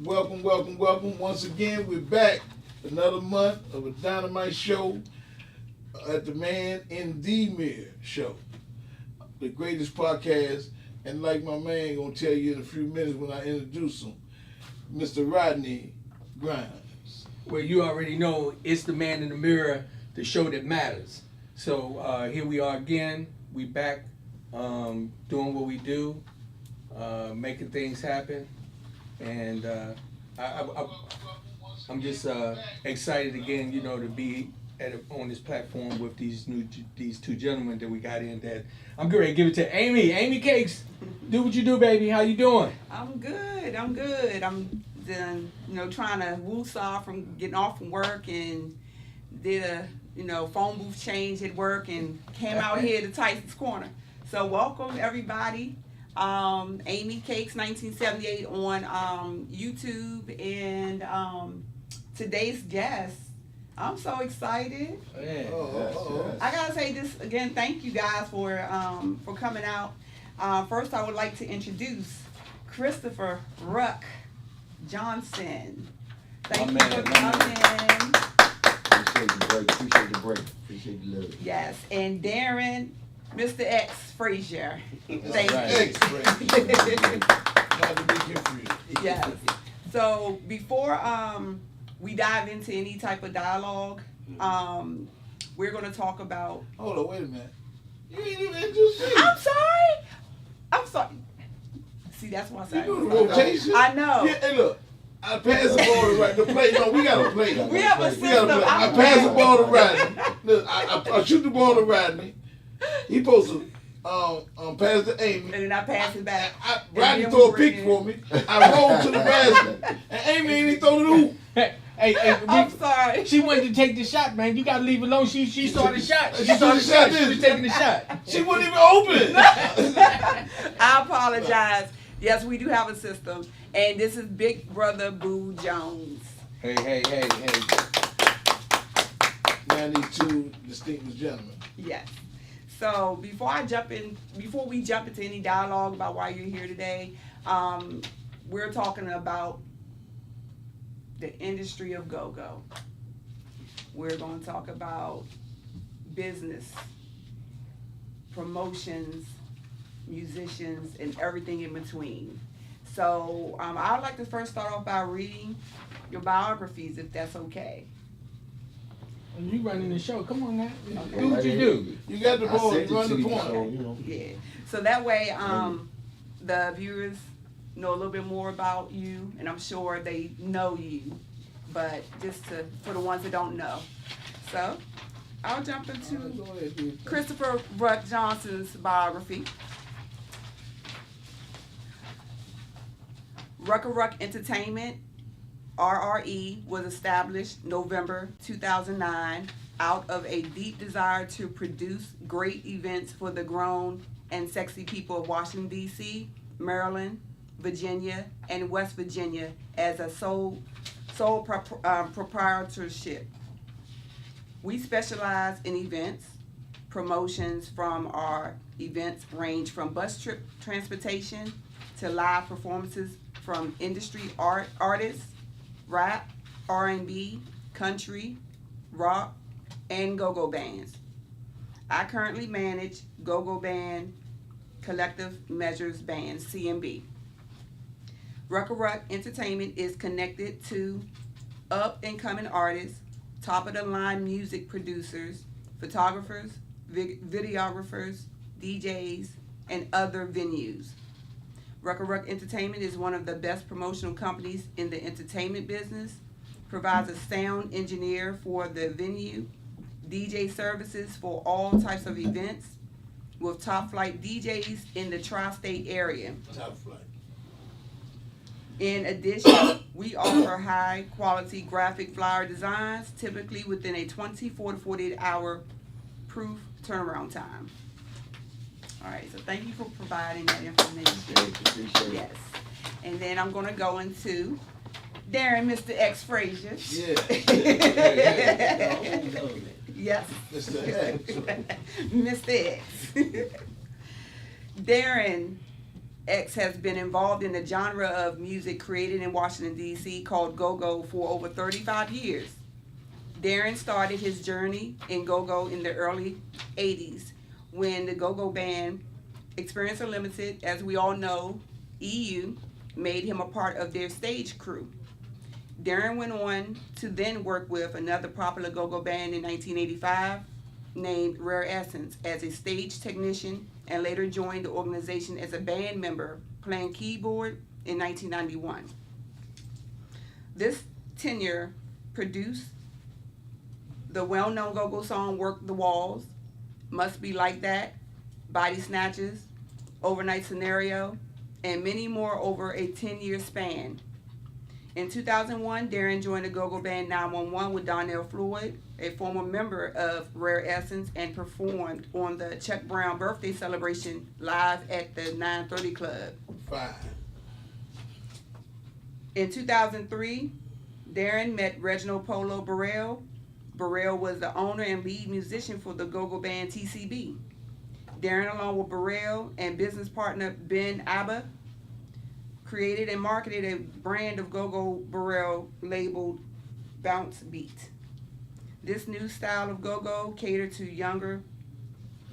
Welcome, welcome, welcome. Once again, we're back. Another month of a dynamite show at the Man in the Mirror show. The greatest podcast. And like my man gonna tell you in a few minutes when I introduce him, Mr. Rodney Grimes. Well, you already know it's the Man in the Mirror, the show that matters. So here we are again. We back doing what we do, making things happen. And I'm just excited again, you know, to be on this platform with these two gentlemen that we got in. That I'm going to give it to Amy. Amy Cakes, do what you do, baby. How you doing? I'm good. I'm done, trying to woo-saw from getting off from work and did a, phone booth change at work and came out here to Tyson's Corner. So welcome everybody. AMYCAKES1978 on YouTube, and today's guest, I'm so excited. Yeah. I gotta say this again, thank you guys for coming out. First I would like to introduce Christopher Ruck Johnson. Thank you for coming. Appreciate the break. Appreciate the love. Yes, and Darren, Mr. X Frazier. Thank X Frazier. Glad to be here for you. Yes. So before we dive into any type of dialogue, we're going to talk about. Hold on, wait a minute. You ain't even introduced me. I'm sorry. See, that's why I You said. doing the rotation? I know. Yeah, hey, look. I pass the ball to right. The play. No, we got to play. We have a We got system. to play. I pass the ball to Rodney. Look, I shoot the ball to Rodney. He supposed to pass to Amy. And then I pass it back. Rodney throw a pick for me. I roll to the basket. And Amy ain't even throw the hoop. Hey, I'm sorry. She wanted to take the shot, man. You gotta leave it alone. She saw the shot. She saw the shot. She was taking the shot. She wasn't even open. I apologize. Yes, we do have a system. And this is Big Brother Boo Jones. Hey. Man, these two distinguished gentlemen. Yes. So before we jump into any dialogue about why you're here today, we're talking about the industry of go-go. We're going to talk about business, promotions, musicians, and everything in between. So I would like to first start off by reading your biographies, if that's okay. You running the show. Come on now. Okay. Do what you do. You got the ball. You run the So, point. Yeah. So that way, the viewers know a little bit more about you, and I'm sure they know you, but just for the ones that don't know. So I'll jump into Christopher Ruck Johnson's biography. Ruck Entertainment, RRE, was established November 2009 out of a deep desire to produce great events for the grown and sexy people of Washington, D.C., Maryland, Virginia, and West Virginia as a sole proprietorship. We specialize in events. Promotions from our events range from bus trip transportation to live performances from industry artists, rap, R&B, country, rock, and go-go bands. I currently manage go-go band Collective Measures Band, CMB. Ruck Entertainment is connected to up-and-coming artists, top-of-the-line music producers, photographers, videographers, DJs, and other venues. Ruck Entertainment is one of the best promotional companies in the entertainment business, provides a sound engineer for the venue, DJ services for all types of events, with top flight DJs in the tri-state area. Top flight. In addition, we offer high quality graphic flyer designs, typically within a 24 to 48 hour proof turnaround time. All right, so thank you for providing that information. Appreciate it. Yes. And then I'm going to go into Darren, Mr. X Frazier. Yeah. Yes. Mr. X. Mr. X. Darren, X has been involved in the genre of music created in Washington, D.C. called go-go for over 35 years. Darren started his journey in go-go in the early 80s when the go-go band Experience Unlimited, as we all know, EU, made him a part of their stage crew. Darren went on to then work with another popular go-go band in 1985 named Rare Essence as a stage technician, and later joined the organization as a band member playing keyboard in 1991. This tenure produced the well-known go-go song Work the Walls, Must Be Like That, Body Snatchers, Overnight Scenario, and many more over a 10-year span. In 2001, Darren joined the go-go band 911 with Donnell Floyd, a former member of Rare Essence, and performed on the Chuck Brown birthday celebration live at the 930 Club. Fine. In 2003, Darren met Reginald Polo Burrell. Burrell was the owner and lead musician for the go-go band TCB. Darren, along with Burrell and business partner Ben Abba, created and marketed a brand of go-go Burrell labeled Bounce Beat. This new style of go-go catered to younger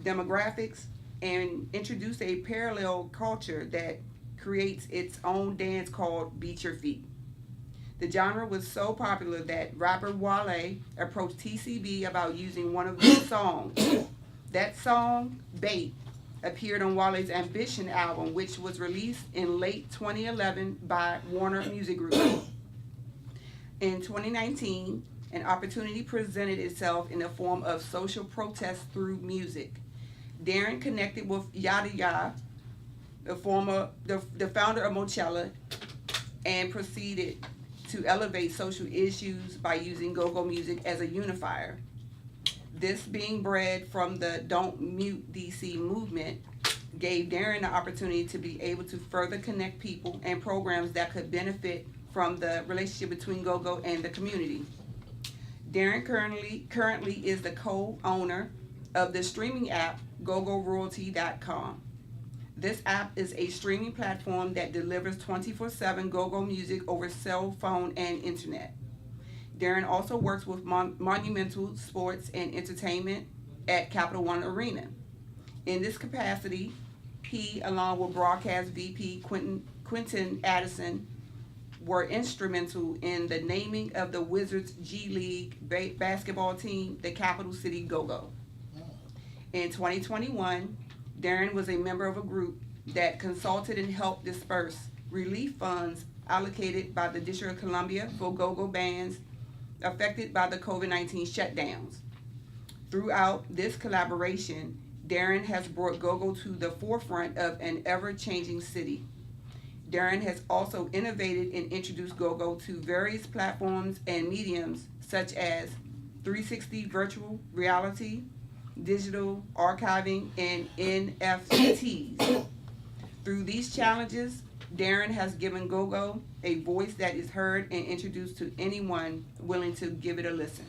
demographics and introduced a parallel culture that creates its own dance called Beat Your Feet. The genre was so popular that rapper Wale approached TCB about using one of their songs. That song, Bait, appeared on Wale's Ambition album, which was released in late 2011 by Warner Music Group. In 2019, an opportunity presented itself in the form of social protest through music. Darren connected with Yada Yada, the founder of Mochella, and proceeded to elevate social issues by using go-go music as a unifier. This being bred from the Don't Mute DC movement gave Darren the opportunity to be able to further connect people and programs that could benefit from the relationship between go-go and the community. Darren currently is the co-owner of the streaming app GoGoRoyalty.com. This app is a streaming platform that delivers 24/7 go-go music over cell phone and internet. Darren also works with Monumental Sports and Entertainment at Capital One Arena. In this capacity, he, along with broadcast VP Quentin Addison, were instrumental in the naming of the Wizards G League basketball team, the Capital City Go-Go. In 2021, Darren was a member of a group that consulted and helped disperse relief funds allocated by the District of Columbia for go-go bands affected by the COVID-19 shutdowns. Throughout this collaboration, Darren has brought go-go to the forefront of an ever-changing city. Darren has also innovated and introduced go-go to various platforms and mediums such as 360 virtual reality, digital archiving, and NFTs. Through these challenges, Darren has given go-go a voice that is heard and introduced to anyone willing to give it a listen.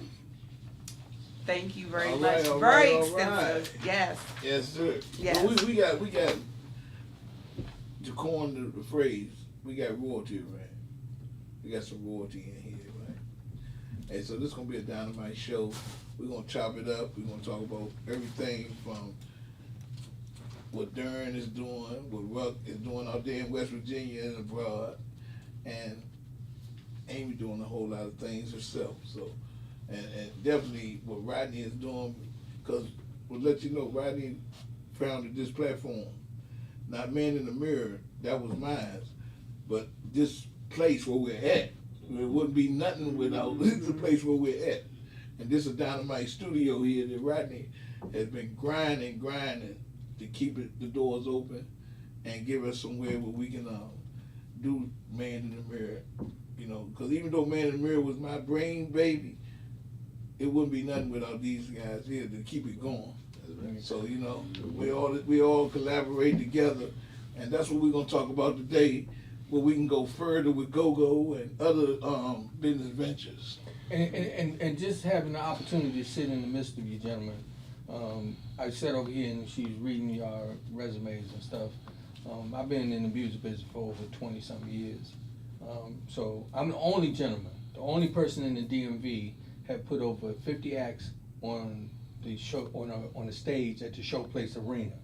Thank you very much. Very extensive. Yes. Yes, sir. Yes. Well, we got to coin the phrase, we got royalty, right? We got some royalty in here, right? And so this is gonna be a dynamite show. We're gonna chop it up. We're gonna talk about everything from what Darren is doing, what Ruck is doing out there in West Virginia and abroad, and Amy doing a whole lot of things herself. So, and definitely what Rodney is doing, because we'll let you know, Rodney founded this platform. Not Man in the Mirror, that was mine, but this place where we're at, there wouldn't be nothing without this is the place where we're at. And this is a dynamite studio here that Rodney has been grinding to keep the doors open and give us somewhere where we can do Man in the Mirror. You know, because even though Man in the Mirror was my brain baby, it wouldn't be nothing without these guys here to keep it going. So, you know, we all collaborate together, and that's what we're gonna talk about today, where we can go further with go-go and other business ventures. And just having the opportunity to sit in the midst of you gentlemen. I sat over here and she's reading your resumes and stuff. I've been in the music business for over 20-something years. So I'm the only gentleman, the only person in the DMV have put over 50 acts on the show, on a stage at the Showplace Arena,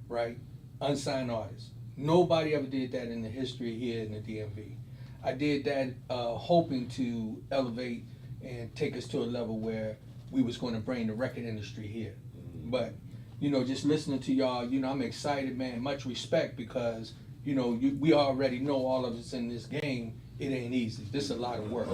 right? Unsigned artists. Nobody ever did that in the history here in the DMV. I did that hoping to elevate and take us to a level where we was going to bring the record industry here. But, you know, just listening to y'all, you know, I'm excited, man. Much respect because, you know, we already know all of us in this game. It ain't easy. This is a lot of work.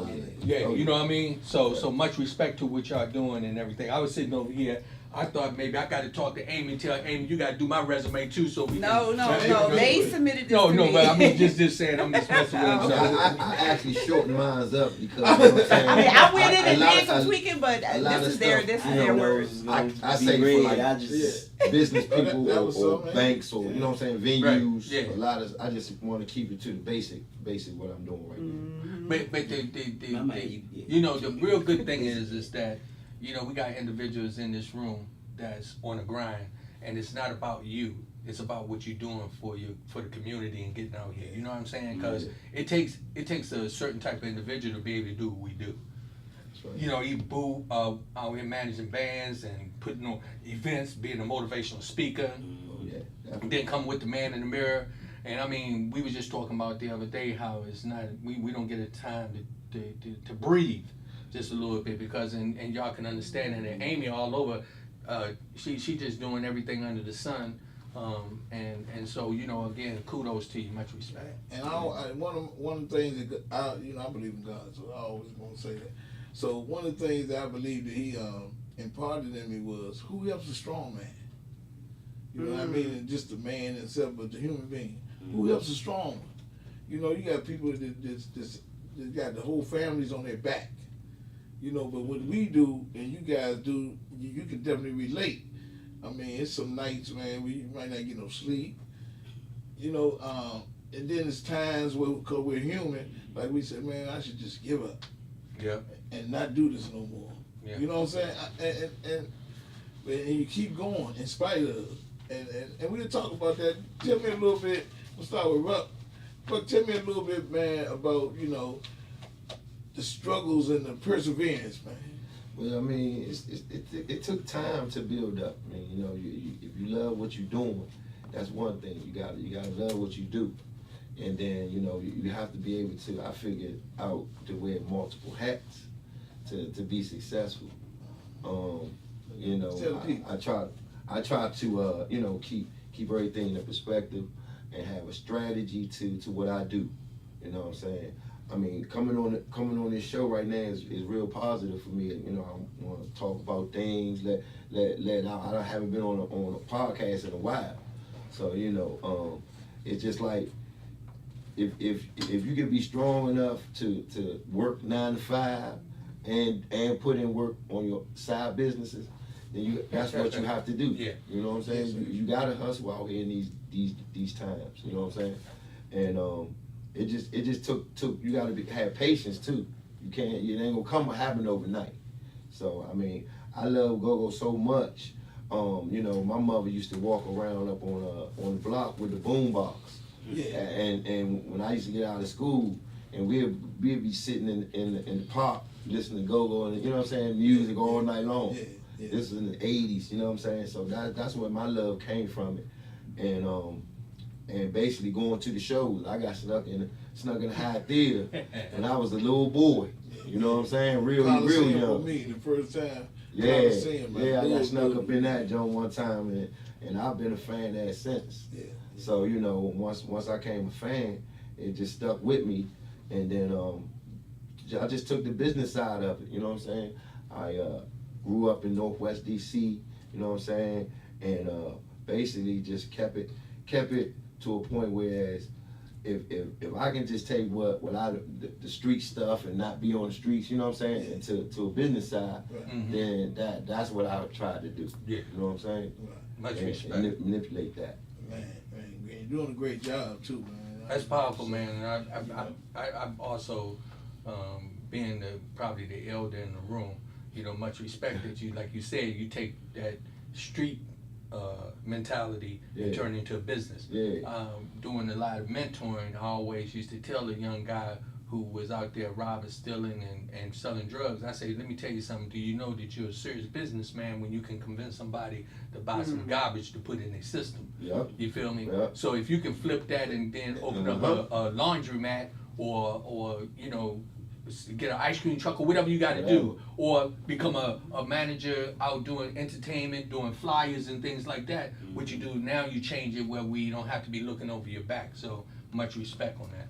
Yeah, you know what I mean? So much respect to what y'all doing and everything. I was sitting over here. I thought maybe I got to talk to Amy and tell Amy, you got to do my resume too so we No, can... they submitted this No, to me. but I mean, just saying, I'm just messing with them. I actually shortened mine up because, you know what I'm saying? I mean, I went in and A lot did of- some tweaking, but a lot this of is their stuff, words. I say for like I just business people That was or something. banks or, you know what I'm saying, Right, venues. yeah. A lot of, I just want to keep it to the basic what I'm doing right now. But you know, the real good thing is that, you know, we got individuals in this room that's on the grind, and it's not about you. It's about what you're doing for the community and getting out here. You know what I'm saying? Because it takes a certain type of individual to be able to do what we do. That's right. You know, he Boo out here managing bands and putting on events, being a motivational speaker. Oh, yeah, And definitely. then come with the man in the mirror. And I mean, we was just talking about the other day how it's not, we don't get a time to breathe just a little bit because, and y'all can understand that. And Amy all over, she just doing everything under the sun. And so, you know, again, kudos to you, much respect. And one of the things that I believe in God, so I always want to say that. So one of the things that I believe that He imparted in me was, who helps a strong man? You know what I mean? And just the man himself, but the human being. Who helps a strong one? You know, you got people that got the whole families on their back. You know, but what we do and you guys do, you can definitely relate. I mean, it's some nights, man, where you might not get no sleep. You know, and then it's times where, because we're human, like we said, man, I should just give up. Yeah. And not do this no more. Yeah. You know what I'm saying? And you keep going in spite of. And we didn't talk about that. Tell me a little bit. We'll start with Rupp. But tell me a little bit, man, about, you know, the struggles and the perseverance, man. Well, I mean, it took time to build up. I mean, you know, if you love what you're doing, that's one thing. You gotta love what you do, and then you know you have to be able to. I figured out to wear multiple hats to be successful. You know, I try to you know keep everything in perspective and have a strategy to what I do. You know what I'm saying? I mean, coming on this show right now is real positive for me. You know, I want to talk about things that I haven't been on a podcast in a while. So you know, it's just like if you can be strong enough to work 9 to 5 and put in work on your side businesses, then that's what you have to do. Yeah. You know what I'm saying? You gotta hustle out here in these times. You know what I'm saying? And it just took you gotta have patience too. It ain't gonna come happen overnight. So I mean, I love go-go so much. You know, my mother used to walk around up on the block with the boom box. Yeah. And when I used to get out of school, and we'd be sitting in the park listening to go-go and you know what I'm saying, music all night long. Yeah. Yeah. This was in the 80s, you know what I'm saying? So that's where my love came from it. And basically going to the shows, I got snuck in a high theater, and I was a little boy. You know what I'm saying? Real Coliseum young. for me, the first time. Yeah, Coliseum, man. I got Little snuck dude. up in that joint one time, and I've been a fan ever since. Yeah. So you know, once I came a fan, it just stuck with me, and then I just took the business side of it. You know what I'm saying? I grew up in Northwest DC. You know what I'm saying? And basically just kept it to a point whereas if I can just take what the street stuff and not be on the streets, you know what I'm saying, and to a business side, Right. then that's what I would try to do. Yeah. You know what I'm saying? Right. Much And respect. manipulate that. Man, you're doing a great job too, man. That's powerful, man. And I've also, being probably the elder in the room, you know, much respect that you, like you said, you take that street mentality and turn it into a business. Doing a lot of mentoring, I always used to tell a young guy who was out there robbing, stealing, and selling drugs, I say, let me tell you something, do you know that you're a serious businessman when you can convince somebody to buy some garbage to put in their system? You feel me? So if you can flip that and then open up a laundromat or you know, get an ice cream truck or whatever you got to do, or become a manager out doing entertainment, doing flyers and things like that, what you do now, you change it where we don't have to be looking over your back. So much respect on that.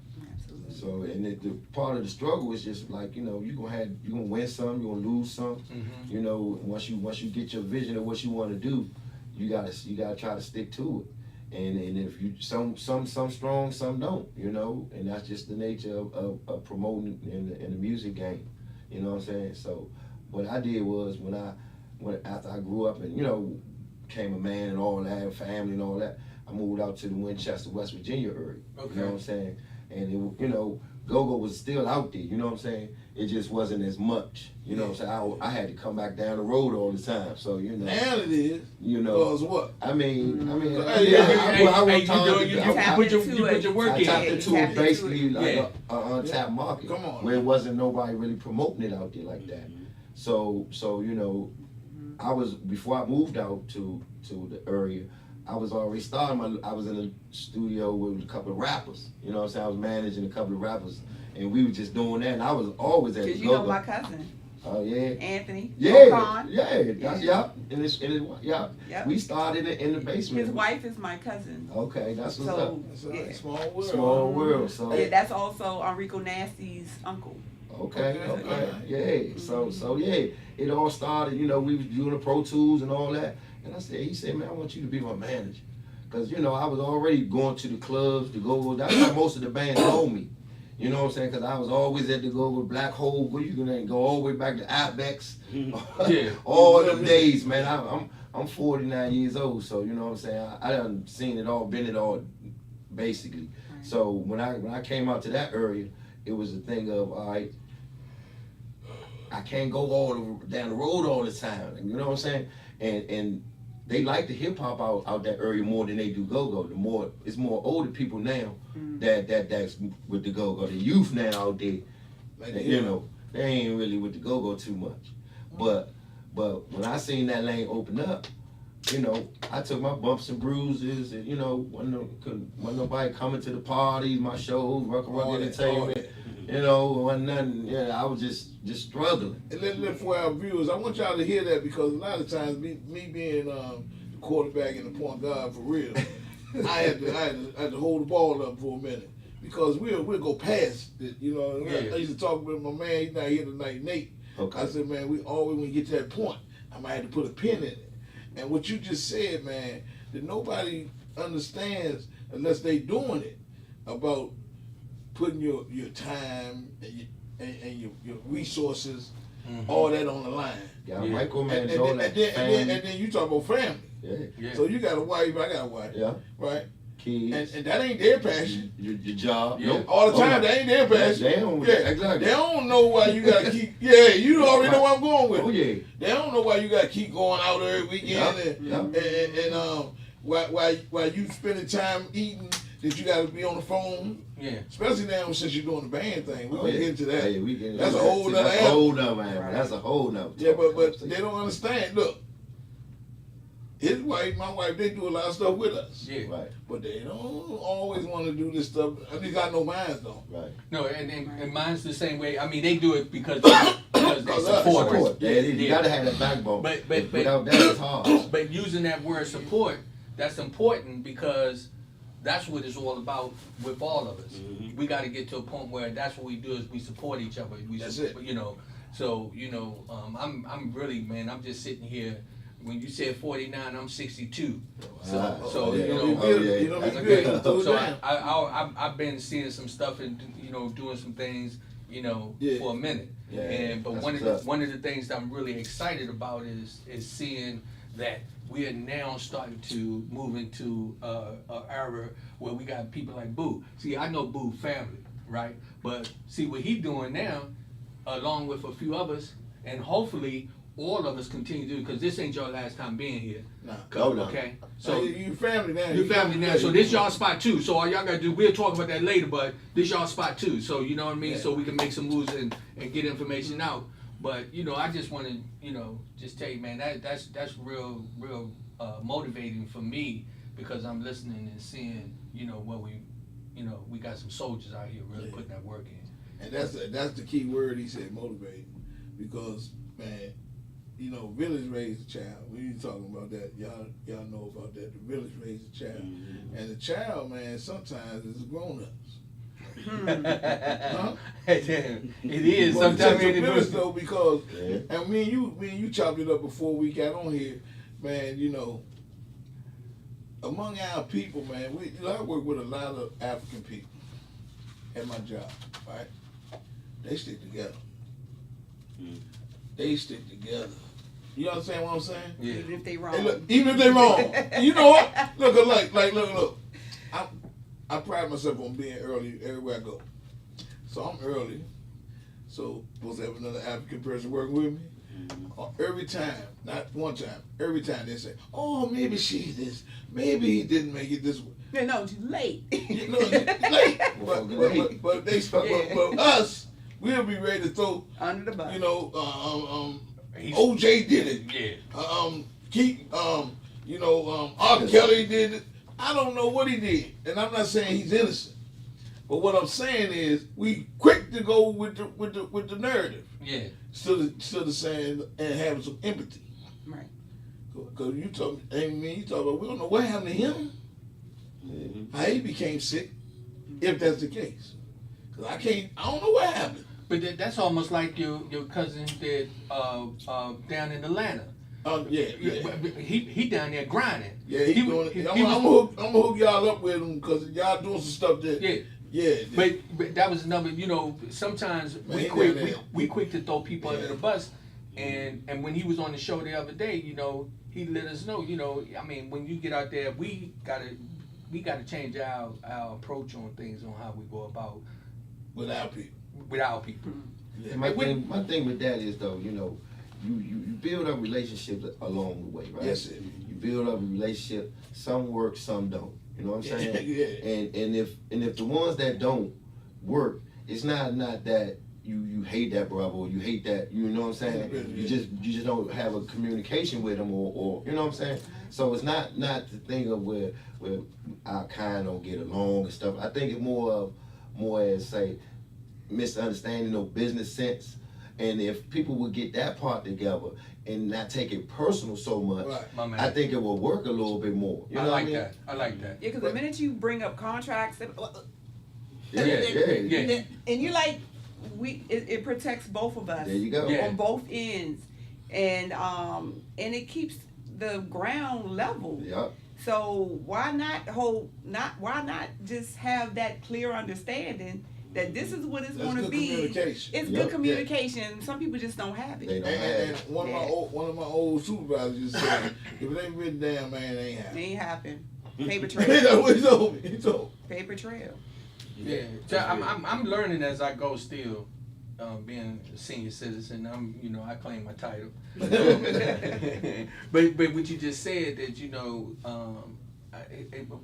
So, and the part of the struggle is just like, you know, you're gonna win some, you're gonna lose some. You know, once you get your vision of what you want to do, you gotta try to stick to it. And if you some strong, some don't, you know, and that's just the nature of promoting in the music game. You know what I'm saying? So what I did was after I grew up and, you know, became a man and all that, family and all that, I moved out to the Winchester, West Virginia area. You know what I'm saying? And it, you know, go-go was still out there, you know what I'm saying? It just wasn't as much, you know what I'm saying? I had to come back down the road all the time, so, you know. Now it is. You know. Because what? I mean, you put your work in. I tapped into it basically like an untapped market. Come on. Where it wasn't nobody really promoting it out there like that. So, you know, before I moved out to the area, I was already starting. I was in a studio with a couple of rappers. You know what I'm saying? I was managing a couple of rappers, and we were just doing that. And I was always at the Because you know my cousin. Oh yeah. Anthony. Yeah. That's Yep. We started it in the basement. His wife is my cousin. Okay, that's what's up. It's a small world. Small world. So Yeah, that's also Enrico Nasty's uncle. Okay. Yeah. So yeah, it all started. You know, we was doing the Pro Tools and all that. And he said, man, I want you to be my manager. Because, you know, I was already going to the clubs, the go-go. That's how most of the bands know me. You know what I'm saying? Because I was always at the go-go, Black Hole, where you can go all the way back to Apex. All them days, man. I'm 49 years old, so, you know what I'm saying? I done seen it all, been it all, basically. Right. So when I came out to that area, it was a thing of, all right, I can't go down the road all the time. You know what I'm saying? And they like the hip hop out that area more than they do go-go. It's more older people now that's with the go-go. The youth now out there, you know, they ain't really with the go-go too much. But when I seen that lane open up, you know, I took my bumps and bruises, and you know, wasn't nobody coming to the parties, my shows, Rock Entertainment. You know, wasn't nothing. Yeah, I was just struggling. And let for our viewers, I want y'all to hear that, because a lot of times, me being the quarterback and the point guard for real, I had to hold the ball up for a minute, because we'll go past it. You know, I used to talk with my man. He's not here tonight, Nate. Okay. I said, man, we always when we get to that point, I might have to put a pin in it. And what you just said, man, that nobody understands unless they doing it, about putting your time and your resources, all that on the line. Micromanage all that. And then you talk about family. Yeah. So you got a wife, I got a wife. Yeah. Right? Kids. And that ain't their passion. Your job. Yeah. All the time, that ain't their passion. They don't. Exactly. They don't know why you gotta keep. Yeah, you already know where I'm going with it. Oh yeah. They don't know why you gotta keep going out every weekend and why you spending time eating, that you gotta be on the phone. Yeah. Especially now since you're doing the band thing. We're gonna get into that. Hey, that's a whole nother animal. That's a whole nother. Yeah, but they don't understand. Look, his wife, my wife, they do a lot of stuff with us. Yeah. Right. But they don't always want to do this stuff. At least I know mine don't. Right. No, and mine's the same way. I mean, they do it because they support us. Yeah, you gotta have that backbone. But without that, it's hard. But using that word support, that's important, because that's what it's all about with all of us. Mm-hmm. We got to get to a point where that's what we do, is we support each other. That's it. You know, so you know, I'm really, man, I'm just sitting here. When you said 49, I'm 62. So you know, so I've been seeing some stuff and, you know, doing some things, you know, for a minute. But one of the things that I'm really excited about is seeing that we are now starting to move into an era where we got people like Boo. See, I know Boo family, right? But see what he doing now, along with a few others, and hopefully all of us continue to do, because this ain't your last time being here. Nah. Oh, no. Okay? So So you family now. your family now. So this y'all spot too. So all y'all gotta do, we'll talk about that later, but this y'all spot too. So you know what I mean? Yeah. So we can make some moves and get information out. But you know, I just wanna, you know, just tell you, man, that's real motivating for me, because I'm listening and seeing, you know, what we got some soldiers out here really putting that work in. And that's the key word he said, motivating. Because, man, you know, village raised a child. We ain't talking about that. Y'all know about that. The village raised a child. Mm-hmm. And the child, man, sometimes is grown-ups. Huh? It is. But Sometimes it's a village it though, because Yeah. and me and you chopped it up before we got on here, man. You know, among our people, man, I work with a lot of African people at my job, right? They stick together. Mm. They stick together. You understand what I'm saying? Yeah. Even if they wrong. Hey, look, even if they wrong, you know what? Look. I pride myself on being early everywhere I go. So I'm early. So supposed to have another African person working with me. Every time, not one time, every time they say, "Oh, maybe she's this, maybe he didn't make it this way." No, too late. You know, late. But us, we'll be ready to throw. Under the bus. You know, OJ did it. Yeah. R. Kelly did it. I don't know what he did, and I'm not saying he's innocent. But what I'm saying is, we quick to go with the narrative, Yeah. instead of saying and having some empathy. Right. Because you talk about, we don't know what happened to him, how he became sick, if that's the case. Because I don't know what happened. But that's almost like your cousin did down in Atlanta. Yeah. He down there grinding. Yeah, he's doing it. I'm gonna hook y'all up with him, because y'all doing some stuff that. Yeah. Yeah. But that was another. You know, sometimes Man, we quick to throw people under the bus, and when he was on the show the other day, you know, he let us know. You know, I mean, when you get out there, we gotta change our approach on things, on how we go about with our people. Yeah, my thing with that is, though, you know, you build up relationships along the way, right? Yes, sir. You build up a relationship. Some work, some don't. You know what I'm saying? Yeah. And if the ones that don't work, it's not that you hate that brother, or you hate that, you know what I'm saying? Yeah. You just don't have a communication with them, or you know what I'm saying? So it's not the thing of where our kind don't get along and stuff. I think it's more as, say, misunderstanding or business sense. And if people would get that part together and not take it personal so much, Right. My man. I think it will work a little bit more. You know I what like I mean? that. I like that. Yeah, because the minute you bring up contracts, Yeah. and you like, it protects both of us. There you go. Yeah. On both ends, and it keeps the ground level. Yep. So why not just have that clear understanding that this is what it's That's going to good be. communication. It's Yep. good communication. Some people just don't have They it. don't And have one of my old supervisors just said, if it ain't written down, man, it ain't It happening. ain't happen. Paper You trail. know, it's over. Paper trail. Yeah, so I'm learning as I go still, being a senior citizen. I claim my title. But what you just said, that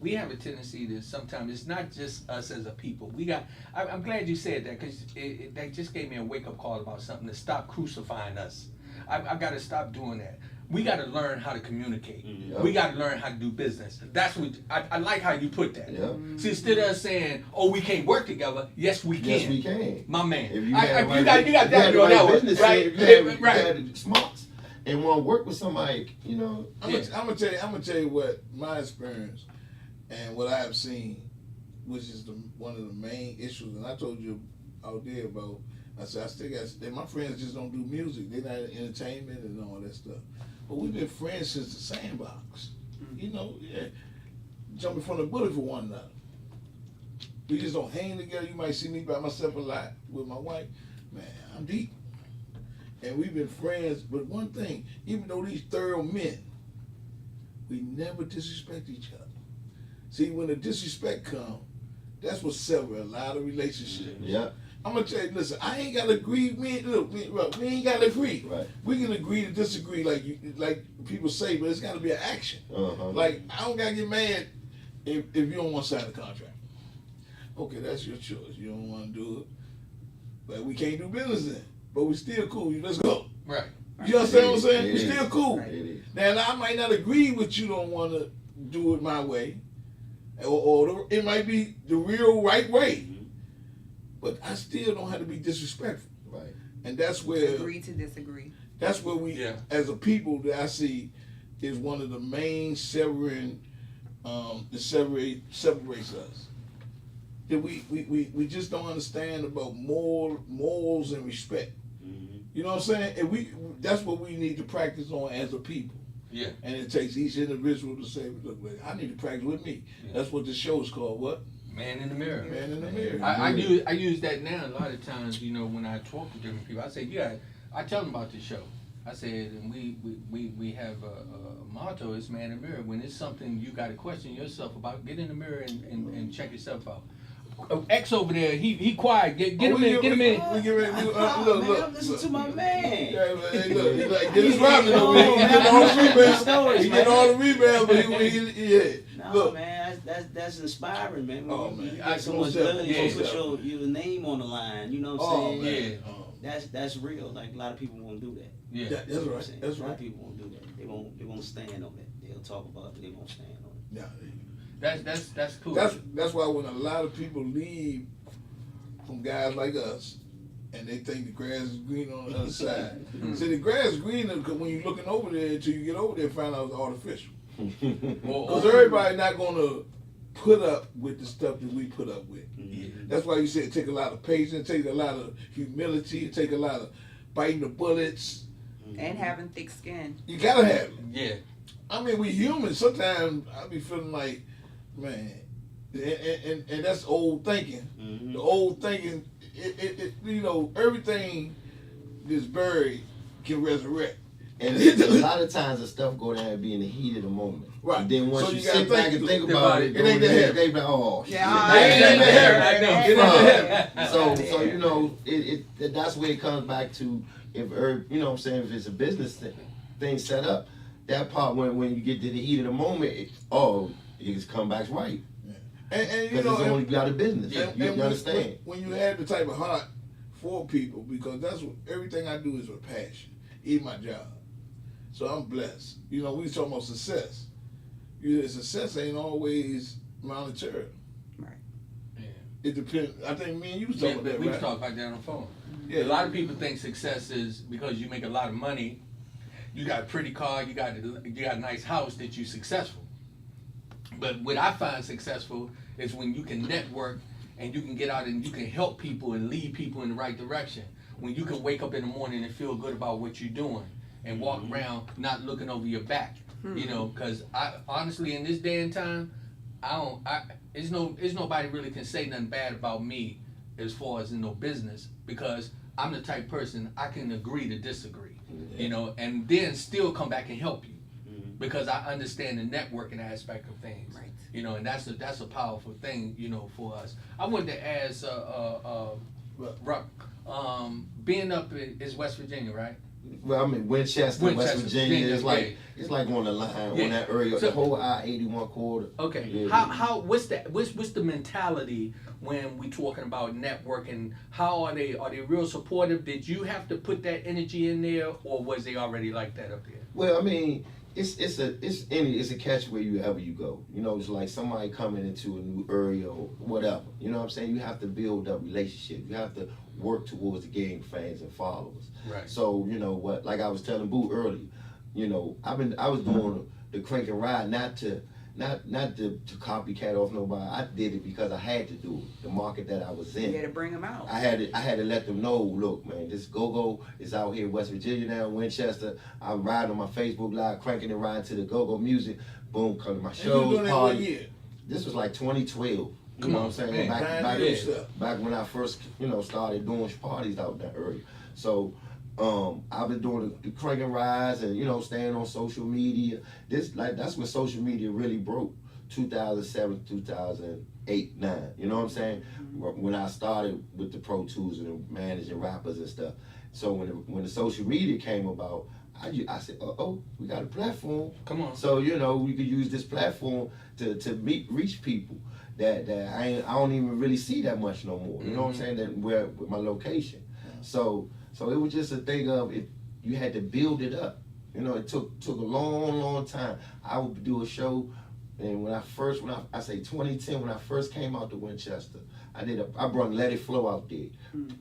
we have a tendency to sometimes, it's not just us as a people. I'm glad you said that, because that just gave me a wake up call about something, to stop crucifying us. I've got to stop doing that. We got to learn how to communicate. Yep. We got to learn how to do business. That's what I like how you put that. Yep. See, instead of us saying, "Oh, we can't work together," yes, we can. Yes, we can. My man. If You got got that on that one, business, right? if you have Right. the smarts and want to work with somebody, you know. I'm gonna tell you what my experience and what I have seen, which is one of the main issues. And I told you out there about. I said I still got. My friends just don't do music. They're not in entertainment and all that stuff. But we've been friends since the sandbox. You know, jumping from the bullet for one another. We just don't hang together. You might see me by myself a lot with my wife. Man, I'm deep. And we've been friends. But one thing, even though these thorough men, we never disrespect each other. See, when the disrespect comes, that's what severs a lot of relationships. Yeah. I'm gonna tell you, listen, I ain't gotta agree. We ain't gotta agree. Right. We can agree to disagree, like people say, but it's gotta be an action. Uh-huh. Like I don't gotta get mad if you don't want to sign the contract. Okay, that's your choice. You don't want to do it, but we can't do business then. But we still cool. Let's go. Right. You understand what I'm saying? It We is. still cool. It is. Now I might not agree with you. Don't want to do it my way, or it might be the real right way. But I still don't have to be disrespectful. Right. And that's where Agree to disagree. that's where we, as a people, that I see is one of the main separating that separates us. That we just don't understand about morals and respect. You know what I'm saying? And that's what we need to practice on as a people. Yeah. And it takes each individual to say, look, I need to practice with me. Yeah. That's what the show is called. What? Man in the mirror. Man in the mirror. I use that now a lot of times. You know, when I talk to different people, I say, I tell them about the show. I said, and we have a motto. It's man in the mirror. When it's something you got to question yourself about, get in the mirror and check yourself out. X over there, he quiet. Get him in. Get him in. We get ready to do, I'm listening to my man. Yeah, man, hey, look, he's like Dennis Rodman over here. He getting all the rebounds. He getting all the rebounds, but yeah. No, Look. man, that's inspiring, man. Oh, When man. you got so much Most love, you definitely. put your name on the line. You know what Oh, I'm saying? man. Yeah. That's real. Like a lot of people won't do that. Yeah. That's You know what I'm right. saying? That's A lot right. of people won't do that. They won't stand on it. They'll talk about it, but they won't stand on it. Yeah. That's cool. That's why when a lot of people leave from guys like us, and they think the grass is green on the other side. See, the grass is green because when you're looking over there until you get over there and find out it's artificial. Because everybody not going to put up with the stuff that we put up with. That's why you say it take a lot of patience, it take a lot of humility, it take a lot of biting the bullets. And having thick skin. You gotta have it. Yeah. I mean, we humans. Sometimes I be feeling like, man, and that's old thinking. The old thinking, it you know, everything that's buried can resurrect. And a lot of times the stuff go down and be in the heat of the moment. Right. And then once So you you gotta sit back and think about it, it ain't that heavy. they be like, oh, shit. Yeah, it ain't that heavy. I It ain't that heavy. So you know, that's where it comes back to if you know what I'm saying, if it's a business thing set up, that part when you get to the heat of the moment, it just come back right. And you Because know, it's only got a business. You when- understand? when you have the type of heart for people, because that's what everything I do is with passion, even my job. So I'm blessed. You know, we talking about success. Success ain't always monetary. Right. Yeah. It depends. I think me and you was Yeah, talking about but that, we right? talk about that on the phone. Yeah. A lot of people think success is because you make a lot of money, you got a pretty car, you got a nice house that you're successful. But what I find successful is when you can network and you can get out and you can help people and lead people in the right direction. When you can wake up in the morning and feel good about what you're doing and walk around not looking over your back. You know, because I honestly in this day and time, there's nobody really can say nothing bad about me as far as in no business, because I'm the type person I can agree to disagree, you know, and then still come back and help you because I understand the networking aspect of things, Right. you know, and that's a powerful thing, you know, for us. I wanted to ask, Ruck, being up is West Virginia, right? Well, I mean Winchester, West Virginia, it's like on the line on that area, So- the whole I-81 corridor. Okay. Yeah. What's the mentality when we talking about networking? How are they real supportive? Did you have to put that energy in there, or was they already like that up there? Well, I mean, it's a catch where you ever you go. You know, it's like somebody coming into a new area or whatever. You know what I'm saying? You have to build up relationships. You have to work towards the game fans and followers. Right. So, you know what, like I was telling Boo earlier, you know, I was doing the crank and ride not to copycat off nobody. I did it because I had to do it. The market that I was in. You had to bring them out. I had to let them know, look, man, this go-go is out here in West Virginia now, Winchester. I'm riding on my Facebook Live, cranking and riding to the go-go music. Boom, come to my And you shows, doing that what party. year? This was like 2012. You know what I'm saying? Man, pioneer stuff. Back when I first, you know, started doing parties out that area. So, I've been doing the crank and rides and, you know, staying on social media. That's when social media really broke. 2007, 2000. 8, 9. You know what I'm saying? When I started with the Pro Tools and managing rappers and stuff. So when the social media came about, I said, we got a platform. Come on. So we could use this platform to reach people that I don't even really see that much no more. You know what I'm saying? That with my location. So it was just a thing of it. You had to build it up. It took a long time. I would do a show, and I say 2010, when I first came out to Winchester, I brought Let It Flow out there,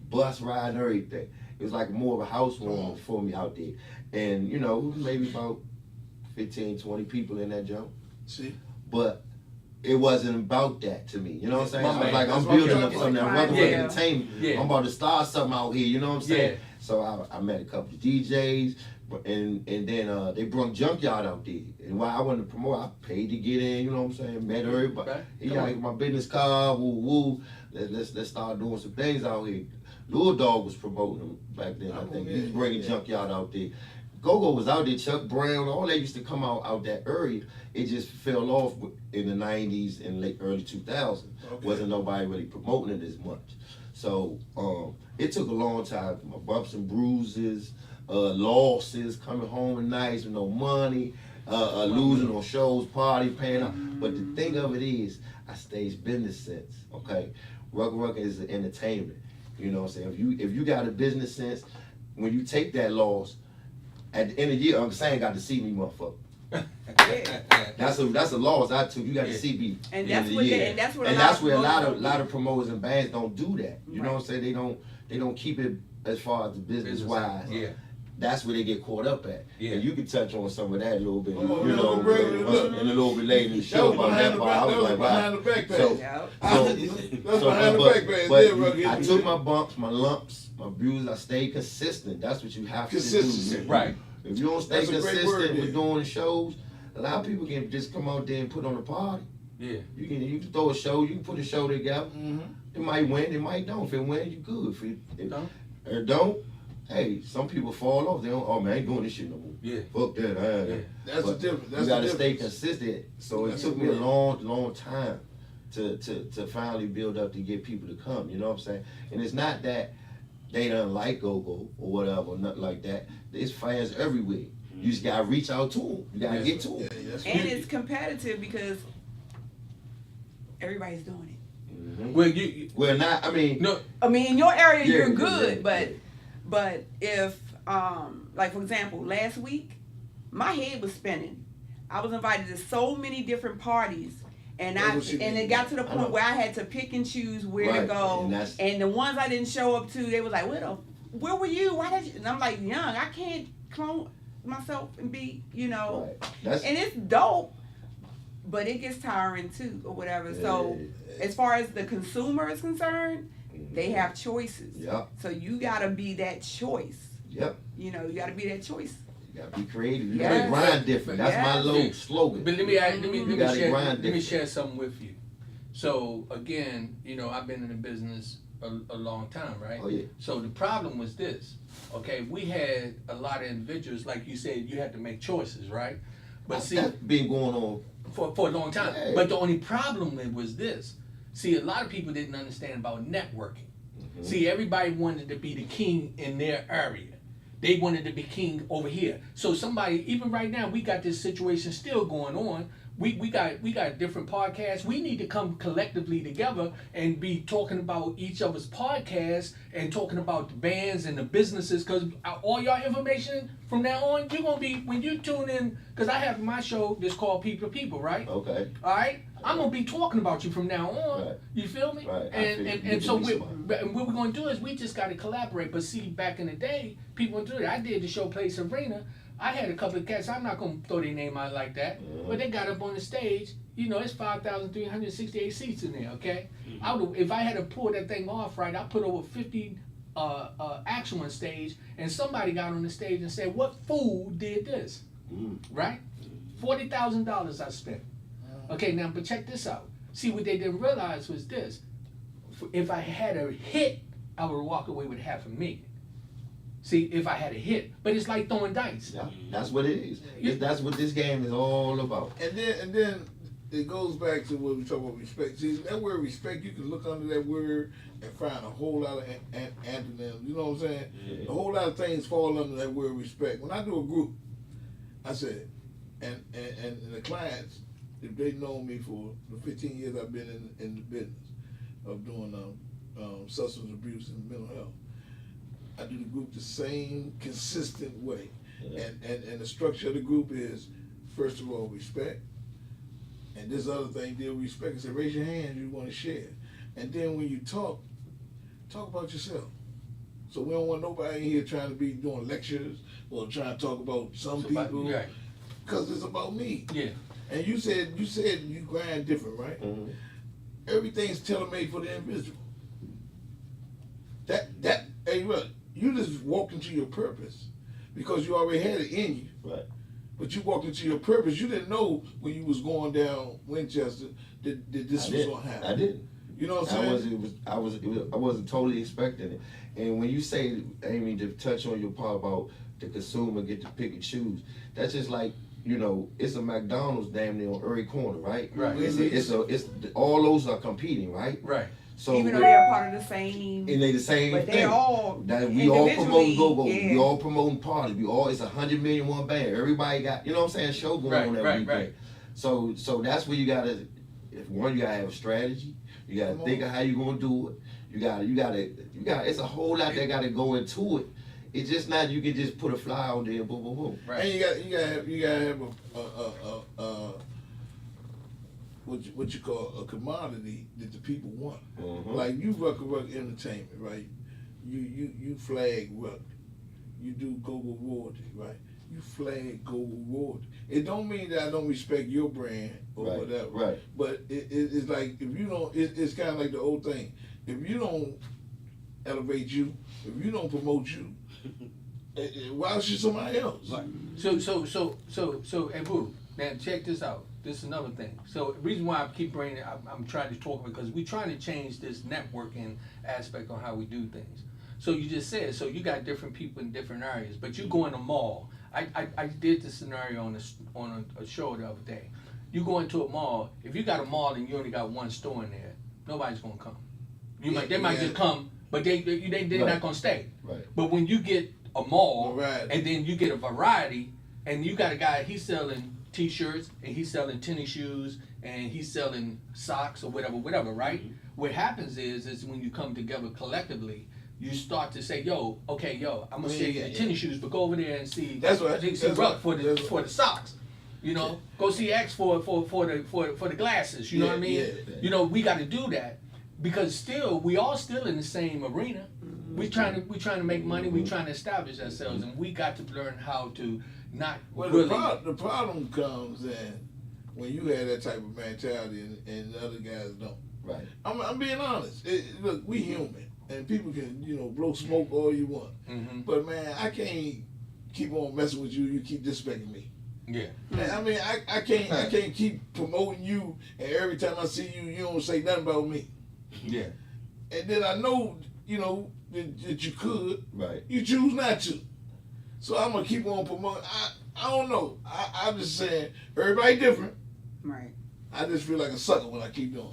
bus ride and everything. It was like more of a housewarming for me out there, and maybe about 15, 20 people in that jump. See, but it wasn't about that to me. You know what I'm saying? My I was man. like, I'm That's what I'm building up talking something. I'm about. working with Yeah. entertainment. Yeah. I'm about to start something out here. You know what I'm saying? Yeah. So I met a couple of DJs, and then they brought Junkyard out there. And while I wanted to promote, I paid to get in. You know what I'm saying? Met everybody. Right. He Come got my business card. Woo woo. Let's start doing some things out here. Lil Dog was promoting them back then. I think he was bringing Junkyard out there. Go-Go was out there. Chuck Brown, all that used to come out that area. It just fell off in the 90s and early 2000s. Okay. Wasn't nobody really promoting it as much. So it took a long time. My bumps and bruises, losses, coming home at nights with no money, losing on shows, party, paying up. But the thing of it is, I staged business sense. Okay, Ruck is entertainment. You know what I'm saying? If you got a business sense, when you take that loss, at the end of the year, I'm saying, got to see me, motherfucker. That's a loss I took. You got to see me. And at the end that's of what the year. and that's what And that's where a promoters lot of promoters and bands don't do that. You know what I'm saying? They don't keep it as far as the business wise. Yeah. That's where they get caught up at. Yeah. And you can touch on some of that a little bit, Come on, you know, look, look. and a little bit later in the that show was about behind that the part. I back. was That was like, behind wow. the back. So, Yep. That's behind the back page. but Yeah, Rugged. I took my bumps, my lumps, my bruises. I stayed consistent. That's what you have to do. Consistency. Right. If you don't stay That's a great consistent word, with yeah. doing shows, a lot of people can just come out there and put on a party. Yeah. You can throw a show, you can put a show together. Mm-hmm. It might win, it might don't. If it wins, you good. If Don't. it don't, hey, some people fall off. They don't. Oh man, I ain't doing this shit no more. Yeah. Fuck that. Yeah. That's the difference. That's You gotta the stay difference. consistent. So That's it took the me a word. long time to finally build up to get people to come. You know what I'm saying? And it's not that they don't like Go-Go or whatever, nothing like that. There's fans everywhere. You just gotta reach out to them. You gotta get to them. Yeah, that's And right. it's competitive because everybody's doing it. Well, you Well, not. I mean, no. I mean, in your area, Yeah, you're yeah, good, yeah, but if like for example, last week, my head was spinning. I was invited to so many different parties, and That's what you and mean. it got to the I know. point where I had to pick and choose where to Right, go, and that's- and the ones I didn't show up to, they was like, where were you? Why did you? And I'm like, young, I can't clone myself and be, right. That's and it's dope, but it gets tiring too, or whatever. So as far as the consumer is concerned, they have choices. Yep. So you gotta be that choice. Yep. You know, you gotta be that choice. You gotta be creative. You Yes. gotta grind different. That's my Yes. little slogan. But let me gotta share, grind let me different. share something with you. So again, I've been in the business a long time, right? Oh yeah. So the problem was this, okay? We had a lot of individuals, like you said, you had to make choices, right? But see, That's been going on. for a long time. Yeah. But the only problem was this. See, a lot of people didn't understand about networking. See, everybody wanted to be the king in their area. They wanted to be king over here. So somebody, even right now, we got this situation still going on. We got different podcasts. We need to come collectively together and be talking about each other's podcasts and talking about the bands and the businesses. Because all your information from now on, you're gonna be when you tune in. Because I have my show that's called People to People, right? Okay. All right, I'm gonna be talking about you from now on. Right. You feel me? Right, I And feel you. and, You and so can be what we're gonna do is we just gotta collaborate. But see, back in the day, people do it. I did the show Place Arena. I had a couple of cats. I'm not gonna throw their name out like that, but they got up on the stage. It's 5,368 seats in there. Okay, if I had to pull that thing off right, I put over 50 acts on stage, and somebody got on the stage and said, "What fool did this?" Right? $40,000 I spent. Okay, now but check this out. See, what they didn't realize was this: if I had a hit, I would walk away with $500,000. See, if I had a hit, but it's like throwing dice. Yeah. That's what it is. Yeah. That's what this game is all about. And then it goes back to what we talk about respect. See, that word respect, you can look under that word and find a whole lot of antonyms. You know what I'm saying? Yeah. A whole lot of things fall under that word respect. When I do a group, I said, and the clients, if they know me for the 15 years I've been in the business of doing substance abuse and mental health, I do the group the same consistent way. Yeah. And the structure of the group is, first of all, respect. And this other thing, deal with respect. I said, raise your hand, you want to share. And then when you talk about yourself. So we don't want nobody in here trying to be doing lectures or trying to talk about some people. Right. Because it's about me. Yeah. And you said you grind different, right? Mhm. Everything's tailor-made for the individual. Hey, look, you just walked into your purpose because you already had it in you. Right. But you walked into your purpose. You didn't know when you was going down Winchester that this was gonna happen. I didn't. You know what I'm saying? I wasn't totally expecting it. And when you say, Amy, to touch on your part about the consumer get to pick and choose, that's just like, you know, it's a McDonald's damn near on every corner, right? Right. It's all those are competing, right? Right. So Even though they're part of the same, and they the same but thing. they're all That we all promoting individually, go-go. yeah. We all promoting parties. We all, it's 100 million one band. Everybody got, you know what I'm saying, show going Right, on every right, weekend. right. So that's where you gotta, if one, you gotta have a strategy. You gotta think of how you gonna do it. You gotta, it's a whole lot that gotta go into it. It's just not, you can just put a fly on there, boom, boom, boom. Right. And you gotta have a what you call a commodity that the people want. Mhm. Like you rock entertainment, right? You flag rock. You do go-go royalty, right? You flag go-go royalty. It don't mean that I don't respect your brand or Right, whatever. right. But it's like if you don't, it's kind of like the old thing. If you don't elevate you, if you don't promote you, why should somebody else? Right. So, hey, Boo, now check this out. This is another thing. So, the reason why I keep bringing it, I'm trying to talk because we're trying to change this networking aspect on how we do things. So, you just said, so you got different people in different areas, but you go in a mall. I did this scenario on a show the other day. You go into a mall, if you got a mall and you only got one store in there, nobody's gonna come. They might just come, but they're Right. not gonna stay. Right. But when you get a mall, Variety. and then you get a variety, and you got a guy, he's selling t-shirts, and he's selling tennis shoes, and he's selling socks or whatever, right? Mm-hmm. What happens is when you come together collectively, you start to say, I'm gonna sell you the tennis shoes, but go over there and see That's what- see that's Ruck what- for the socks. You know, go see X for the glasses. You know what I mean? Yeah. You know, we got to do that because we all still in the same arena. We trying to make money. We trying to establish ourselves, and we got to learn how to not Well, really. the problem comes in when you have that type of mentality and the other guys don't. Right. I'm being honest. Look, we human, and people can blow smoke all you want. Mhm. But man, I can't keep on messing with you. You keep disrespecting me. Yeah. Man, I mean, I can't keep promoting you, and every time I see you, you don't say nothing about me. Yeah. And then I know, that you could. Right. You choose not to. So I'm gonna keep on promoting. I don't know. I'm just saying, everybody different. right. I just feel like a sucker when I keep doing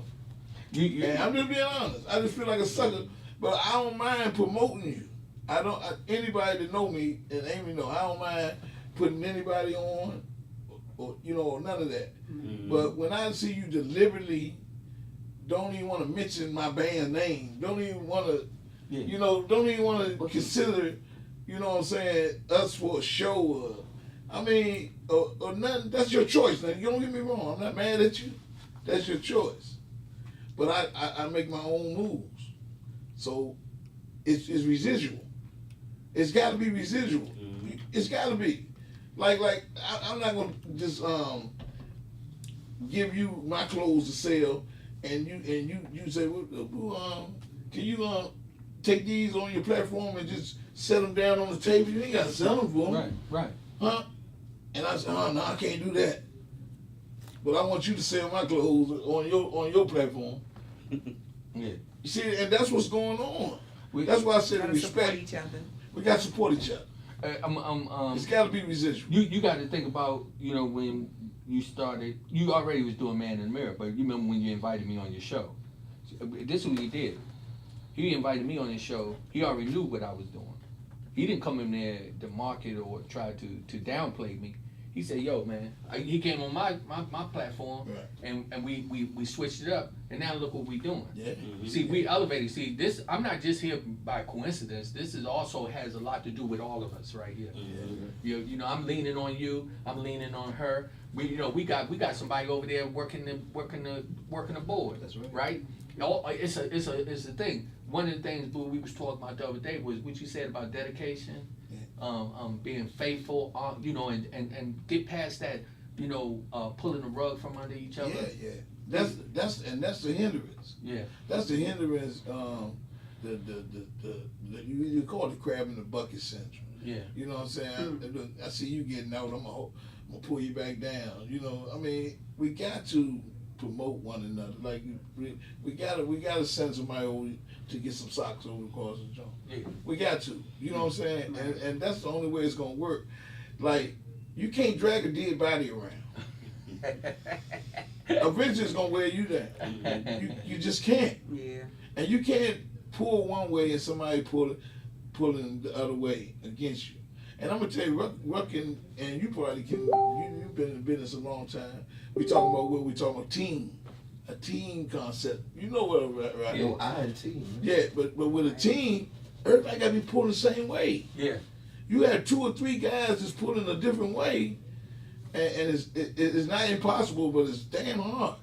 it. And I'm just being honest. I just feel like a sucker, but I don't mind promoting you. Anybody that know me, and Amy know, I don't mind putting anybody on, or none of that. Mm-hmm. But when I see you deliberately don't even want to mention my band's name, don't even want to, don't even want to consider, what I'm saying, us for a show, or nothing. That's your choice. Now, you don't get me wrong. I'm not mad at you. That's your choice. But I make my own moves. So it's residual. It's got to be residual. Mm-hmm. It's got to be. Like I'm not gonna just give you my clothes to sell, and you say, well, can you take these on your platform and just set them down on the table? You ain't gotta sell them for them, Right. huh? And I said, no, I can't do that. But I want you to sell my clothes on your platform. Yeah. You see, and that's what's going on. We- That's why I said Gotta support respect. each other. We got to support each other. It's got to be residual. You got to think about, you know, when you started, you already was doing Man in the Mirror, but you remember when you invited me on your show. This is what he did. He invited me on his show. He already knew what I was doing. He didn't come in there to market or try to downplay me. He said, yo, man, he came on my platform, Right. and we switched it up, and now look what we doing. Yeah. See, we elevated. See, this, I'm not just here by coincidence. This is also has a lot to do with all of us right here. You know, I'm leaning on you. I'm leaning on her. We got somebody over there working the board. That's right. Right? It's a thing. One of the things, Boo, we was talking about the other day was what you said about dedication, being faithful, you know, and get past that, you know, pulling the rug from under each other. Yeah. That's the hindrance. Yeah. That's the hindrance. You call it the crab in the bucket syndrome. Yeah. You know what I'm saying? I see you getting out. I'm gonna pull you back down. You know, I mean, we got to promote one another. Like we gotta send somebody over to get some socks over across the joint. Yeah. We got to. You know what I'm saying? And that's the only way it's gonna work. Like, you can't drag a dead body around. Eventually it's gonna wear you down. You just can't. Yeah. And you can't pull one way and somebody pulling the other way against you. And I'm gonna tell you, Ruck and you probably can. You've been in the business a long time. We talking about a team concept. You know what, right? Yo, I and team. Yeah, but with a team, everybody gotta be pulling the same way. Yeah. You have 2 or 3 guys that's pulling a different way, and it's not impossible, but it's damn hard.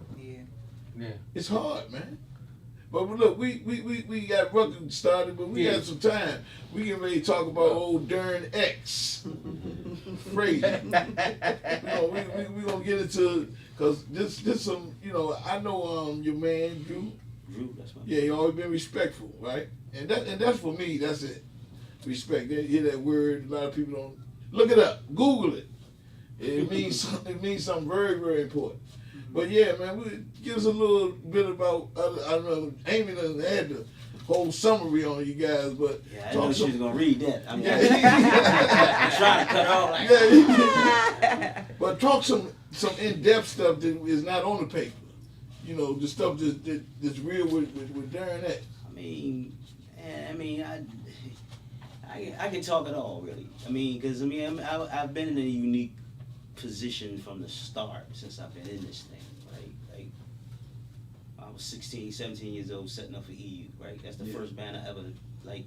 Yeah. It's hard, man. But look, we got Ruck started, but we got some time. We get ready to talk about old Darn X. Crazy. You know, we gonna get into, cause this some, you know, I know your man Drew. Drew, that's my Yeah, he always been respectful, right? And that's for me. That's it. Respect. They hear that word. A lot of people don't look it up. Google it. It means something very, very important. But yeah, man, give us a little bit about. I don't know. Amy doesn't have the whole summary on you guys, but I know she was gonna read that. I mean, I'm yeah, trying to cut her off. Like, yeah. But talk some in-depth stuff that is not on the paper. You know, the stuff that's real with Darren X. I mean, I can talk it all really. I mean, because I've been in a unique position from the start since I've been in this thing, right? Like, I was 16, 17 years old setting up for EU, right? That's the first band I ever like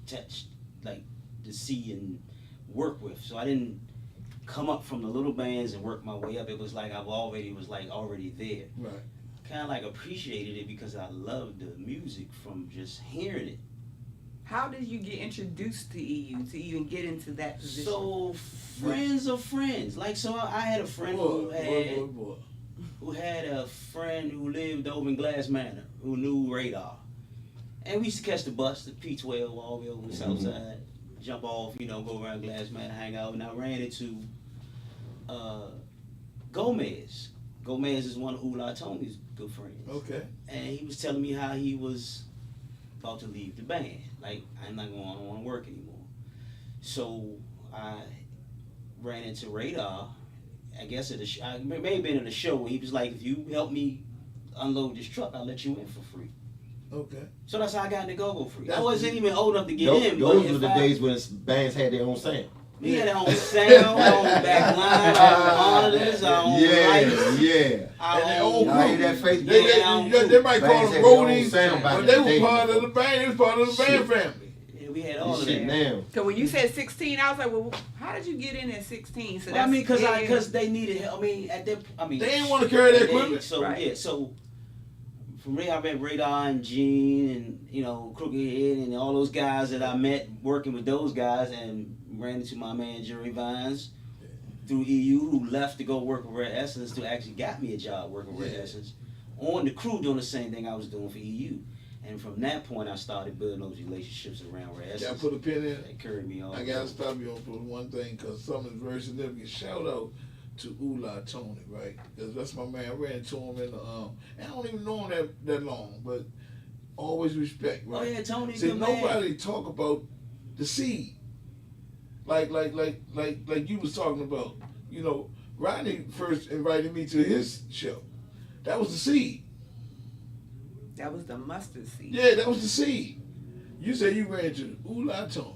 touched, like to see and work with. So I didn't come up from the little bands and work my way up. It was like I already there. Right. Kind of like appreciated it because I loved the music from just hearing it. how did you get introduced to EU to even get into that position? So friends of friends, like so I had a friend who had a friend who lived over in Glass Manor who knew Radar, and we used to catch the bus, the P12 all the way over the south side, jump off, you know, go around Glass Manor, hang out, and I ran into Gomez. Gomez is one of Ula Tony's good friends. Okay. And he was telling me how he was about to leave the band. Like, I don't want to work anymore. So I ran into Radar, I guess at I may have been at a show where he was like, if you help me unload this truck, I'll let you in for free. Okay. So that's how I got into Go-Go Free. I That's wasn't even old enough to get in. Those but were the days when bands had their own sound. We had our own sound, our own back line, our own monitors, our own lights. Our And own Y'all hear that face? They might call Bands them had their own roadies, sound back but in they the were day. part of the band. They was part of the band family. Yeah, we had all This of shit that. now. So when you said 16, I was like, well, how did you get in at 16? So Well, I mean, yeah. because they needed help. They They didn't want to carry that equipment. So Right. yeah, so from there I met Radar and Gene and Crooked Head and all those guys that I met working with those guys, and ran into my man Jerry Vines through EU, who left to go work with Red Essence, to actually got me a job working with Red Essence on the crew doing the same thing I was doing for EU. And from that point I started building those relationships around Red Gotta Essence. put a pin in. That carried me on. I gotta stop you on for one thing, because something is very significant. Shout out to Ula Tony, right? Because that's my man. I ran into him in the and I don't even know him that long, but always respect, right? Oh yeah, Tony. See, good man. nobody talk about the seed. like you was talking about. You know, Rodney first invited me to his show. That was the seed. That was the mustard seed. Yeah, that was the seed. You said you ran to Ula Tony.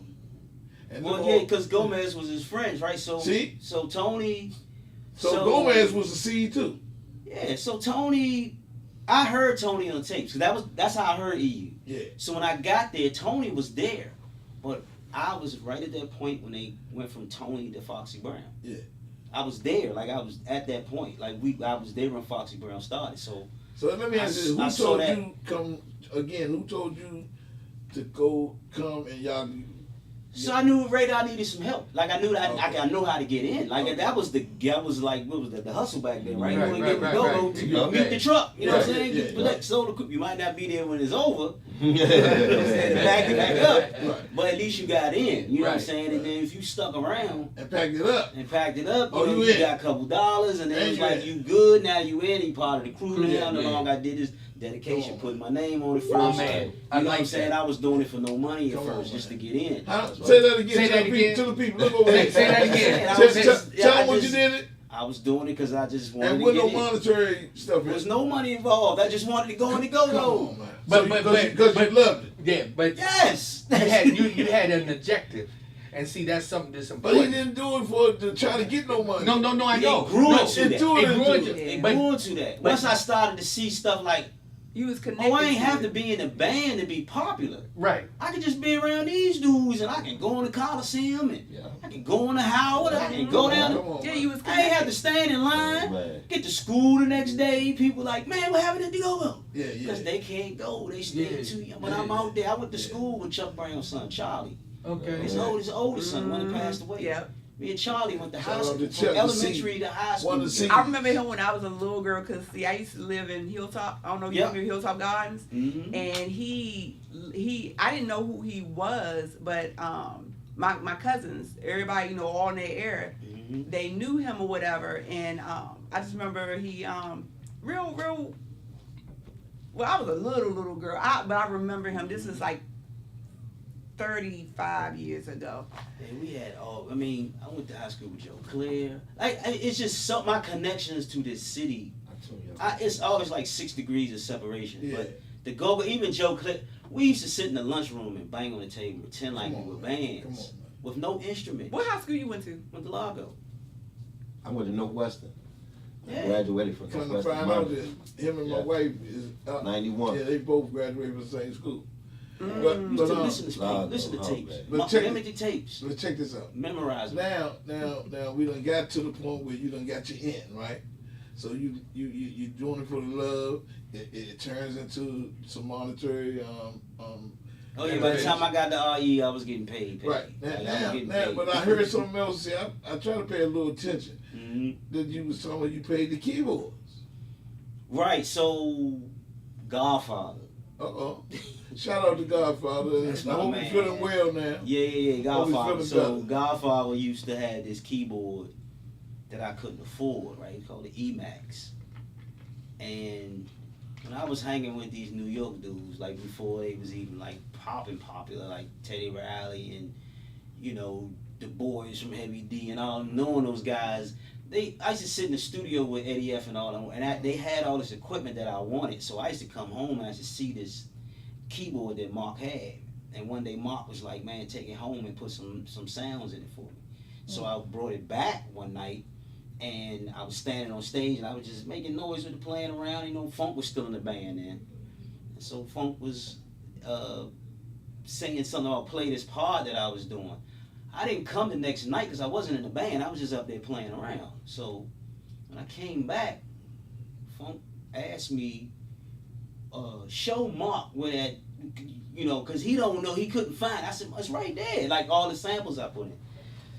And Well, yeah, because Gomez was his friend, right? So, See? so Tony. So Gomez was the seed too. Yeah, so Tony, I heard Tony on tapes. That's how I heard EU. Yeah. So when I got there, Tony was there, but I was right at that point when they went from Tony to Foxy Brown. Yeah. I was there, like I was at that point, like I was there when Foxy Brown started. So let me ask you: I Who saw told that. you come again? Who told you to come and y'all? So I knew Radar needed some help. Like I knew that Okay. I know how to get in. Like Okay. that was like what was that, the hustle back then, right? Right, You want to right, get the right, go-go right. to Yeah. beat the truck. You know what I'm Yeah, saying? yeah, Get yeah. the soda. You might not be there when it's over. You know what I'm saying? To back it back up. Right. But at least you got in. You know what I'm Right. saying? And then if you stuck around And packed it up. and packed it up, Oh, you know, you you in. got a couple dollars, and then And it's you like in. you good. Now you in. You part of the crew Yeah, now. No yeah. longer I did this dedication, Come on, putting my name on it My first. man. You know I what like I'm saying? that. I was doing it for no money at Come on, first, just to man. get in. Say that again. Say to that the again. People, to the people. Look over there. Say that again. I Tell, was tell, just- tell I them what just- you did it. I was doing it because I just wanted And to with get no in. monetary stuff. There was no money involved. I just wanted to go in the Come go-go. on, man. But- Because you loved it. Yeah, but Yes. you had an objective, and see that's something that's But he important. didn't do it to try to get no money. No, I It know. grew No, into that. it grew into Yeah. It but- grew into that. Once I started to see stuff like, You was connected. oh, I ain't have it. to be in a band to be popular. Right. I can just be around these dudes, and I can go in the Coliseum, and Yeah. I can go in the Howard, I can go down. Come on, Yeah, man. you was I ain't have to connected. stand in line. Man. Get to school the next day. People like, man, what happened to the go-go? Yeah, yeah. Because they can't go. They stay Yeah. too young. But Yeah. I'm out there. I went to Yeah. school with Chuck Brown's son, Charlie. Okay. His oldest son, when he passed away. Yep. Me and Charlie went to Shout high out school, to from Chuck, the elementary to high school. One of the together. I remember him when I was a little girl, cause see, I used to live in Hilltop. I don't know if you Yeah. remember Hilltop Gardens. Mhm. And I didn't know who he was, but my cousins, everybody, you know, all in their era, Mhm. they knew him or whatever. And I just remember he real. Well, I was a little girl, but I remember him. This is like 35 years ago. And we had all. I mean, I went to high school with Joe Claire. It's just so my connections to this city. I told you. It's always like 6 degrees of separation. Yeah. But the go-go, even Joe Claire, we used to sit in the lunchroom and bang on the table, pretend like Come we on, were man. bands Come on, man. with no instrument. What high school you went to? Went to Largo. I went to Northwestern. I Yeah. graduated from Come to Northwestern. find out that him and my Yeah. wife is 91. Yeah, they both graduated from the same school. We But used to no. listen to Largo, listen to tapes. man. But check Remember the tapes. Let's check this out. Memorize them. Now we done got to the point where you done got your in, right? So you doing it for the love. It turns into some monetary Oh yeah, by the time I got to RE, I was getting paid. right. Like, I was getting Now, paid. but I heard something else. See, I try to pay a little attention. Mhm. That you was talking about you paid the keyboards. Right, so Godfather. Shout out to Godfather. That's I my hope man. you're feeling well now. Yeah, Godfather. feeling So better. Godfather used to have this keyboard that I couldn't afford, right? It's called the AMYCAKES. And when I was hanging with these New York dudes, like before they was even like popular, like Teddy Riley and, you know, the boys from Heavy D and all, knowing those guys, I used to sit in the studio with Eddie F and all them, and they had all this equipment that I wanted. So I used to come home and I used to see this keyboard that Mark had. And one day Mark was like, man, take it home and put some sounds in it for me. So I brought it back one night, and I was standing on stage and I was just making noise with it, playing around. You know, Funk was still in the band then. And so Funk was singing something about play this part that I was doing. I didn't come the next night because I wasn't in the band. I was just up there playing around. So when I came back, Funk asked me, show Mark where that, you know, because he don't know, he couldn't find. I said, it's right there, like all the samples I put in.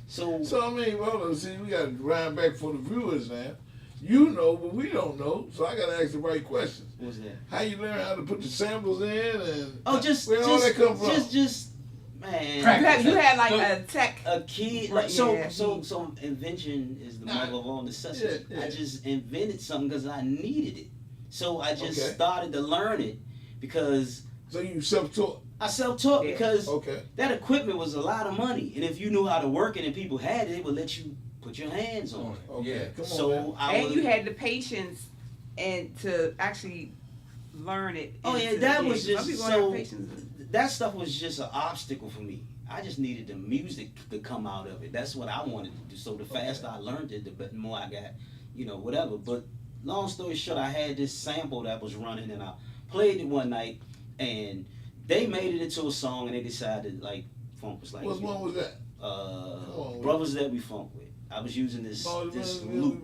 So I mean, well, see, we got to grind back for the viewers now. You know, but we don't know. So I got to ask the right questions. what was that? How you learn how to put the samples in and Where all that come from? Man. Practice. You had like a tech. A kid, Right, like, yeah. so invention is the mother of all necessity. Yeah, yeah. I just invented something because I needed it. So I just Okay. started to learn it because So you self-taught. I self-taught Yeah. because Okay. that equipment was a lot of money, and if you knew how to work it and people had it, they would let you put your hands on it. Okay. Yeah. Come on, So man. I And would, you had the patience and to actually learn it. Oh, yeah, into- that was some just people so- have patience. that stuff was just an obstacle for me. I just needed the music to come out of it. That's what I wanted to do. So the faster I learned it, the more I got, whatever. But long story short, I had this sample that was running, and I played it one night, and they made it into a song, and they decided like funk was like What one was that? on, Brothers That We Funk With. I was using this loop.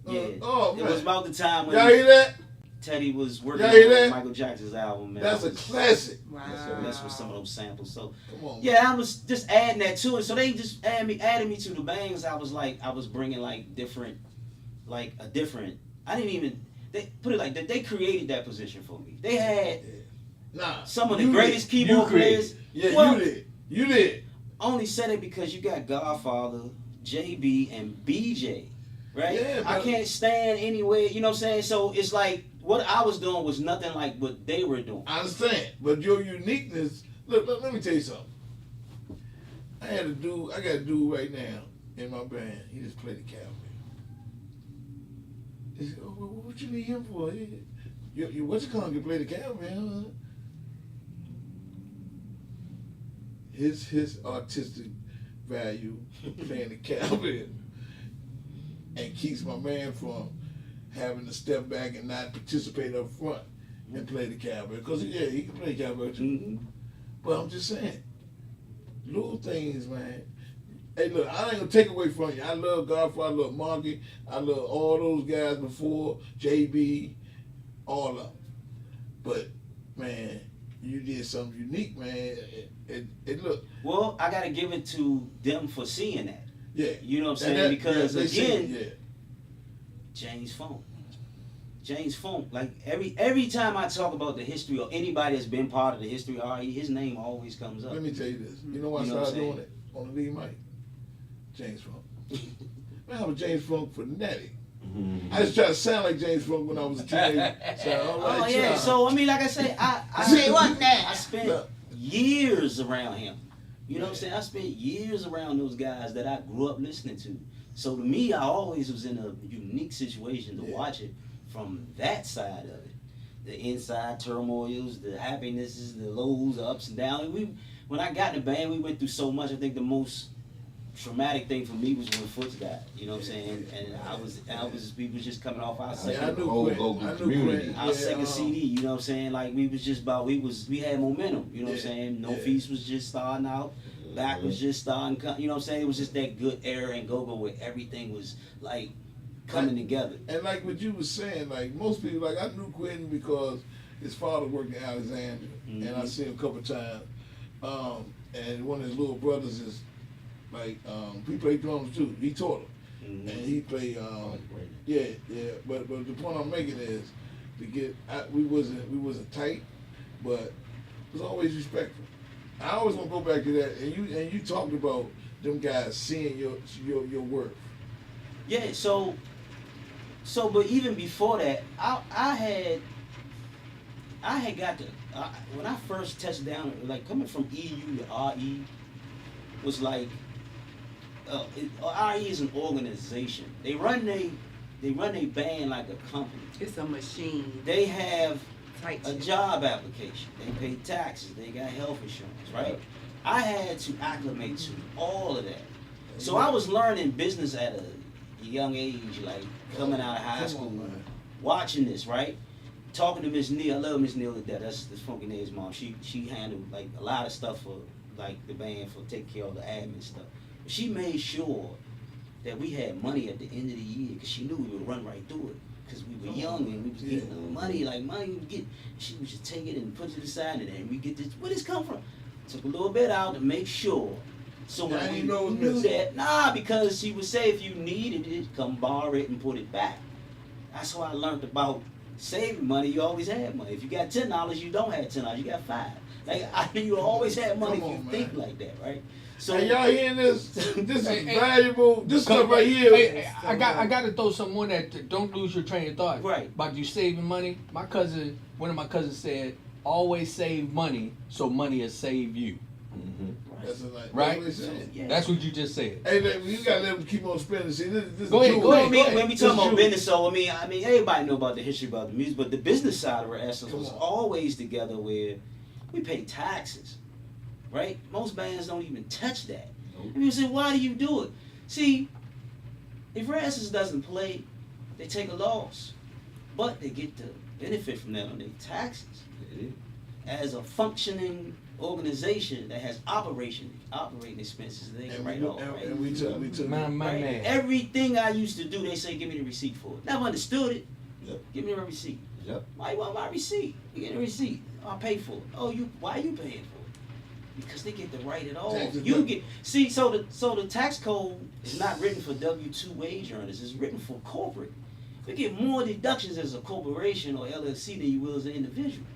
Yeah. Oh, It man. was about the time Y'all when hear that? Teddy was working Y'all hear that? on Michael Jackson's album. Man. That's I a was classic. Wow. messing with some of those samples. So Come on. yeah, I was just adding that to it. So they just added me to the bangs. I was bringing like a different. I didn't even. They put it like that. They created that position for me. They had Nah. some of the you greatest did. keyboard You created. players. Yeah, Well, you did. You did. I only said it because you got Godfather, JB, and BJ, right? Yeah, I but- can't stand anywhere. You know what I'm saying? So it's like what I was doing was nothing like what they were doing. I understand, but your uniqueness. Look, let me tell you something. I got a dude right now in my band. He just played the cowbell. He said, "Oh, what you need him for? You what you call him? You play the cowbell?" Huh? His artistic value playing the cowbell and keeps my man from having to step back and not participate up front and play the cowbell. Because yeah, he can play cowbell too. Mm-hmm. But I'm just saying, little things, man. Hey, look, I ain't gonna take away from you. I love Godfather, I love Marky, I love all those guys before, JB, all of them. But man, you did something unique, man. It look, Well, I gotta give it to them for seeing that. yeah. You know what I'm And saying? that- Because yeah, they say- again, yeah. James Funk. Like every time I talk about the history or anybody that's been part of the history of RE, his name always comes up. Let me tell you this. You know why You know I what started I'm doing it on the lead mic? James Funk. Man, I'm a James Funk fanatic. I just tried to sound like James Funk when I was a teenager. So, all right, Oh yeah. try. So I mean, like I say, Say what now? I spent Look. years around him. You know what I'm saying? I spent years around those guys that I grew up listening to. So to me, I always was in a unique situation to Yeah. watch it from that side of it. The inside turmoils, the happinesses, the lows, the ups and downs. When I got in the band, we went through so much. I think the most traumatic thing for me was when Foots died. You know what I'm saying? And we was just coming off our Yeah, second I knew whole Quentin. vocal I knew community. Quentin. our second CD, you know what I'm saying? Like we was just about we had momentum, you know what I'm Yeah, saying? No yeah. Feast was just starting out, Back was just starting, you know what I'm saying? It was just that good era and go-go where everything was like coming together. And like what you was saying, like most people, like I knew Quentin because his father worked in Alexandria, and I Mhm. seen him a couple times. And one of his little brothers is like he played drums too. He taught him, Mhm. and he played. Yeah. But the point I'm making is to get. We wasn't tight, but it was always respectful. I always want to go back to that. And you talked about them guys seeing your worth. Yeah, so but even before that, I had got to when I first touched down, like coming from EU to RE was like RE is an organization. They run a band like a company. It's a machine. They have Tight a shit. job application. They pay taxes. They got health insurance, right? I had to acclimate to all of that. So I was learning business at a young age, like coming out of high Come school, on, man. watching this, right? Talking to Miss Neal. I love Miss Neal to death. That's Funky Ned's mom. She handled like a lot of stuff for like the band, for taking care of the admin stuff. But she made sure that we had money at the end of the year because she knew we would run right through it. Because we were young and we was getting the money, like money we get. She would just take it and put it aside, and then we get this. Where this come from? Took a little bit out to make sure. So Yeah, I when we didn't know it was knew missing. that, because she would say if you needed it, come borrow it and put it back. That's how I learned about saving money. You always had money. If you got $10, you don't have $10. You got $5. Like you always had money Come if you on, think man. like that, right? So Hey, y'all hearing this? This is Hey, hey. valuable. This stuff right here. Hey, I got to throw something on that. Don't lose your train of thought. Right. About you saving money. One of my cousins said, always save money, so money will save you. That's like, Right? That's what they said. Yeah. That's what you just said. Hey, you gotta let them keep on spending. See, this Go ahead, is go ahead, jewelry. When we This talking about jewelry. business, so I mean, everybody know about the history about the music, but the business side of our essence Come was on. always together where we pay taxes, right? Most bands don't even touch that. And you say, why do you do it? See, if Rare Essence doesn't play, they take a loss, but they get the benefit from that on their taxes. As a functioning organization that has operating expenses, they can write off. Right? And we took My Right? man. Everything I used to do, they say, give me the receipt for it. Never understood it. Yep. Give me the receipt. Yep. Why you want my receipt? You get a receipt. I'll pay for it. Oh, why are you paying for it? Because they get to write it off. Taxes You done. get so the tax code is not written for W-2 wage earners. It's written for corporate. You get more deductions as a corporation or LLC than you will as an individual.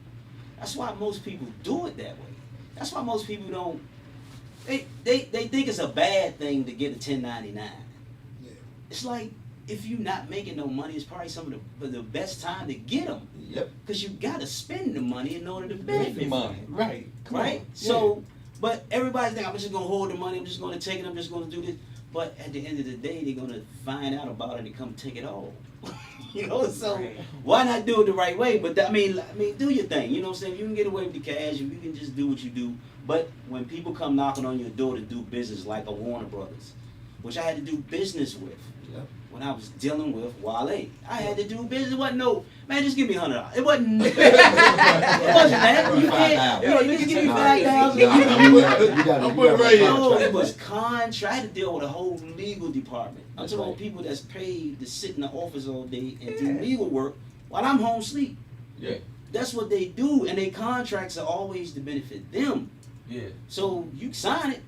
That's why most people do it that way. That's why most people don't. They think it's a bad thing to get a 1099. Yeah. It's like if you're not making no money, it's probably some of the best time to get them. Yep. Because you gotta spend the money in order to Make benefit the from money. it. Right. Come Right? on. So, but everybody's thinking, I'm just gonna hold the money, I'm just gonna take it, I'm just gonna do this. But at the end of the day, they're gonna find out about it and come take it all. You know, so Right. why not do it the right way? But I mean, do your thing. You know what I'm saying? You can get away with the cash, you can just do what you do. But when people come knocking on your door to do business, like a Warner Brothers, which I had to do business with. Yep. When I was dealing with Wale, I had to do business. It wasn't no, man, just give me $100. It wasn't. It wasn't that. You can't. $5,000. Just give me Nah, $5,000. I'm putting right here. No, it was contract. I had to deal with a whole legal department. I'm That's talking about right. people that's paid to sit in the office all day and do legal work while I'm home asleep. Yeah. That's what they do, and their contracts are always to benefit them. Yeah. So you sign it,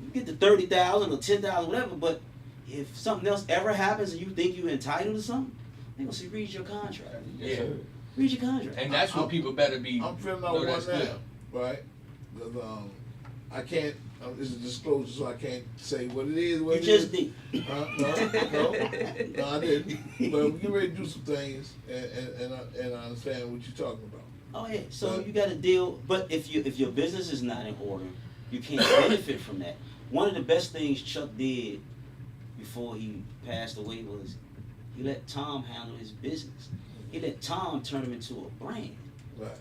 you get the 30,000 or 10,000, whatever. But if something else ever happens and you think you're entitled to something, they gonna say, read your contract. Yeah. Read your contract. And that's what people better be. I'm filling out know one that's good. now, right? 'Cause, I can't. It's a disclosure, so I can't say what it is. What You it just is. did. No, I didn't. But we get ready to do some things, and I understand what you're talking about. Oh yeah. So you got to deal. But if your business is not in order, you can't benefit from that. One of the best things Chuck did before he passed away was he let Tom handle his business. He let Tom turn him into a brand. Right.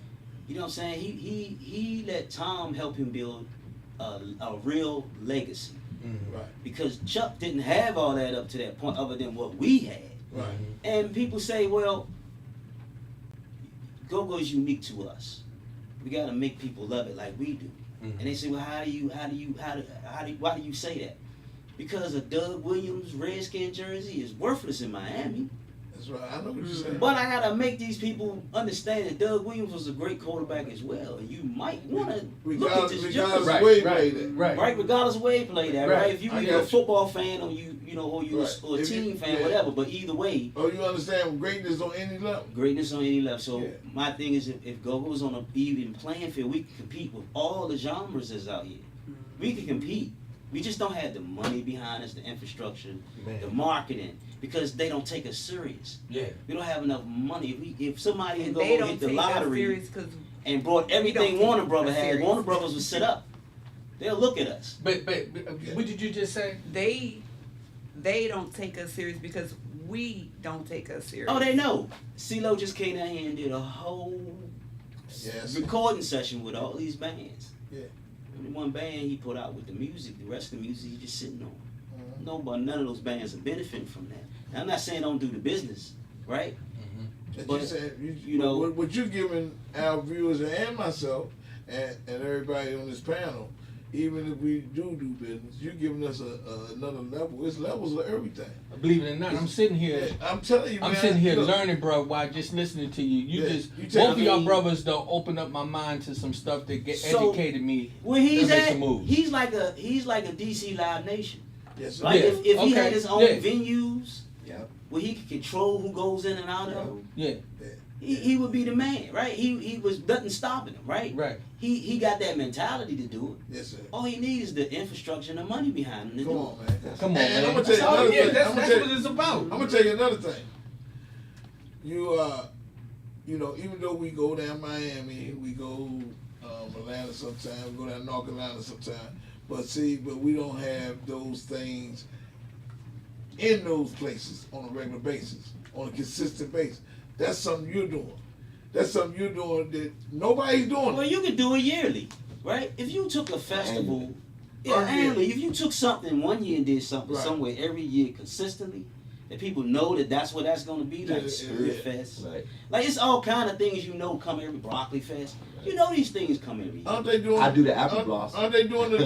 You know what I'm saying? He let Tom help him build a real legacy. Right. Because Chuck didn't have all that up to that point other than what we had. Right. And people say, well, go-go's unique to us. We got to make people love it like we do. Mhm. And they say, well, why do you say that? Because a Doug Williams Redskin jersey is worthless in Miami. That's right. I know what you're saying. But I got to make these people understand that Doug Williams was a great quarterback as well. And you might want to look at this Regardless jersey. of where he played at. Right, regardless of where he played at, right? Right. If you I either got a you. football fan or or you Right. or a If you- team fan, yeah. whatever. But either way, Oh, you understand greatness on any level. greatness on any level. So Yeah. my thing is, if Go-Go's on an even playing field, we can compete with all the genres that's out here. We can compete. We just don't have the money behind us, the infrastructure, the marketing, because they don't take us serious. Yeah. We don't have enough money. If somebody And go they don't hit the take us lottery serious because and brought everything take Warner Brothers us had, serious. Warner Brothers would sit up. They'll look at us. But what did you just say? they don't take us serious because we don't take us serious. Oh, they know. CeeLo just came down here and did a whole Yes. recording session with all these bands. Yeah. Only one band he put out with the music. The rest of the music he just sitting on. Mhm. None of those bands are benefiting from that. Now, I'm not saying don't do the business, right? That But, you said, you know- what you're giving our viewers and myself and everybody on this panel, even if we do business, you're giving us another level. It's levels of everything. Believe it or not, I'm sitting here. I'm telling you, man. I'm sitting here look, learning, bro, while just listening to you. You Yeah, just you take- both of I y'all mean- brothers though opened up my mind to some stuff that So, educated me. Where he's to make at, some moves. he's like a DC Live Nation. Yes, sir. Like Yeah, if he okay, had his own yeah. venues Yep. where he could control who goes in and out of them, Yeah, he would be the man, right? He was nothing stopping him, right? right. He got that mentality to do it. Yes, sir. All he needs is the infrastructure and the money behind him to Come do on, it. man. Come on, And man. I'm gonna tell you That's all- another yeah, thing. I'm that's gonna tell what you- it's about. I'm gonna tell you another thing. You you know, even though we go down Miami, we go Atlanta sometimes, we go down North Carolina sometimes, but we don't have those things in those places on a regular basis, on a consistent basis. That's something you're doing. That's something you're doing that nobody's doing. Well, you could do it yearly, right? If you took a festival, annually, if you took something one year and did something somewhere every year consistently, that people know that's what that's going to be, like Spirit Fest. Right. Like, it's all kind of things come every Broccoli Fest. You know these things come every year. Aren't they doing? I do the apple blossom. Aren't they doing the?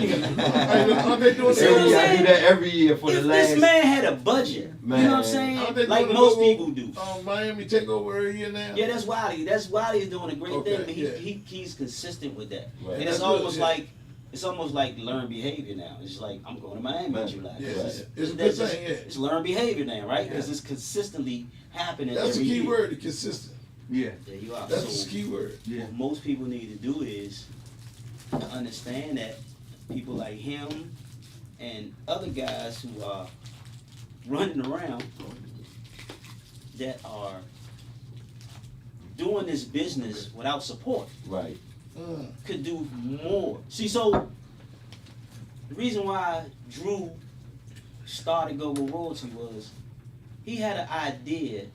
Aren't they doing See what I'm the? saying? I do that every year for the If last. this man had a budget, Man. you know what I'm saying? Aren't they Like doing most the people do. Miami takeover every year now. Yeah, that's Wiley. Wiley's doing a great Okay, thing, but yeah. he's consistent with that. Right. And That's it's almost good, yeah. it's almost like learned behavior now. It's like, I'm going to Miami in July. Yeah, It's it's a good thing. Yeah, it's learned behavior now, right? Because Yeah. it's consistently happening that's the every key year. word. The consistent. Yeah. There you are. That's So the key word. Yeah. what most people need to do is to understand that people like him and other guys who are running around that are doing this business without support Right. could do more. See, so the reason why Drew started Go Go Royalty was he had an idea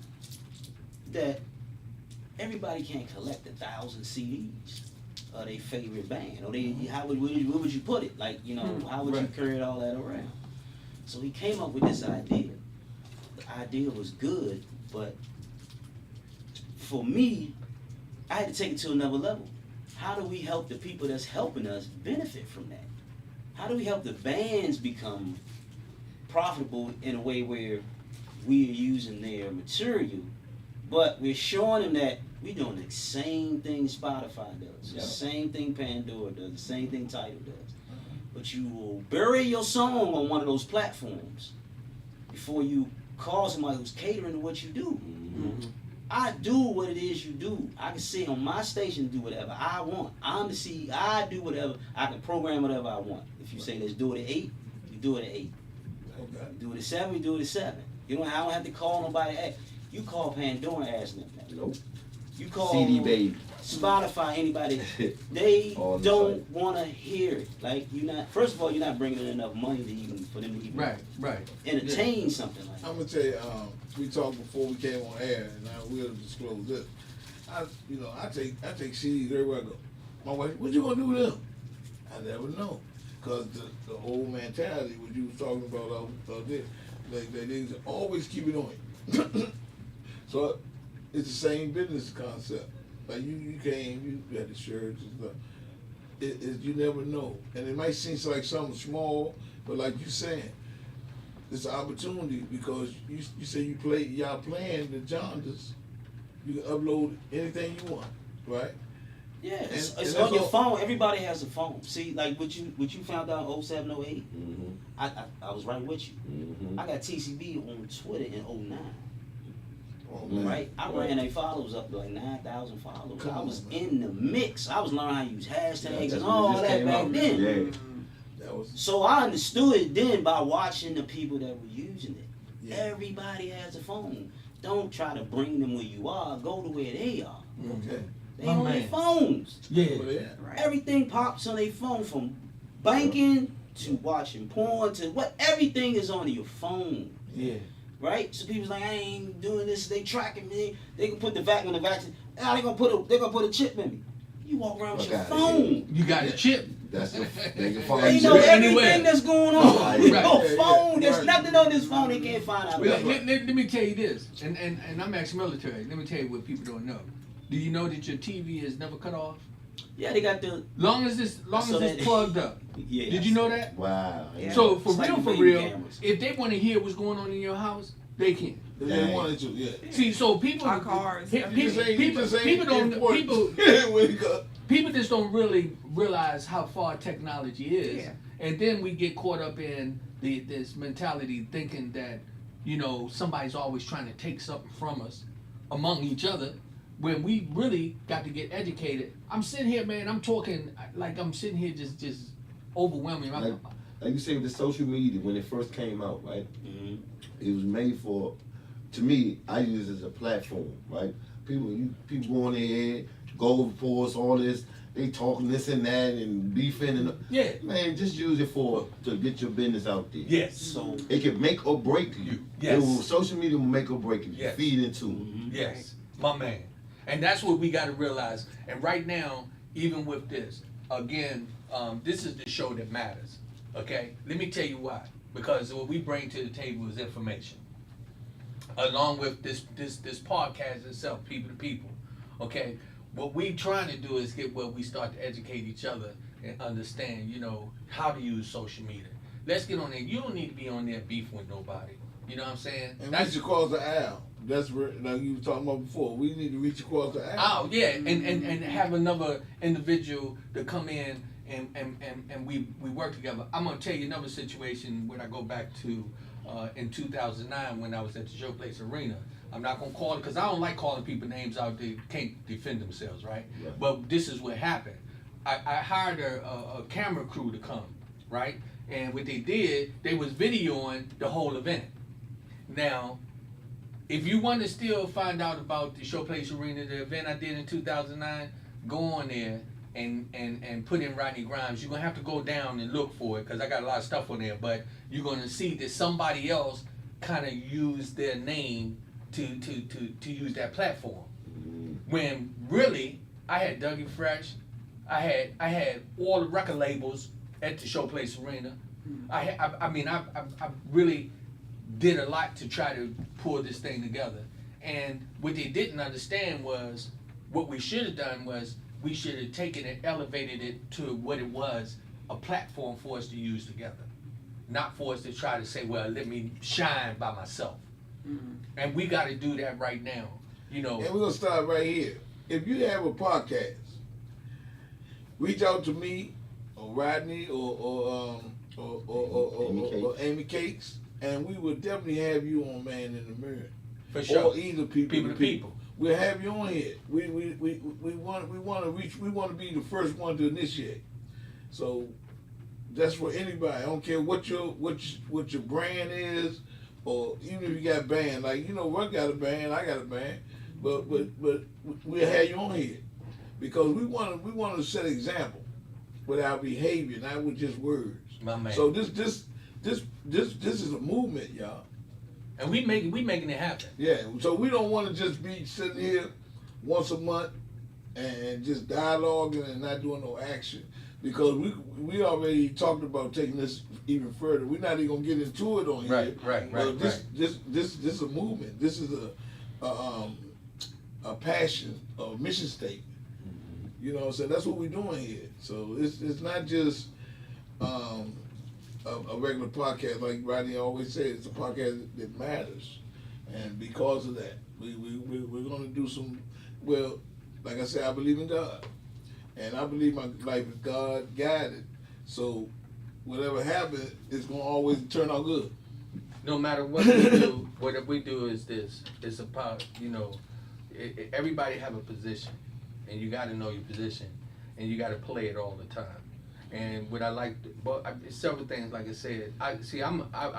that everybody can't collect 1,000 CDs of their favorite band. Or where would you put it? Like, you know, how would you carry all that around? So he came up with this idea. The idea was good, but for me, I had to take it to another level. How do we help the people that's helping us benefit from that? How do we help the bands become profitable in a way where we are using their material, but we're showing them that we're doing the same thing Spotify does, the same thing Pandora does, the same thing Tidal does. But you will bury your song on one of those platforms before you call somebody who's catering to what you do. Mm-hmm. I do what it is you do. I can sit on my station and do whatever I want. I'm the CEO. I do whatever. I can program whatever I want. If you say let's do it at 8, you do it at 8. Okay. You do it at 7, you do it at 7. I don't have to call nobody. Hey, you call Pandora and ask them that. Nope. You call CD baby. Spotify, anybody. They All the don't same. want to hear it. Like, first of all, you're not bringing in enough money for them to even Right. entertain something like that. I'm gonna tell you. We talked before we came on air, and I will disclose this. I take CDs everywhere I go. My wife, what you gonna do with them? I never know, cause the old mentality, what you was talking about this, they always keep it on you. So it's the same business concept. Like you came, you had the shirts and stuff. You never know, and it might seem like something small, but like you saying, it's an opportunity because you say y'all playing the genres. You can upload anything you want, right? Yeah, it's and on your all- phone. Everybody has a phone. See, like what you found out in 07, 08, Mm-hmm. I was right with you. Mm-hmm. I got TCB on Twitter in 09, Oh, man. right? I ran their followers up to like 9,000 followers. Come I on, was man. in the mix. I was learning how to use hashtags Yeah, and that's all when it just that came back out. then. Yeah. That was So I understood it then by watching the people that were using it. yeah. Everybody has a phone. Don't try to bring them where you are. Go to where they are. Okay. They My on their man. phones. Yeah. Where they at? Right. Everything pops on their phone, from banking to watching porn to everything is on your phone, Yeah. right? So people's like, I ain't doing this. They tracking me. They can put the vacuum in the vaccine. Now they gonna put a chip in me. You walk around with your Okay. phone. You got a chip. That's the they can find They you. know Anywhere. everything that's going on. Right. Your Right. phone. There's Right. nothing on this phone they can't find out. Well, about. let me tell you this, and I'm ex-military. Let me tell you what people don't know. Do you know that your TV is never cut off? Yeah, they got the. Long as it's So that- plugged up. Yeah. Did you know that? Wow. Yeah. So for It's like real, the for baby real, cameras. if they want to hear what's going on in your house, they can. If they wanted to, yeah. See, so people, Our cars. pe- You just ain't- you people, just ain't people don't, important. people, When it go- people just don't really realize how far technology is, Yeah. and then we get caught up in this mentality thinking that somebody's always trying to take something from us among each other, when we really got to get educated. I'm sitting here, man. I'm talking like I'm sitting here just overwhelming. Like you say with the social media, when it first came out, right? Mhm. It was made for, to me, I use it as a platform, right? People go on their head, go for us, all this. They talking this and that and beefing and Yeah. man, just use it to get your business out there. Yes. So, It can make or break you. Yes. Social media will make or break you. You Yes. feed into it. Yes, my man. And that's what we got to realize. And right now, even with this, again, this is the show that matters. Okay? Let me tell you why. Because what we bring to the table is information. Along with this podcast itself, people to people. Okay? What we trying to do is get where we start to educate each other and understand, how to use social media. Let's get on there. You don't need to be on there beefing with nobody. You know what I'm saying? And reach across the aisle. That's where, like you were talking about before. We need to reach across the aisle. Oh yeah, and have another individual to come in and we work together. I'm gonna tell you another situation when I go back to in 2009 when I was at the Showplace Arena. I'm not gonna call it because I don't like calling people names out they can't defend themselves, right? Right. But this is what happened. I hired a camera crew to come, right? And what they did, they was videoing the whole event. Now, if you want to still find out about the Showplace Arena, the event I did in 2009, go on there and put in Rodney Grimes. You're going to have to go down and look for it because I got a lot of stuff on there, but you're going to see that somebody else kind of used their name to use that platform. When really, I had Dougie Fresh, I had all the record labels at the Showplace Arena. I really did a lot to try to pull this thing together. And what they didn't understand was, what we should have done was, we should have taken and elevated it to what it was, a platform for us to use together. Not for us to try to say, well, let me shine by myself. And we got to do that right now. And we're going to start right here. If you have a podcast, reach out to me or Rodney or Amy Cakes, and we will definitely have you on Man in the Mirror. For sure. Or either people to people. people. We'll have you on here. We want to be the first one to initiate. So that's for anybody. I don't care what your brand is, or even if you got a band. Like Ruck got a band, I got a band, but we'll have you on here because we want to set an example with our behavior, not with just words. My man. So this is a movement, y'all. And we making it happen. Yeah. So we don't want to just be sitting here once a month and just dialoguing and not doing no action, because we already talked about taking this even further. We're not even gonna get into it on here. Right. This is a movement. This is a passion, a mission statement. You know what I'm saying? That's what we're doing here. So it's not just a regular podcast, like Rodney always said. It's a podcast that matters, and because of that, we're going to do some. Well, like I said, I believe in God, and I believe my life is God guided. So whatever happens, it's going to always turn out good. No matter what we do, what we do is this. It's about everybody have a position, and you got to know your position, and you got to play it all the time. And what I like, several things, like I said, I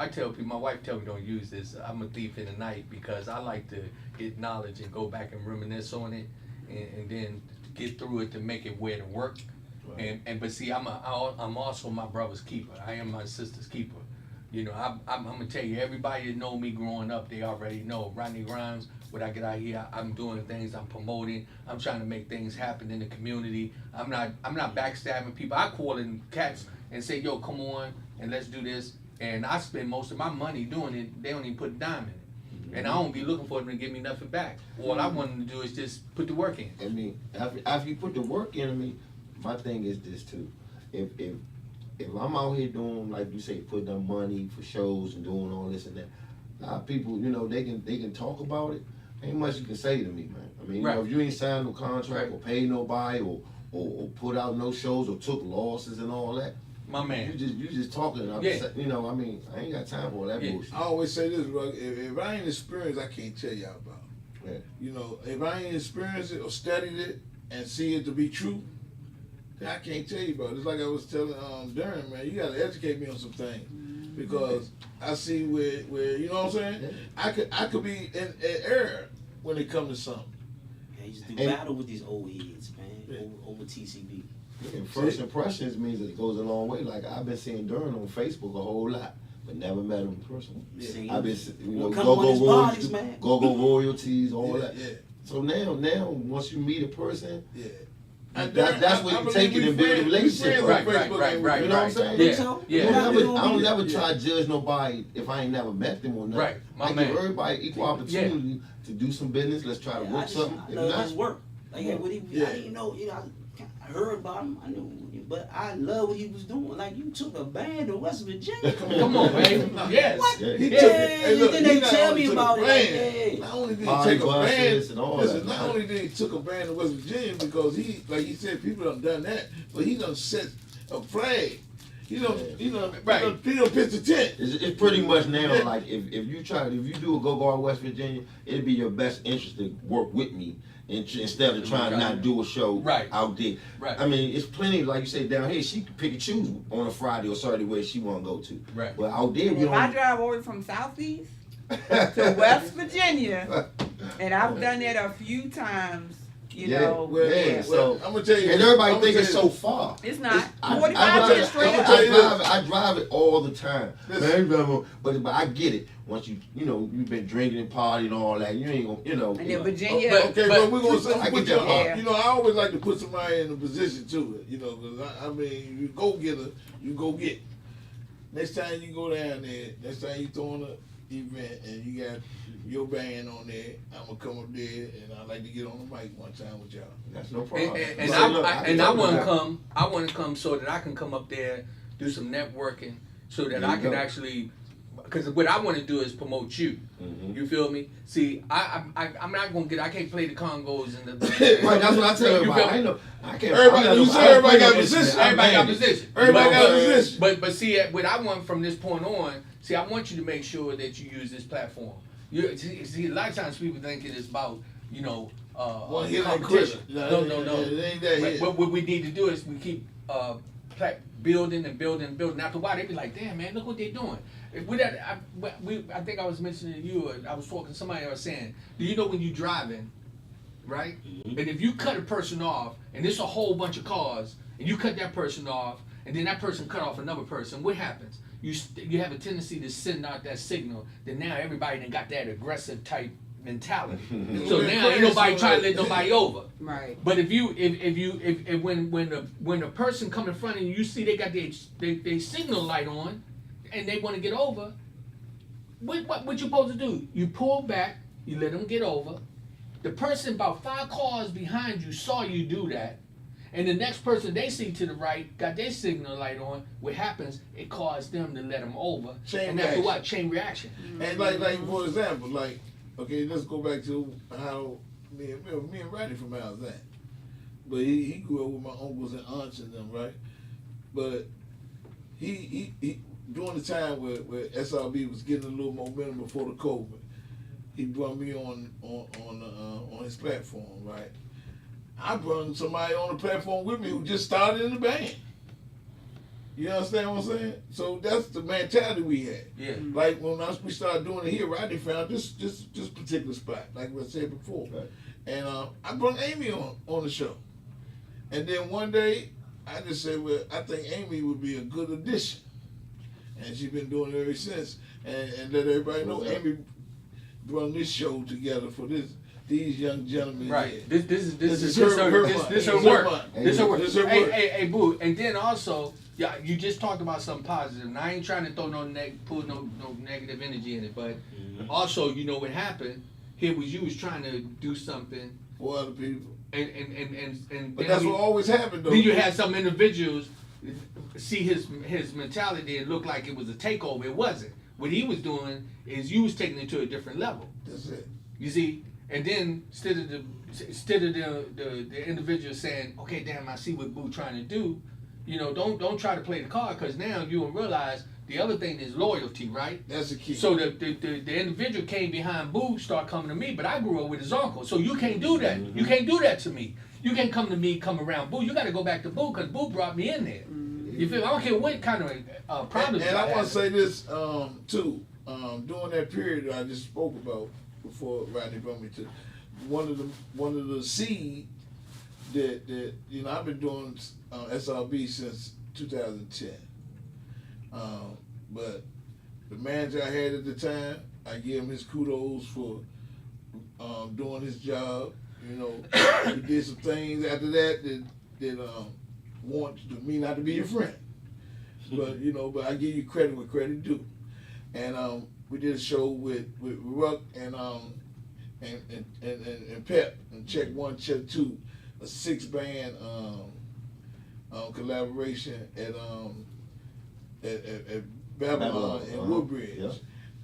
tell people, my wife tells me don't use this, I'm a thief in the night, because I like to get knowledge and go back and reminisce on it, and then get through it to make it where to work. Right. But see, I'm also my brother's keeper. I am my sister's keeper. I'm gonna tell you, everybody that know me growing up, they already know Rodney Grimes. When I get out here, I'm doing things, I'm promoting, I'm trying to make things happen in the community. I'm not backstabbing people. I call in cats and say, yo, come on and let's do this. And I spend most of my money doing it. They don't even put a dime in it. And I don't be looking for them to give me nothing back. All I want them to do is just put the work in. I mean, after you put the work in, my thing is this too. If I'm out here doing, like you say, putting up money for shows and doing all this and that, a lot of people, they can talk about it. Ain't much you can say to me, man. I mean, if you ain't signed no contract or paid nobody or put out no shows or took losses and all that, my man, you just talking. I ain't got time for all that bullshit. I always say this, bro. If I ain't experienced, I can't tell y'all about it. Yeah. If I ain't experienced it or studied it and see it to be true, then I can't tell you about it. It's like I was telling Darren, man, you got to educate me on some things. Because I see where you know what I'm saying? I could be in error when it comes to something. I used to do And- battle with these old heads, man, over TCB. And first impressions means it goes a long way. Like I've been seeing Duran on Facebook a whole lot, but never met him in person. See, I've been, Well, come on his parties, man. go royalties, all Yeah, that. yeah. So now, once you meet a person, Yeah. that's what you take it and build a relationship. Right. You know what I'm saying? Yeah, So, yeah. I don't Yeah. never try to judge nobody if I ain't never met them or nothing. Right, my I man. give everybody equal opportunity to do some business. Let's try to Yeah, work something. I If love not, his work. Like what he, Yeah. I didn't know, I heard about him. I knew, but I love what he was doing. Like you took a band to West Virginia. Come on, man. Yes. What? Yeah. He Yeah, took it. Hey, look, then he they not tell only me took a about it. Like, band, hey. Not only did he Party take a band, buses and all listen, that. not only did he took a band to West Virginia because he, like he said, people done that, but he done set a flag. He done pitch the tent. it's pretty much now Yeah. like if you do a go in West Virginia, it'd be your best interest to work with me instead of trying to not do a show Right. out there. Right. I mean, it's plenty like you say down here. She can pick and choose on a Friday or Saturday where she want to go to. Right. But out there, And we if I don't. drive over from Southeast to West Virginia, and I've done that a few times, you know. Well, Yeah, so- I'm gonna tell you, And everybody I'ma think tell it's you so this. far. It's not. I 45 minutes straight I'ma up. tell you this. I drive it all the time. Listen. But I get it. Once you've been drinking and partying and all that, you ain't gonna, And then Virginia. Okay, but we're gonna say, I put get you, that. you know, I always like to put somebody in a position to it, you know, because I mean, you go get her, you go get. Next time you go down there, next time you throwing an event and you got your band on there, I'm gonna come up there and I like to get on the mic one time with y'all. That's no problem. And So, look, I can want to talk about come. I want to come so that I can come up there, do some networking, so that There you I can go. actually. Because what I want to do is promote you. Mhm. You feel me? See, I'm not gonna get. I can't play the congos and the. Right, that's what I tell You everybody. feel I me? know. I can't. Everybody- I'm you not- say I don't everybody play got no position. instrument. Everybody got I'm managed. position. Everybody got But- position. But see, what I want from this point on, see, I want you to make sure that you use this platform. See, a lot of times people think it is about, One hit and competition. quit. No. It ain't that hit. What we need to do is we keep building and building and building. After a while, they be like, "Damn, man, look what they're doing." I think I was mentioning to you, or I was talking to somebody. I was saying, do you know when you're driving, right? Mhm. And if you cut a person off, and there's a whole bunch of cars, and you cut that person off, and then that person cut off another person, what happens? You have a tendency to send out that signal that now everybody done got that aggressive type mentality. So now ain't nobody trying to let nobody over. Right. But if when a person come in front of you, you see they got their signal light on, and they want to get over, what you supposed to do? You pull back, you let them get over. The person about 5 cars behind you saw you do that, and the next person they see to the right got their signal light on. What happens? It caused them to let them over, Chain and after reaction. what? Chain reaction. And like for example, like, okay, let's go back to how me and Rodney from Alzan. But he grew up with my uncles and aunts and them, right? But he during the time where SRB was getting a little momentum before the COVID, he brought me on his platform, right? I brought somebody on the platform with me who just started in the band. You understand what I'm saying? So that's the mentality we had. Yeah. Like when we started doing it here, Rodney found this particular spot, like I said before. Right. And I brought Amy on the show. And then one day, I just said, well, I think Amy would be a good addition. And she's been doing it ever since. And let everybody know Amy brought this show together for these young gentlemen. Right. Here. This is her her month. work. This This is her her work. month. This is her work. This is her work. Hey, boo. And then also, yeah, you just talked about something positive. And I ain't trying to throw pull no negative energy in it, but also, you know what happened? Here was you was trying to do something, For other people. and But then that's what always happened, though. then you had some individuals see his mentality and look like it was a takeover. It wasn't. What he was doing is you was taking it to a different level. That's it. You see, and then instead of the individual saying, "Okay, damn, I see what Boo trying to do," don't try to play the card, because now you will realize the other thing is loyalty, right? That's the key. So the individual came behind Boo, start coming to me, but I grew up with his uncle, so you can't do that. You can't do that to me. You can't come to me, come around Boo. You got to go back to Boo, because Boo brought me in there. You feel me? I don't care what kind of problems. And I have. want to say this too. During that period that I just spoke about before Rodney brought me to, one of the seed that you know, I've been doing SRB since 2010. But the manager I had at the time, I give him his kudos for doing his job. You know, we did some things after that want me not to be your friend. But you know, but I give you credit where credit due. And we did a show with Ruck and Pep and Check One, Check Two, a 6-band collaboration at Babylon and Woodbridge. Yeah.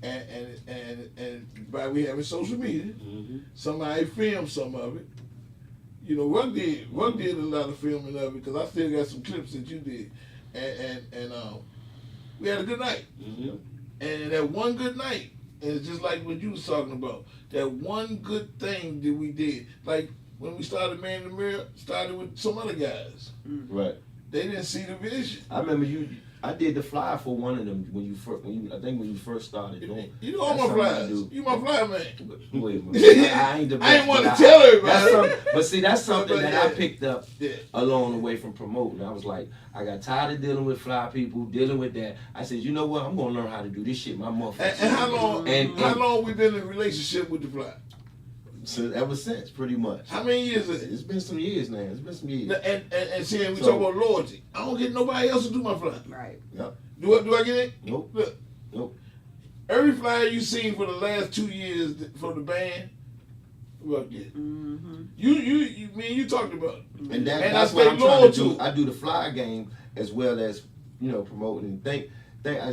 And by we having social media, Mm-hmm. somebody filmed some of it. You know, Ruck did a lot of filming of it because I still got some clips that you did, and we had a good night. Mm-hmm. And that one good night, and it's just like what you was talking about. That one good thing that we did, like when we started Man in the Mirror, started with some other guys. Right. They didn't see the vision. I remember I did the flyer for one of them when you first started doing. You know all my That's something I flyers. do. You my flyer man. Wait a minute. I ain't the best. I ain't want to but tell everybody. But see, that's something But that yeah. I picked up Yeah. along the way from promoting. I was like, I got tired of dealing with fly people, dealing with that. I said, you know what? I'm gonna learn how to do this shit. My motherfucker. And how long? And- how long we been in a relationship with the fly? So ever since, pretty much. How many years is it? It's been some years now. It's been some years. And seeing we So- talk about loyalty, I don't get nobody else to do my fly. Right. Do I get it? Nope. Look. Nope. Every flyer you seen for the last 2 years for the band, well, yeah. Mm-hmm. You talked about it. And And that's I what stay I'm trying loyal to do. to. I do the fly game as well as, promoting.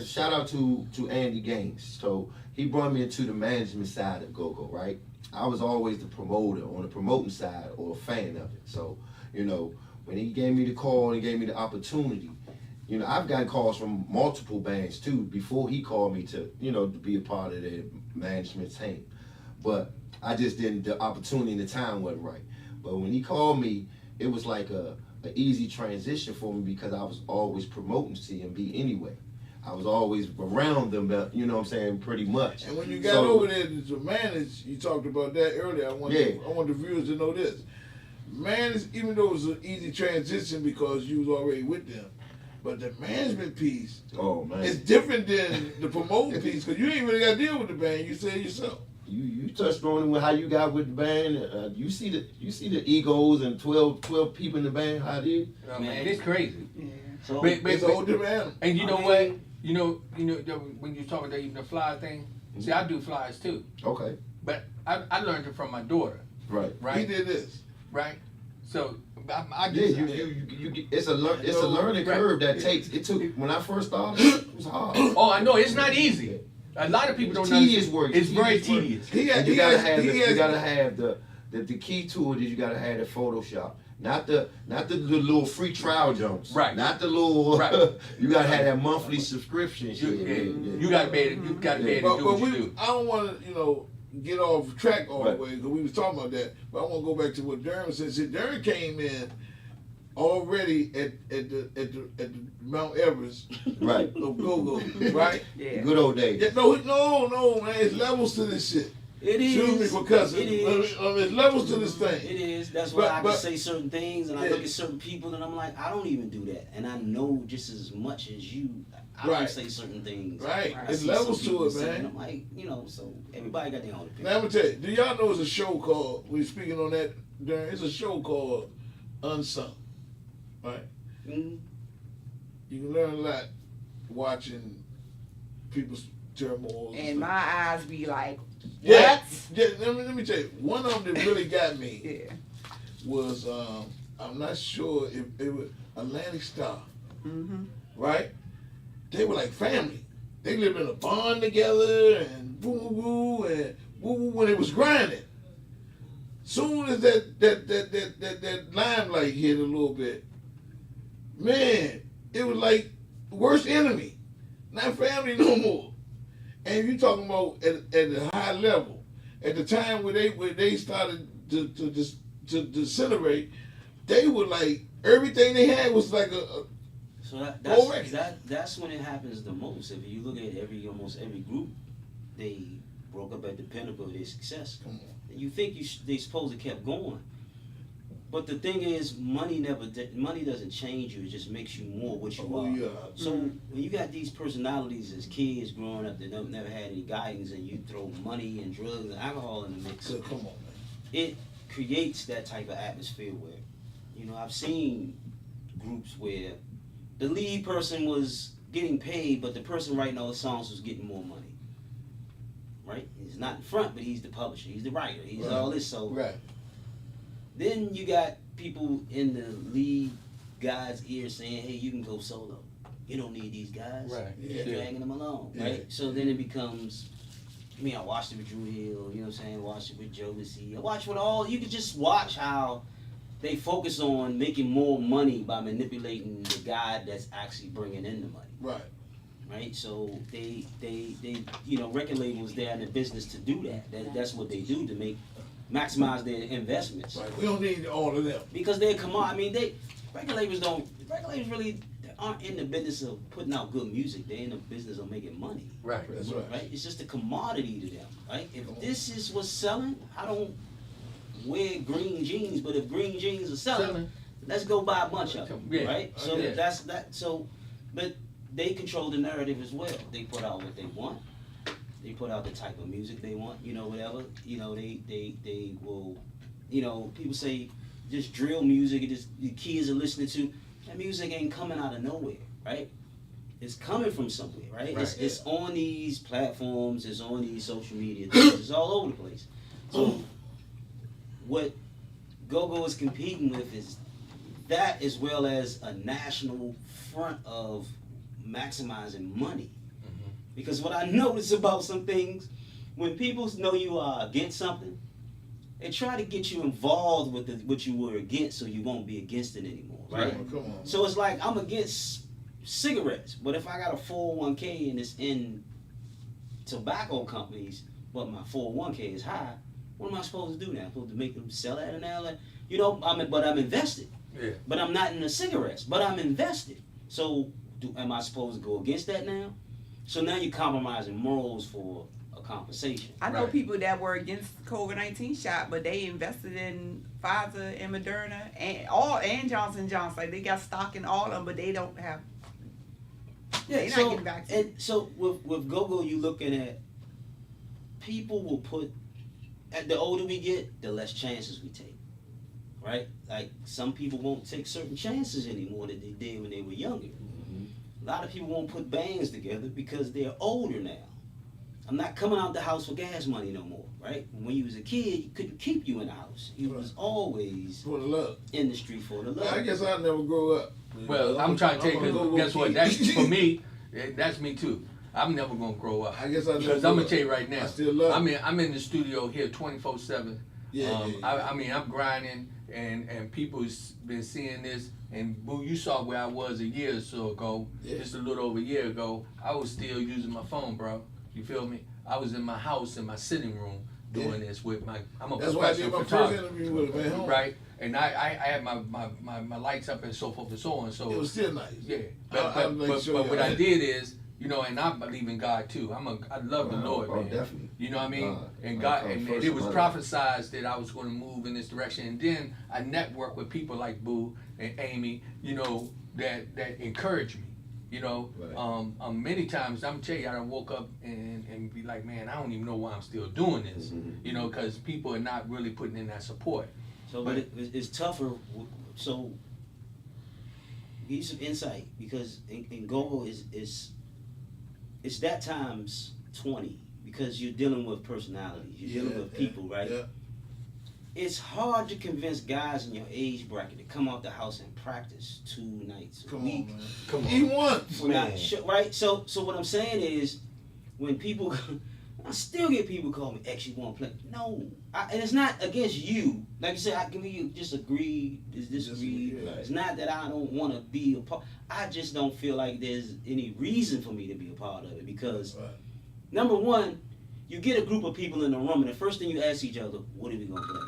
Shout out to Andy Gaines. So he brought me into the management side of Go-Go, right? I was always the promoter on the promoting side or a fan of it. So, when he gave me the call and gave me the opportunity, I've gotten calls from multiple bands too before he called me to be a part of the management team. But I just didn't, the opportunity and the time wasn't right. But when he called me, it was like an easy transition for me because I was always promoting CMB anyway. I was always around them, you know what I'm saying, pretty much. And when you got over there to manage, you talked about that earlier. I want the viewers to know this. Manage, even though it was an easy transition because you was already with them, but the management piece is different than the promoting piece because you ain't really got to deal with the band. You said yourself. You touched on how you got with the band. You see the egos and 12 people in the band. How it is? Oh, man, it's crazy. Yeah. So It's a whole different animal. And you know what? You know when you talk about even the flyer thing. See, I do flyers too, Okay. but I learned it from my daughter. Right. Right. He did this. Right. So I Yeah, just it's a learning Right. curve that it took when I first started. It was hard. Oh, I know it's not easy. A lot of people don't know. Tedious work. It's very Tedious work. tedious. And you gotta have the key to it is you gotta have the Photoshop. Not the little free trial jumps. Right. Not the little Right. You gotta have that monthly subscription shit. You got to be able to do what you do. I don't want to, get off track all the Right. way because we was talking about that. But I want to go back to what Darren said. See, Darren came in already at the Mount Everest Right. of Go-Go, right? Yeah. Good old days. Yeah, no, man. It's levels to this shit. it is. Excuse me for cussing. It is. There's levels to this thing. It is. That's why I But- can say certain things, and I Yeah. look at certain people, and I'm like, I don't even do that, and I know just as much as you. I Right. don't say certain things. Right. I It's see levels some to people it, say, man. and I'm like, so everybody got their own opinion. Now I'm gonna tell you. Do y'all know it's a show called? We speaking on that, Darren. It's a show called Unsung, right? Mm, You can learn a lot watching people's turmoil. And my eyes be like, yeah, what? yeah. Let me tell you. One of them that really got me Yeah. was I'm not sure if it was Atlantic Star, Mm-hmm. right? They were like family. They lived in a barn together and woo woo and woo woo when it was grinding. Soon as that limelight hit a little bit, man, it was like worst enemy, not family no more. And you talking about at a high level, at the time where they started to disintegrate, they were like everything they had was like a So Already. that's when it happens the most. If you look at almost every group, they broke up at the pinnacle of their success. Come on. You think they supposed to kept going, but the thing is, money doesn't change you. It just makes you more what you Oh, are. yeah. So when you got these personalities as kids growing up that never had any guidance, and you throw money and drugs and alcohol in the mix, So come on, man. it creates that type of atmosphere where, I've seen groups where the lead person was getting paid, but the person writing all the songs was getting more money. Right? He's not in front, but he's the publisher, he's the writer, he's Right. all this. So Right. then you got people in the lead guy's ear saying, "Hey, you can go solo. You don't need these guys. Right. You're Yeah. dragging them along." Yeah. Right? So then it becomes, I watched it with Drew Hill, you know what I'm saying? Watched it with Joe Lissy. I watched with all, you could just watch how they focus on making more money by manipulating the guy that's actually bringing in the money. Right. Right? So they record labels, they're in the business to do that. That's what they do to maximize their investments. Right. We don't need all of them. Because they're record labels really aren't in the business of putting out good music. They're in the business of making money. Right. That's right. Right? It's just a commodity to them. Right? If this is what's selling, I don't wear green jeans, but if green jeans are selling, let's go buy a bunch of them. Yeah. Right? So Yeah. that's that. So, but they control the narrative as well. They put out what they want. They put out the type of music they want. Whatever. They will. People say just drill music. The kids are listening to. That music ain't coming out of nowhere, right? It's coming from somewhere, right? Right, It's on these platforms. It's on these social media things. It's all over the place. So what Go-Go is competing with is that, as well as a national front of maximizing money. Because what I notice about some things, when people know you are against something, they try to get you involved with what you were against, so you won't be against it anymore, right? Come on. So it's like, I'm against cigarettes, but if I got a 401k and it's in tobacco companies, but my 401k is high, what am I supposed to do now? I'm supposed to make them sell that and all that? But I'm invested. Yeah. But I'm not in the cigarettes, but I'm invested. So am I supposed to go against that now? So now you're compromising morals for a compensation. I know Right. people that were against COVID-19 shot, but they invested in Pfizer and Moderna and Johnson & Johnson. Like, they got stock in all of them, but they don't have. They're not getting vaccinated. And so with Go-Go, you're looking at people will put. The older we get, the less chances we take, right? Like, some people won't take certain chances anymore that they did when they were younger. A lot of people won't put bands together because they're older now. I'm not coming out the house for gas money no more, right? When you was a kid, you couldn't keep you in the house. You was always For the love. in the street for the love. I guess I'll never grow up. Well, I'm trying to tell you, I'm gonna because guess what? kid. That's for me. That's me too. I'm never gonna grow up. I guess I never. Because grow I'm gonna up. tell you right now. I still love it. I'm in the studio here 24/7. Yeah, I mean, I'm grinding, and people's been seeing this. And Boo, you saw where I was a year or so ago, Yeah. just a little over a year ago. I was still using my phone, bro. You feel me? I was in my house, in my sitting room, doing this with I'm a That's why I did professional my first photographer. interview with him at home. Right? And I had my lights up and so forth and so on. So It was still nice. yeah, I'll make but sure what y'all- I did is, and I believe in God too. I love the Lord, man. Definitely. You know what I mean? God. And God God, and first it was of all. prophesied that I was going to move in this direction. And then I networked with people like Boo and Amy, that encouraged me. Right. Many times I'm tell you, I done woke up and be like, man, I don't even know why I'm still doing this. Mhm. Because people are not really putting in that support. So, but it's tougher. So, give you some insight, because in Go-Go it's that times 20, because you're dealing with personalities, you're dealing with people, right? Yeah. It's hard to convince guys in your age bracket to come out the house and practice 2 nights a Come week. on, man. Come He once. We're not sure, right? So what I'm saying is, when people, I still get people call me, X, you want to play? No, and it's not against you. Like you said, can we just agree, disagree? Yeah. It's not that I don't want to be a part. I just don't feel like there's any reason for me to be a part of it, because Right. number one, you get a group of people in the room, and the first thing you ask each other, what are we gonna play?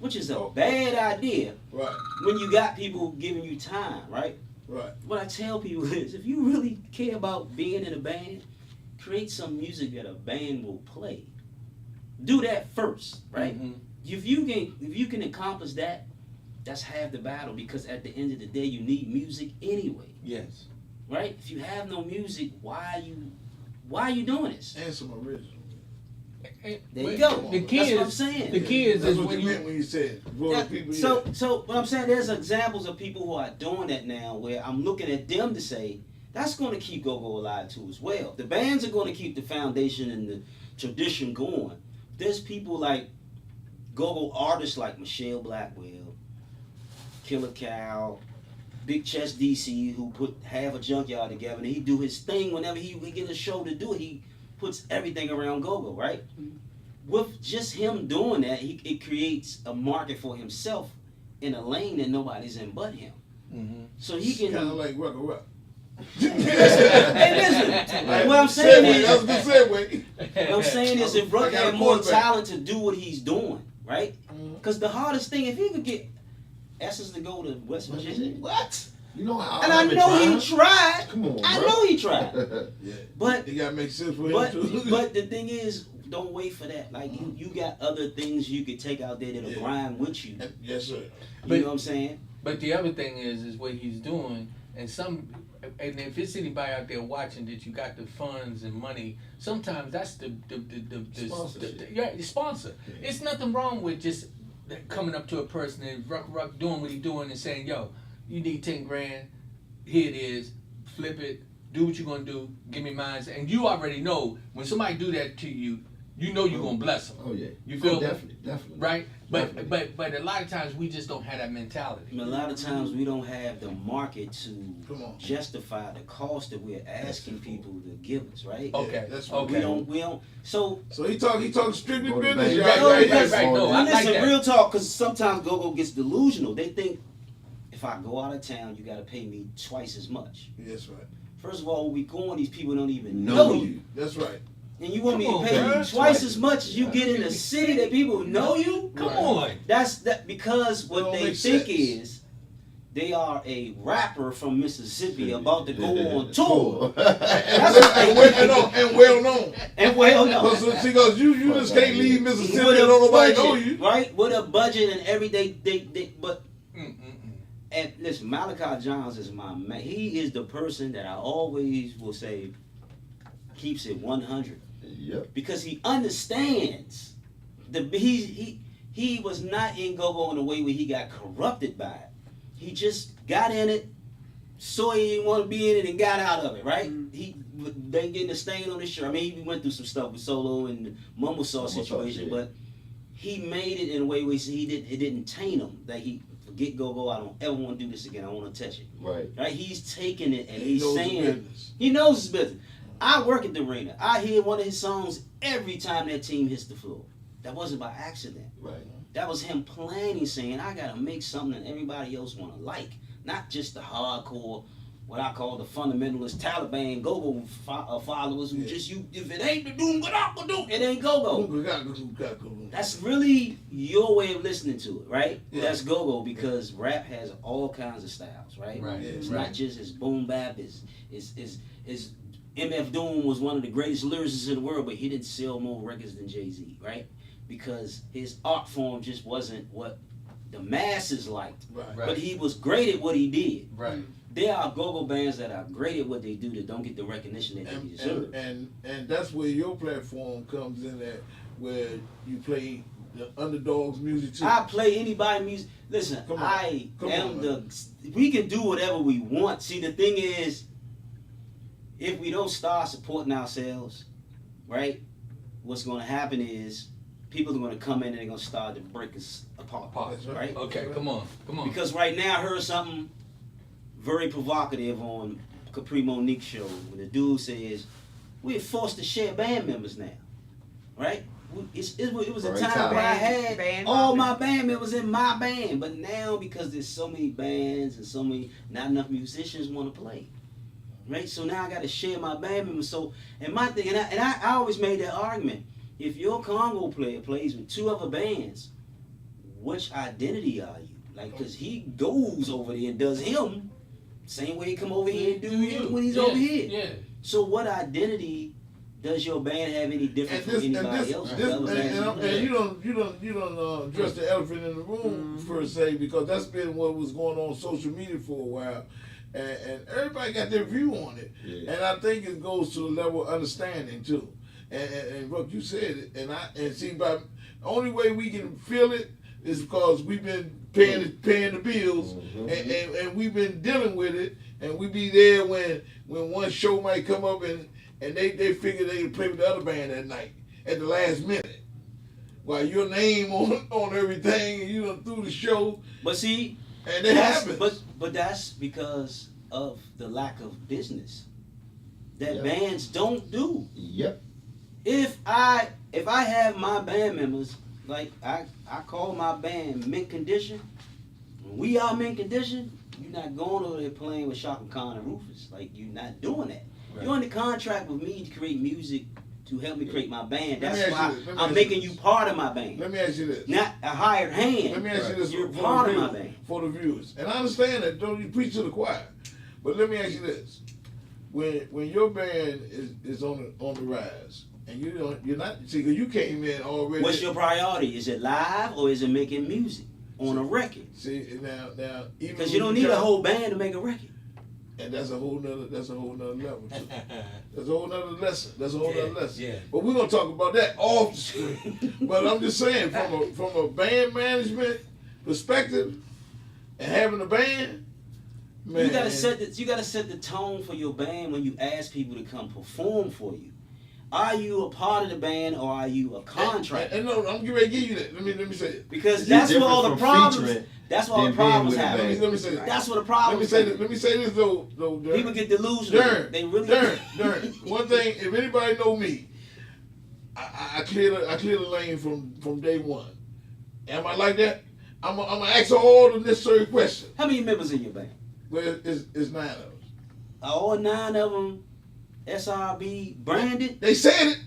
Which is a bad idea Right. when you got people giving you time, right? Right. What I tell people is, if you really care about being in a band, create some music that a band will play. Do that first, right? Mhm. If you can accomplish that, that's half the battle, because at the end of the day, you need music anyway, Yes. right? If you have no music, why are you doing this? And some original. There you go. The key That's is what I'm saying. the key is That's is what when you you meant when you said grow Yeah, up people. so what I'm saying, there's examples of people who are doing that now, where I'm looking at them to say that's going to keep go-go alive too as well. The bands are going to keep the foundation and the tradition going. There's people like go-go artists like Michelle Blackwell, Killer Cow, Big Chest DC, who put half a junkyard together, and he do his thing whenever he get a show to do it. He puts everything around go-go, right? With just him doing that, it creates a market for himself in a lane that nobody's in but him. Mhm. So he can. Kind of like rock and rock. Hey, listen. What I'm saying is, That's a good segue. what I'm saying is, if I Ruck got a had more quarterback. talent to do what he's doing, right? Mhm. Because the hardest thing, if he could get Essence to go to West Virginia, What? You know how and I I've been know trying? he tried. Come on, I bro. know he tried. Yeah, But it gotta make sense for him But too. but the thing is, don't wait for that. Like you got other things you could take out there that'll Yeah. grind with you. Yes, sir. You know what I'm saying? But the other thing is what he's doing, and if it's anybody out there watching that you got the funds and money, sometimes that's the Sponsorship. yeah, the sponsor. Yeah. It's nothing wrong with just coming up to a person and Ruck doing what he's doing and saying, yo, you need 10 grand, here it is, flip it, do what you're gonna do, give me mine. And you already know when somebody do that to you, you know you're gonna bless them. Oh yeah. You feel me? Definitely. Right? But Definitely. but a lot of times we just don't have that mentality. And a lot of times we don't have the market to Come on. justify the cost that we're asking people to give us, right? Okay. that's what Okay. We don't. So So he talking strictly Go to business. bed. Y'all, Right, y'all, right, right. No, I like listen, that. real talk, because sometimes go-go gets delusional. They think if I go out of town, you got to pay me twice as much. That's right. First of all, when we going, these people don't even Know know you. you. That's right. And you want me Come to on, pay you man. twice as much as you get in a city that people know you? Come Right. on. That's that because what Don't they make think sense. is they are a rapper from Mississippi about to go on tour. Tour. That's what they And well known. And well, no. See, cause you just can't leave Mississippi With and a don't nobody budget, know you. right? With a budget and everything, but Mm-mm-mm. and listen, Malachi Johns is my man. He is the person that I always will say keeps it 100 Yep. because he understands he was not in go-go in a way where he got corrupted by it. He just got in it, saw he didn't want to be in it, and got out of it. Right? They getting a stain on his shirt. I mean, he went through some stuff with Solo and the Mumble Saw situation, yeah. but he made it in a way where it didn't taint him. That he forget go-go. I don't ever want to do this again. I want to touch it. Right. Right? He's taking it and He he's knows his saying business. he knows his business. I work at the arena. I hear one of his songs every time that team hits the floor. That wasn't by accident. Right. That was him planning, saying, I gotta make something that everybody else wanna like. Not just the hardcore, what I call the fundamentalist Taliban go-go followers who Yeah. just, if it ain't the doom, it ain't go-go. Go. That's really your way of listening to it, right? Yeah. That's go-go because rap has all kinds of styles, right? Right. Yeah, It's right. not just his boom bap. Is MF Doom was one of the greatest lyricists in the world, but he didn't sell more records than Jay-Z, right? Because his art form just wasn't what the masses liked. Right. Right. But he was great at what he did. Right. There are go-go bands that are great at what they do that don't get the recognition that they deserve. And that's where your platform comes in at, where you play the underdogs music too. I play anybody music. Listen, Come on. I Come am on, the. We can do whatever we want. See, the thing is, if we don't start supporting ourselves, right? What's going to happen is people are going to come in and they're going to start to break us apart, That's right. right? Okay, come on. Because right now I heard something very provocative on Capri Monique's show when the dude says we're forced to share band members now, right? It was a Right time time. where I had Band all hopping. my band members in my band, but now because there's so many bands and so many, not enough musicians want to play, right? So now I got to share my band members. So and my thing, and I always made that argument: if your Congo player plays with two other bands, which identity are you? Like, cause he goes over there and does him, same way he come over here and do him when he's Yeah, over here. Yeah. So what identity Does your band have any different from anybody else? And you don't address the elephant in the room per se, because that's been what was going on social media for a while, and everybody got their view on it, and I think it goes to the level of understanding too. And Rook, you said it, and see, by the only way we can feel it is because we've been paying the bills, and we've been dealing with it, and we be there when one show might come up and they figure they can play with the other band that night at the last minute, while your name on everything, and you know, through the show. But see, and it happens. But that's because of the lack of business that bands don't do. Yep. If I have my band members, like I call my band Mint Condition, when we are Mint Condition, you're not going over there playing with Shaka Khan and Rufus. Like, you're not doing that. Right. You're under contract with me to create music to help me create my band. That's why I'm making you part of my band. Let me ask you this. Not a hired hand. Let me ask you this. You're part of my band. For the viewers. And I understand that, don't you preach to the choir. But let me ask you this. When your band is on the rise, and you're not, see, because you came in already. What's your priority? Is it live or is it making music on a record? See, now, even because you don't need a whole band to make a record. And that's a whole nother level too. That's a whole nother lesson. That's a whole nother lesson. Yeah. But we're gonna talk about that off the screen. But I'm just saying, from a band management perspective, and having a band, man, you gotta set the tone for your band when you ask people to come perform for you. Are you a part of the band or are you a contractor? And no, I'm getting ready to give you that. Let me say it. Because that's where all the problems. That's where all the problems happen. Let me say this. That's what the problems. Let me say this though. People get delusional. They really. Darn. One thing, if anybody know me, I clear the lane from day one. Am I like that? I'm gonna ask all the necessary questions. How many members in your band? Well, it's 9 of us. All 9 of them SRB branded? They said it.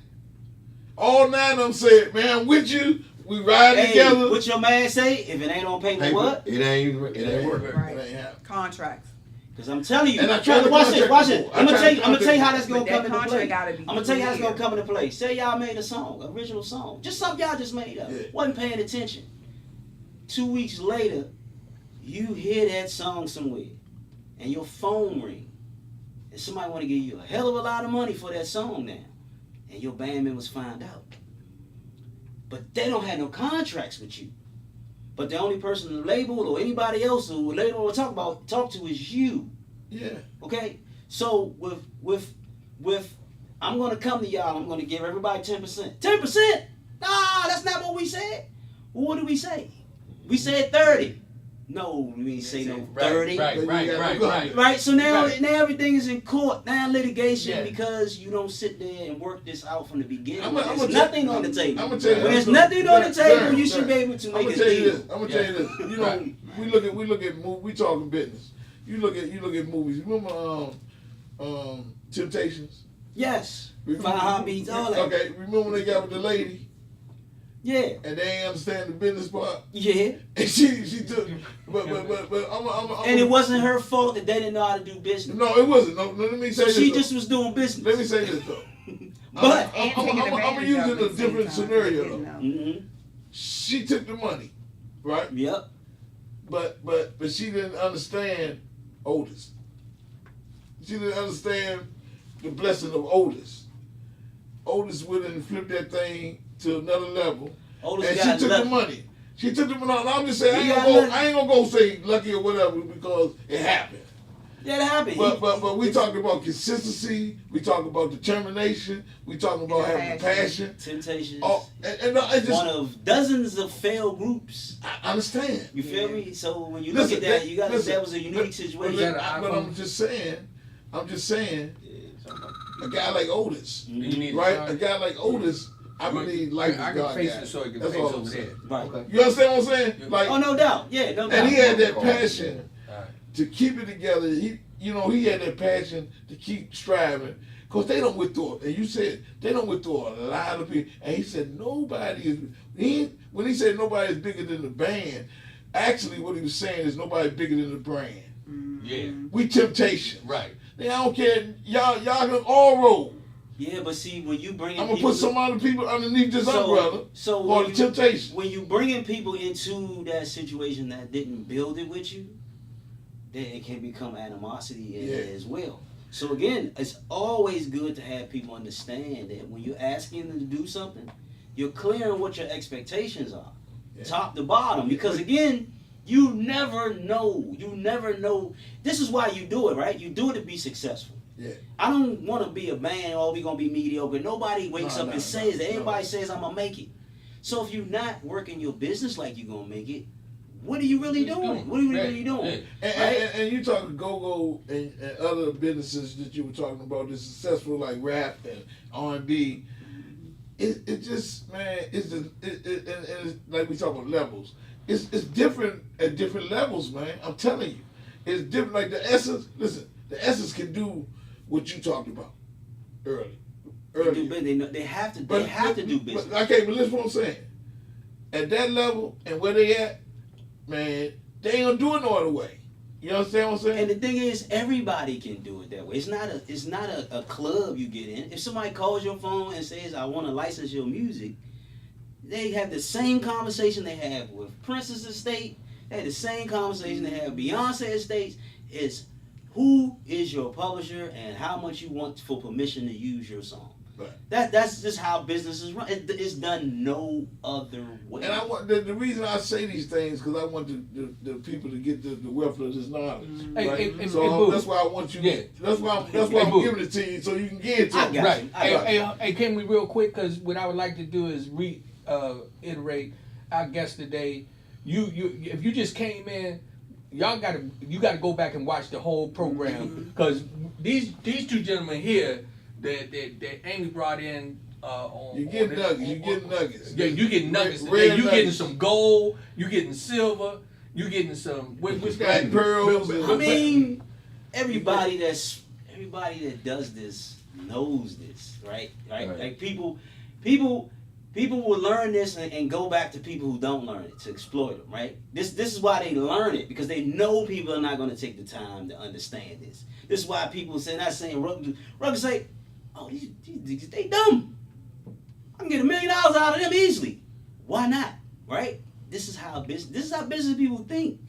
All 9 of them said, man, I'm with you. We ride together. What your man say? If it ain't on paper, what? It ain't working. Right. It ain't happening. Contracts. Because I'm telling you. And I tried to watch this. I'm gonna tell you how that's But gonna come that into play. contract gotta be I'm gonna tell you how it's clear. gonna come into play. Say y'all made a song, original song, just something y'all just made up. Yeah. Wasn't paying attention. 2 weeks later, you hear that song somewhere, and your phone ring, and somebody want to give you a hell of a lot of money for that song now, and your band members find out. But they don't have no contracts with you. But the only person the label or anybody else who the label will talk to is you. Yeah. Okay? So with I'm gonna come to y'all, I'm gonna give everybody 10%. 10%? Nah, that's not what we said. Well, what did we say? We said 30. No, we didn't say no 30. Right. So now everything is in court. Now litigation because you don't sit there and work this out from the beginning. There's nothing on the table. I'm gonna tell you. When there's nothing on the table, you should be able to make a deal. I'm gonna tell you this. You know, we look at movies. We talking business. You look at movies. Remember Temptations? Yes. Five Heartbeats, all that. Okay. Remember when they got with the lady? Yeah. And they ain't understand the business part. Yeah. And she took, but I'm and it wasn't her fault that they didn't know how to do business. No, it wasn't. No, let me say so this. she though. just was doing business. Let me say this though. But I'm gonna use it in a different scenario though. Mm-hmm. She took the money, right? Yep. But she didn't understand Otis. She didn't understand the blessing of Otis. Otis wouldn't flip that thing to another level. Otis And got she took lucky. the money. She took the money. I'm just saying, He I ain't gonna go say lucky or whatever because it happened. Yeah, it happened. But we talking about consistency. We talking about determination. We talking about having passion. Temptations. Oh, and it's just, one of dozens of failed groups. I understand. You feel me? So when you look at that, you got that was a unique situation. But I'm just saying, a guy like Otis, Mm-hmm. right? A guy like Otis, I believe life is I God. can face it so you can That's face all I'm over saying. there. Right. Okay. You understand what I'm saying? Like, Oh, no doubt. Yeah, no doubt. and he had that passion Right. to keep it together. He had that passion to keep striving. Because they don't withdraw. And you said they don't withdraw a lot of people. And he said when he said nobody is bigger than the band, actually what he was saying is nobody bigger than the brand. Yeah. We Temptation. Right. I don't care. Y'all can all roll. Yeah, but see, when you bring I'm gonna put some other people underneath this umbrella so for when the temptation. When you bringing people into that situation that didn't build it with you, then it can become animosity in it as well. So again, it's always good to have people understand that when you're asking them to do something, you're clear on what your expectations are, top to bottom. Because again, you never know. You never know. This is why you do it, right? You do it to be successful. Yeah. I don't want to be a man, oh, we gonna be mediocre. Nobody wakes up and says that. Everybody says I'm gonna make it. So if you're not working your business like you're gonna make it, what are you really doing? What are you really doing? And you talking go-go and other businesses that you were talking about that's successful, like rap and R&B. It just, man, it's like we talk about levels. It's different at different levels, man. I'm telling you, it's different. Like the Essence. Listen, the Essence can do what you talked about earlier. They have to. They have to do business. Okay, but listen what I'm saying. At that level and where they at, man, they ain't gonna do it no other way. You understand what I'm saying? And the thing is, everybody can do it that way. It's not a club you get in. If somebody calls your phone and says, "I want to license your music," they have the same conversation they have with Prince's estate. They have the same conversation they have with Beyonce estates. It's who is your publisher and how much you want for permission to use your song. Right. That's just how business is run. It's done no other way. And I want the reason I say these things because I want the people to get the wealth of this knowledge. Right? So that's why I want you. Yeah. That's why I'm giving it to you so you can get it to me. Right. Hey, can we real quick? Because what I would like to do is reiterate our guest today. You if you just came in, you gotta go back and watch the whole program because these two gentlemen here that Amy brought in. You get nuggets. You get nuggets. Yeah, you getting nuggets Red today. You nuggets. getting some gold. You getting silver. You getting some which Black pearls. I mean, everybody that does this knows this, right? Like people will learn this and go back to people who don't learn it to exploit them, right? This is why they learn it because they know people are not going to take the time to understand this. This is why people say not saying Rugged say, "Oh, these they dumb. I can get $1 million out of them easily. Why not?" Right? This is how business people think.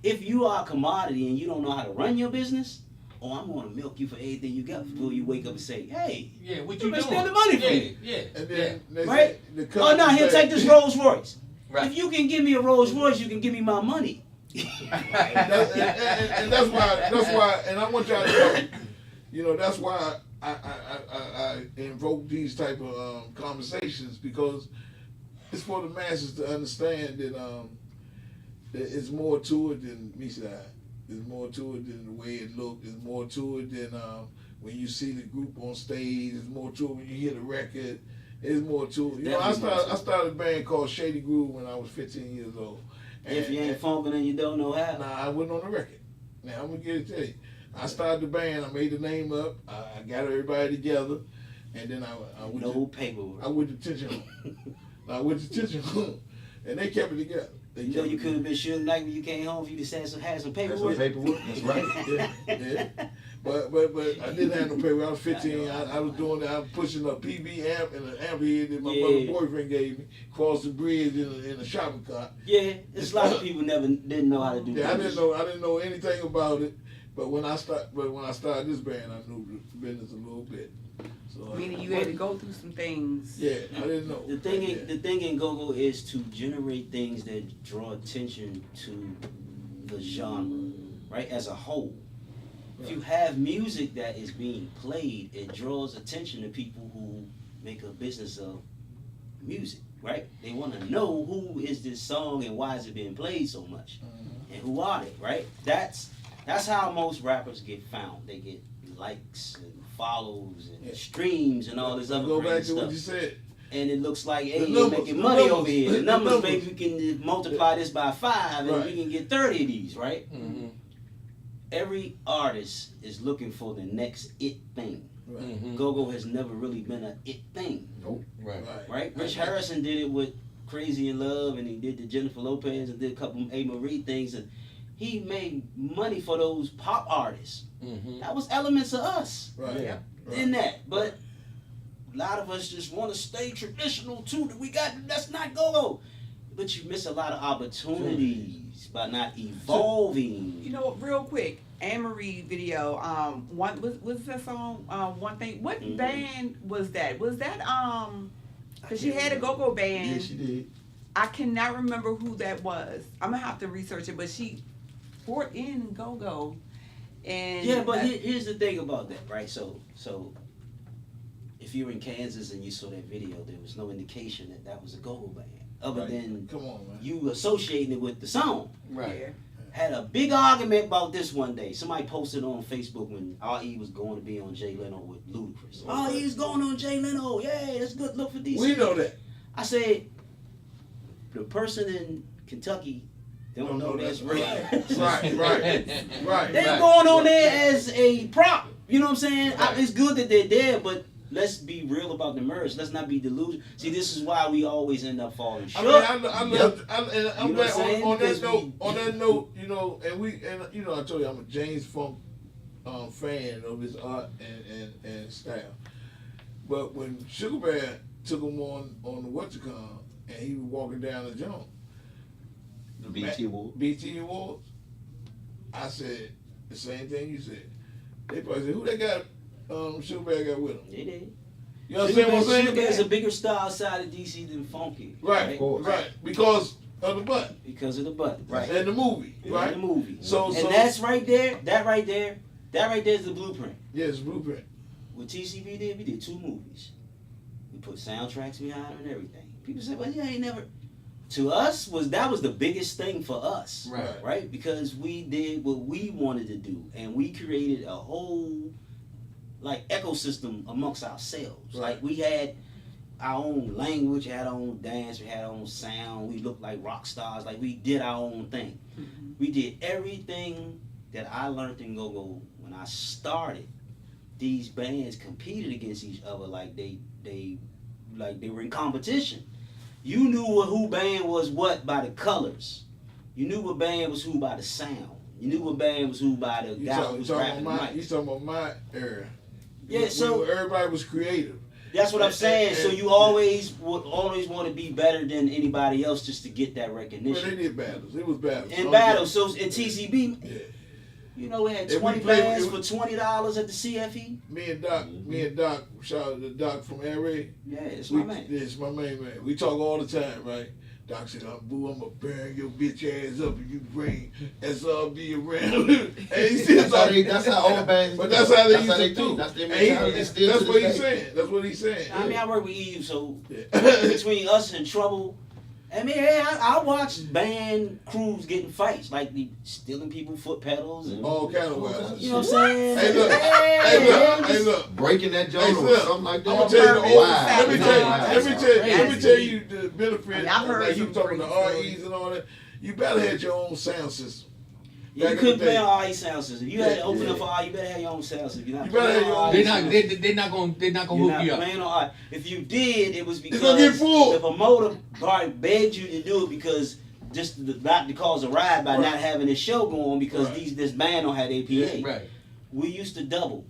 If you are a commodity and you don't know how to run your business, I'm going to milk you for everything you got before you wake up and say, "Hey, what you doing? Spend the money for me." And then right? Oh no, here, take this Rolls Royce. Right. If you can give me a Rolls Royce, you can give me my money. and that's why, and I want y'all to know, that's why I invoke these type of conversations because it's for the masses to understand that it's more to it than me saying. There's more to it than the way it looks. There's more to it than when you see the group on stage. There's more to it when you hear the record. There's more to it. You know, I started a band called Shady Groove when I was 15 years old. And, if you ain't funkin' and you don't know how. Nah, I wasn't on the record. Now, I'm going to get it to you. I started the band. I made the name up. I got everybody together. And then I went no paperwork. I went to Tension Home. And they kept it together. You know you could have been sure tonight when you came home if you just had some paperwork. That's right. Yeah. But I didn't have no paperwork. I was 15. I was doing that. I was pushing a PB amp and an amp head that my mother boyfriend gave me. Crossed the bridge in a shopping cart. Yeah, it's a lot of people didn't know how to do that. I didn't know anything about it. But when I started this band, I knew the business a little bit. So, Meaning you had to go through some things. Yeah, I didn't know. The thing in go-go is to generate things that draw attention to the genre, right? As a whole. If you have music that is being played, it draws attention to people who make a business of music, right? They want to know who is this song and why is it being played so much, and who are they, right? That's how most rappers get found. They get likes and follows and streams and all this other Go back to stuff. what you said. And it looks like, hey, you're making money over here. The numbers, maybe we can multiply this by 5 and we can get 30 of these, right? Mm-hmm. Every artist is looking for the next it thing. Right. Go-go has never really been an it thing. Nope. Right? Rich Harrison did it with Crazy in Love, and he did the Jennifer Lopez and did a couple of A. Marie things, and he made money for those pop artists. Mm-hmm. That was elements of us Right. Yeah. in that. But A lot of us just want to stay traditional too. That's not go-go. But you miss a lot of opportunities by not evolving. You know what? Real quick, Anne-Marie video. One was that song? One thing. What band was that? Was that Because she had a go-go band. Yeah, she did. I cannot remember who that was. I'm gonna have to research it. But she brought in go-go. And Yeah, but here's the thing about that, right? So if you were in Kansas and you saw that video, there was no indication that that was a go-go band, other Right. than Come on, man. you associating it with the song. Right. Yeah. Had a big argument about this one day. Somebody posted on Facebook when R.E. was going to be on Jay Leno with Ludacris. Okay. Oh, he's going on Jay Leno. Yay, that's good look for DC. We know that. I said, the person in Kentucky don't know that's real. Right. They're going on there as a prop. You know what I'm saying? Right. It's good that they're there, but let's be real about the merge. Let's not be delusional. See, this is why we always end up falling I short. mean, I'm You glad know what I'm saying? on that Because note. On that note, you know, I told you I'm a James Funk fan of his art and style. But when Sugar Bear took him on the WhatCom and he was walking down the joint, The BT Award. BT Awards, I said the same thing you said. They probably said, who they got? Sugar Bear got with him. They did. You understand what I'm saying? Sugar Bear is a bigger star outside of DC than Funky. Right, Of course. right, because of the butt Because of the button. Right. and the movie, right? And the movie. So And that's right there. That right there is the blueprint. yes, blueprint. What TCB did, we did 2 movies. We put soundtracks behind them and everything. People say, well, yeah, ain't never. To us, that was the biggest thing for us. Right. Right? Because we did what we wanted to do. And we created a whole, like, ecosystem amongst ourselves. Right. Like, we had our own language, we had our own dance, we had our own sound. We looked like rock stars. Like, we did our own thing. We did everything that I learned in go-go when I started. These bands competed against each other like they were in competition. You knew who band was what by the colors. You knew what band was who by the sound. You knew what band was who by the You guy who talking was about rapping the you mic. talking about my era. Yeah, so Where everybody was creative. that's what I'm saying. and- So you always want to be better than anybody else just to get that Well, recognition. they did battles. It was battles. In battles, so in TCB, Yeah. you know, we had If we 20 played- bands if for we- $20 at the CFE. Me and Doc, shout out to Doc from LA. Yeah, it's my man. It's my main man. We talk all the time, right? Doc said, boo, I'm gonna burn your bitch ass up if you bring SRB around. And he still talking. That's how all bands. But that's how they That's used how they to do. do. That's their And he- mentality still that's to what this he's day. saying. That's what he's saying. I mean, I work with EU, so Yeah. between us and Trouble, I mean, hey, I watch band crews getting fights, like the stealing people foot pedals and All kind of wild. you know what I'm saying? Hey, look. Hey, Hey, look. Breaking that Hey, joint or look. something like that. I'm gonna tell you the Wow. old. Wow. Let me tell you. Wow. Let me tell you the benefit. I mean, I've heard like you some talking to crazy REs and all that. You better have your own sound system. You Back in couldn't the play day. on RE sound system. You had to Yeah, open yeah. up for RE. You better have your own sound system. You're not You better playing have your on own- RE They're sound not. system. They're not gonna. They're not gonna You're hook not you up. playing on RE. If you did, it was because gonna get full. the promoter probably begged you to do it because just not to cause a ride by Right. not having this show going because Right. this band don't have their PA. Right. We used to double.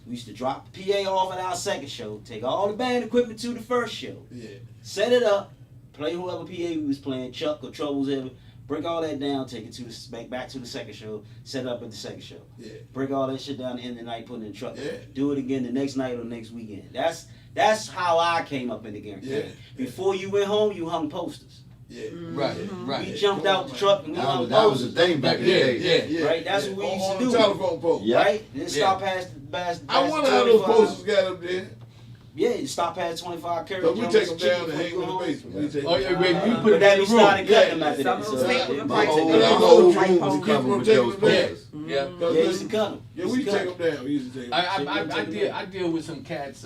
We used to drop the PA off at our second show, take all the band equipment to the first show, Yeah. set it up, play whoever PA we was playing, Chuck or Troubles, ever. Break all that down, take it to the back to the second show, set it up at the second show. Yeah. Break all that shit down the end of the night, put it in the truck. Yeah. Do it again the next night or next weekend. That's how I came up in the game. Yeah. Before you went home, you hung posters. Yeah. Right. We Right. jumped out the truck and we hung That was posters. the thing back in the Yeah, day. yeah. Right, that's what we used to on do. the telephone pole. Yeah. Right? Then stop Yeah. past I wonder how those 25. posters got up there. Yeah, you stop past 25 carats. So we take them down and hang them in the basement. We take Oh yeah, wait, you But put it then in we the room. started cutting them Yeah. after Some that. of So those yeah, people yeah. probably My take whole it Yeah. out. whole Like, room was oh, covered with Yeah. those posters. Yeah. Yeah, we used to cut them. Yeah, we take them down. We used to take them. I deal with some cats.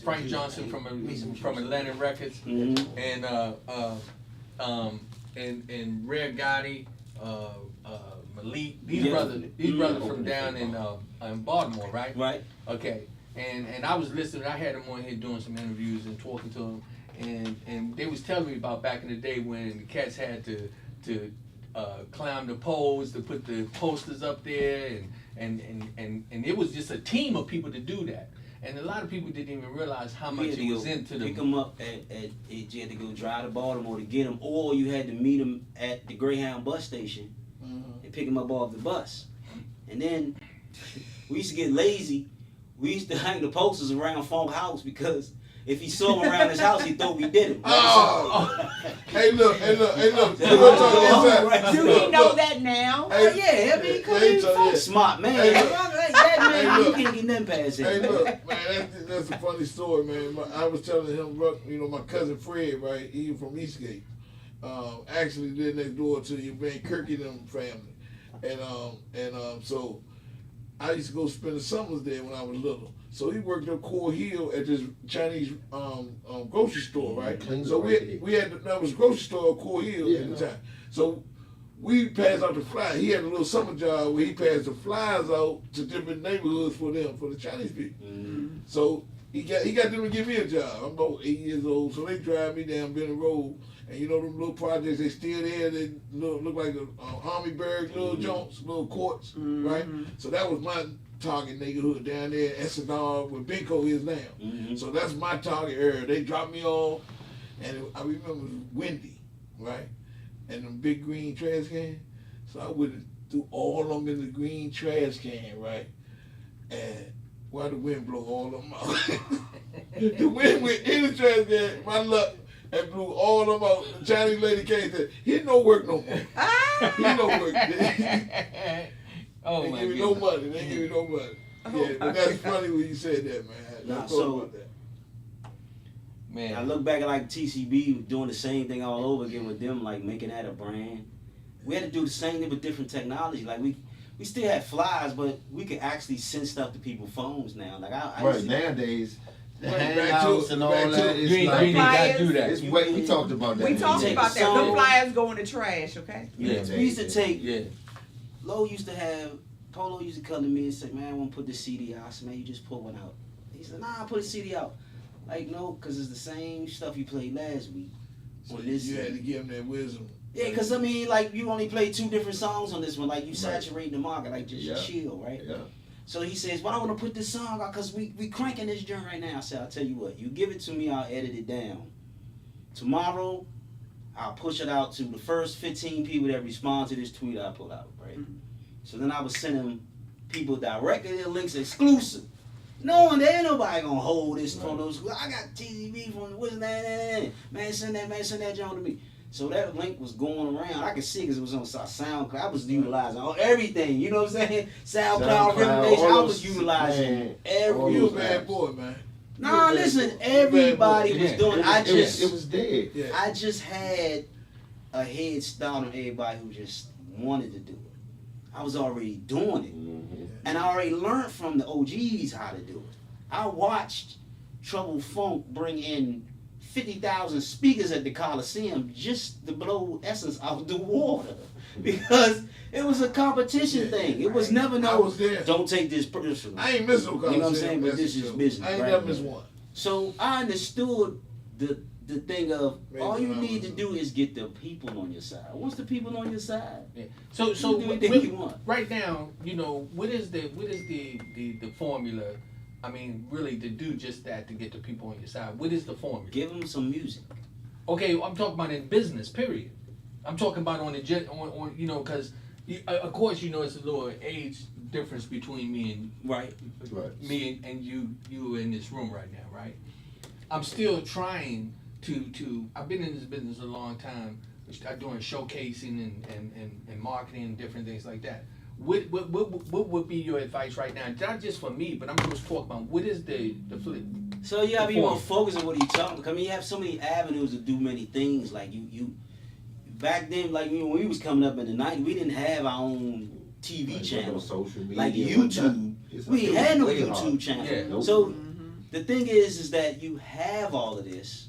Frank Johnson from Atlantic Records, Mhm. and Rare Gotti, Malik. These Yeah. brothers from down in Baltimore, right? Right. Okay. And I was listening. I had them on here doing some interviews and talking to them, and they was telling me about back in the day when the cats had to climb the poles to put the posters up there, and it was just a team of people to do that. and a lot of people didn't even realize how You much had to it was go into pick the. them up you had to go drive to Baltimore to get them, or you had to meet them at the Greyhound bus station and pick them up off the bus. And then we used to get lazy. We used to hang the posters around Funk House because if he saw him around his house, he thought we did him. Oh. Hey, look. Right. Do he know that now? Hey, Yeah, I mean, come hey, on, so, Funk yeah. smart man. Hey, That look. man, Hey, you look. can't get nothing past him. Hey, look, man, that's a funny story, man. I was telling him, you know, my cousin Fred, right? He from Eastgate. Actually lived next door to your man Kirky and them family, and so I used to go spend the summers there when I was little. So he worked up Core Hill at this Chinese grocery store, right? Clean So right we had that was a grocery store at Core Hill at the time. So we passed out the flyers. He had a little summer job where he passed the flyers out to different neighborhoods for the Chinese people. Mm-hmm. So he got them to give me a job. I'm about 8 years old, so they drive me down Benning Road, and you know them little projects, they still there. They look like a army barracks, little joints, little courts, right? So that was my target neighborhood down there in Essenard, where Benko is now. Mm-hmm. So that's my target area. They dropped me off, and I remember it was windy, right? And them big green trash cans. So I went through all of them in the green trash can, right? And why the wind blow all of them out? The wind went in the trash can, my luck, and blew all of them out. The Chinese lady came and said, he no work no more. He no work. Oh They my give me goodness. no money. They give me no money. Yeah, but that's funny when you said that, man. I Nah, thought so- about that. Man. I look back at like TCB doing the same thing all over again with them, like making that a brand. We had to do the same thing with different technology. Like we still had flyers, but we could actually send stuff to people's phones now. Like I Right used to- nowadays, the Right, back to handouts it, and all back to that. it. It's You ain't like gotta do that. it's way. We talked about that. We talked Take about a that. song. The flyers go in the trash, okay? Yeah, we used to take. Yeah. Lo used to have. Polo used to come to me and say, "Man, I want to put this CD out." I said, "Man, you just put one out." He said, "Nah, I put a CD out." Like, no, because it's the same stuff you played last week. So on this you had CD. to give him that wisdom. Yeah, because I mean, like, you only played 2 different songs on this one. Like, you Right. saturating the market, like, just Yeah. chill, right? Yeah. So he says, "Well, I want to put this song out because we cranking this joint right now." I said, "I'll tell you what, you give it to me, I'll edit it down. Tomorrow, I'll push it out to the first 15 people that respond to this tweet I put out, right?" So then I was sending people directly their links exclusive. Knowing there ain't nobody gonna hold this from those. I got TCB from what's that? Man, send that joint to me. So that link was going around. I could see because it was on SoundCloud. I was utilizing everything. You know what I'm saying? SoundCloud, Revelation. I all was those- utilizing man, every. all You a those bad apps. boy, man. Nah, listen. Everybody was Yeah. doing. It was dead. Yeah. I just had a head start on everybody who just wanted to do it. I was already doing it. Mhm. And I already learned from the OGs how to do it. I watched Trouble Funk bring in 50,000 speakers at the Coliseum just to blow essence out the water. Because it was a competition thing. It was never I no, was there. don't take this personally. I ain't missing no You know what I'm saying? conversation. But this is business, I ain't right? never missed one. So I understood the thing of Maybe all you I need to was- do is get the people on your side. Once the people on your side, So you do anything what- you want. right now, you know, what is the formula? I mean, really, to do just that to get the people on your side. What is the formula? Give them some music. Okay, I'm talking about in business. Period. I'm talking about on the on you know, because of course you know it's a little age difference between me and Right. Right. me and you in this room right now, right? I'm still trying to I've been in this business a long time, doing showcasing and marketing and different things like that. What would be your advice right now? Not just for me, but I'm just talking about what is the flip. So you gotta be The more form. focused on what you're talking about. I mean, you have so many avenues to do many things. Like you back then, like when we was coming up in the '90s, we didn't have our own TV Like, channel. no social media. Like wasn't YouTube. nothing. It's We like- ain't it was had no way YouTube hard. channel. Yeah. Nope. So the thing is that you have all of this,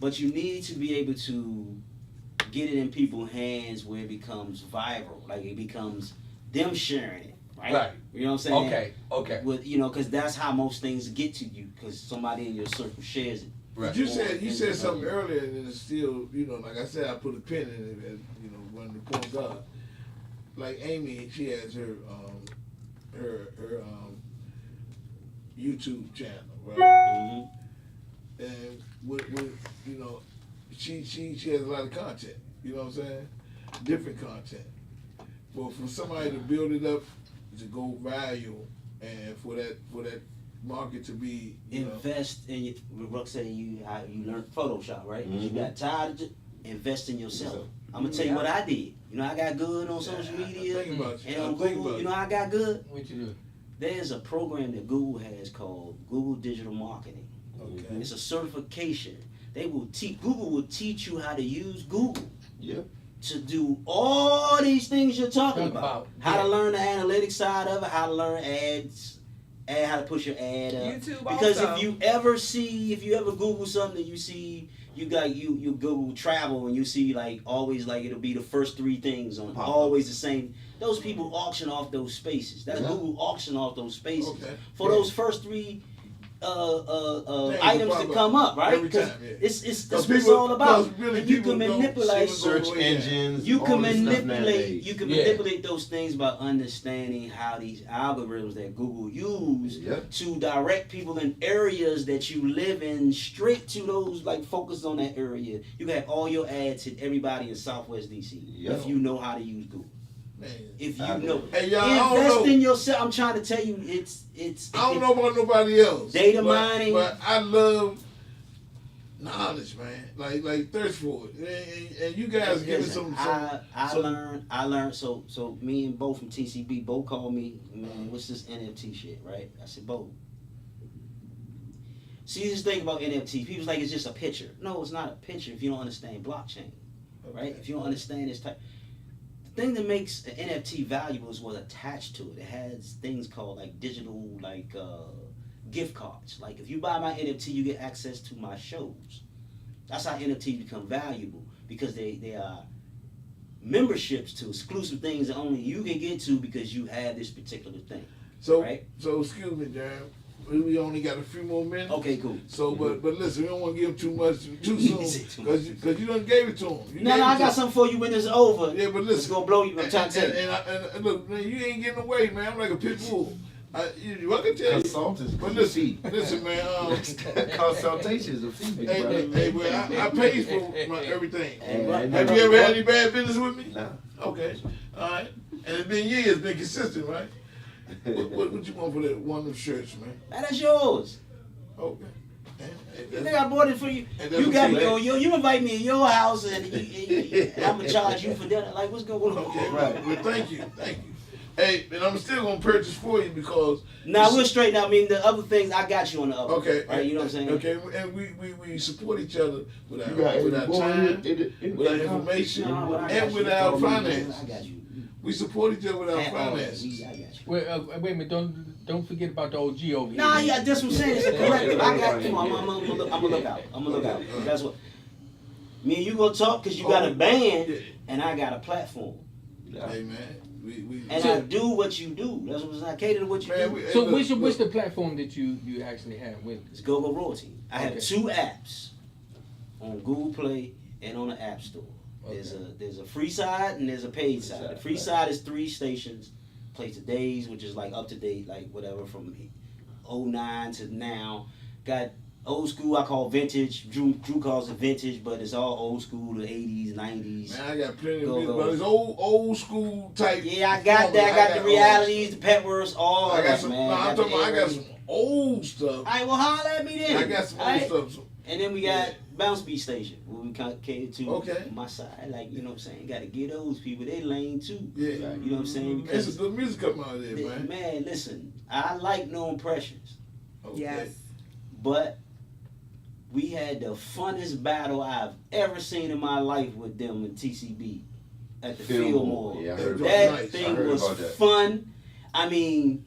but you need to be able to get it in people's hands where it becomes viral. Like it becomes them sharing it, right? Right. You know what I'm saying? Okay. With because that's how most things get to you, because somebody in your circle shares it. Right. But you said something earlier, and it's still, like I said, I put a pin in it, as, one of the points are. Like Amy, she has her YouTube channel, right? Mm-hmm. And with you know, she has a lot of content. You know what I'm saying? Different content. But for somebody to build it up to go viral, and for that market to be, you know, Invest in your. Ruck said you learned Photoshop, right? You Mhm. got tired of it. Invest in yourself. Yeah. I'm gonna tell you what I did. You know, I got good on social Yeah, media I think about you. and on I think Google. about You know, I got good. What you do? There's a program that Google has called Google Digital Marketing. okay. It's a certification. Google will teach you how to use Google Yep. to do all these things you're talking Talk about. about, How yeah. to learn the analytics side of it, how to learn ads, and how to push your ad up. YouTube Because also. if you ever Google something, you see you Google travel and you see like always like it'll be the first 3 things on Pop up. always the same. Those people auction off those spaces. That's Yeah. Google auction off those spaces Okay. for Yeah. those first 3 Things items pop to up come up, right? every Because time, yeah. it's Because that's what it's people- all about. because really And you people can don't manipulate see what's Search going on. engines. you all can this stuff manipulate nowadays. you can Yeah. manipulate those things by understanding how these algorithms that Google use Yep. to direct people in areas that you live in straight to those like focus on that area. You can have all your ads hit everybody in Southwest DC Yep. if you know how to use Google. Man. If you I know, Hey, y'all, I invest don't know. in yourself. I'm trying to tell you, it's. I don't know about nobody else. Data but, mining. But I love knowledge, man. Like thirst for it. And you guys give us some. I learned. So me and Bo from TCB, Bo called me, man, what's this NFT shit, right? I said, Bo. See this thing about NFT. People's like it's just a picture. No, it's not a picture if you don't understand blockchain, right? If you don't understand this type. The thing that makes an NFT valuable is what's attached to it. It has things called like digital gift cards. Like if you buy my NFT, you get access to my shows. That's how NFTs become valuable because they are memberships to exclusive things that only you can get to because you have this particular thing. So, right? so excuse me, Darren. We only got a few more minutes. Okay, cool. So, but listen, we don't want to give too much too You soon say too much. because you done gave it to him. You No, gave it I to got him. something for you when it's over. Yeah, but It's listen, gonna blow you. I'm trying to tell you. and look, man, you ain't getting away, man. I'm like a pit bull. I can tell you. Consultants. But listen, man. Consultation is a fee, Hey, brother. hey, well, I paid for my everything. Hey, Have you ever had any bad business with me? Nah. Okay, all right. And it's been years, been consistent, right? What you want for that one of them shirts, man? That's yours. Okay. You think I bought it for you? And that's You got me what on you invite me in your house and I'm gonna charge you for dinner. Like what's going on? Okay, right. Well, thank you. Hey, and I'm still gonna purchase for you because. Now we're straight. Now I mean the other things I got you on the other. Okay. Right. You know what I'm saying? Okay, and we support each other with You got our time, with our it. information, No, but I got and with you. our finance. I got you. We support each other with our And all that. finances. I got you. Wait a minute, don't forget about the OG over here. Nah, yeah, that's what I'm saying. It's a collective. I got you. I'm gonna look out. I'm gonna look out. That's what. Me and you gonna talk because you got a band and I got a platform. Hey man, we And I do what you do. That's what I cater to what you man, do. So look, what's the platform that you actually have with? It's GoGo Royalty. I have Okay. 2 apps on Google Play and on the App Store. There's a free side and there's a paid side. The free side is 3 stations. Play Today's, which is like up to date, like whatever from 09 to now. Got old school, I call vintage. Drew calls it vintage, but it's all old school, the 80s, 90s. man, I got plenty of Go, music, go. but it's old school type. Yeah, I got that. I got the all realities, the pet words, all I of got that, some. man. No, I'm talking about I got the some old stuff. All right, well, holler at me then. I got some All old right? stuff. So, And then we got Bounce Beat Station, where we cater to Okay. my side. Like, you know what I'm saying? Got to get those people. They lane too. yeah, You know what I'm saying? There's Because, some good music coming out of there, man. man, listen, I like No Impressions, Okay. Yes. but we had the funnest battle I've ever seen in my life with them in TCB at the Fillmore. Yeah, I heard about That Nice. I thing heard was about that. fun. I mean,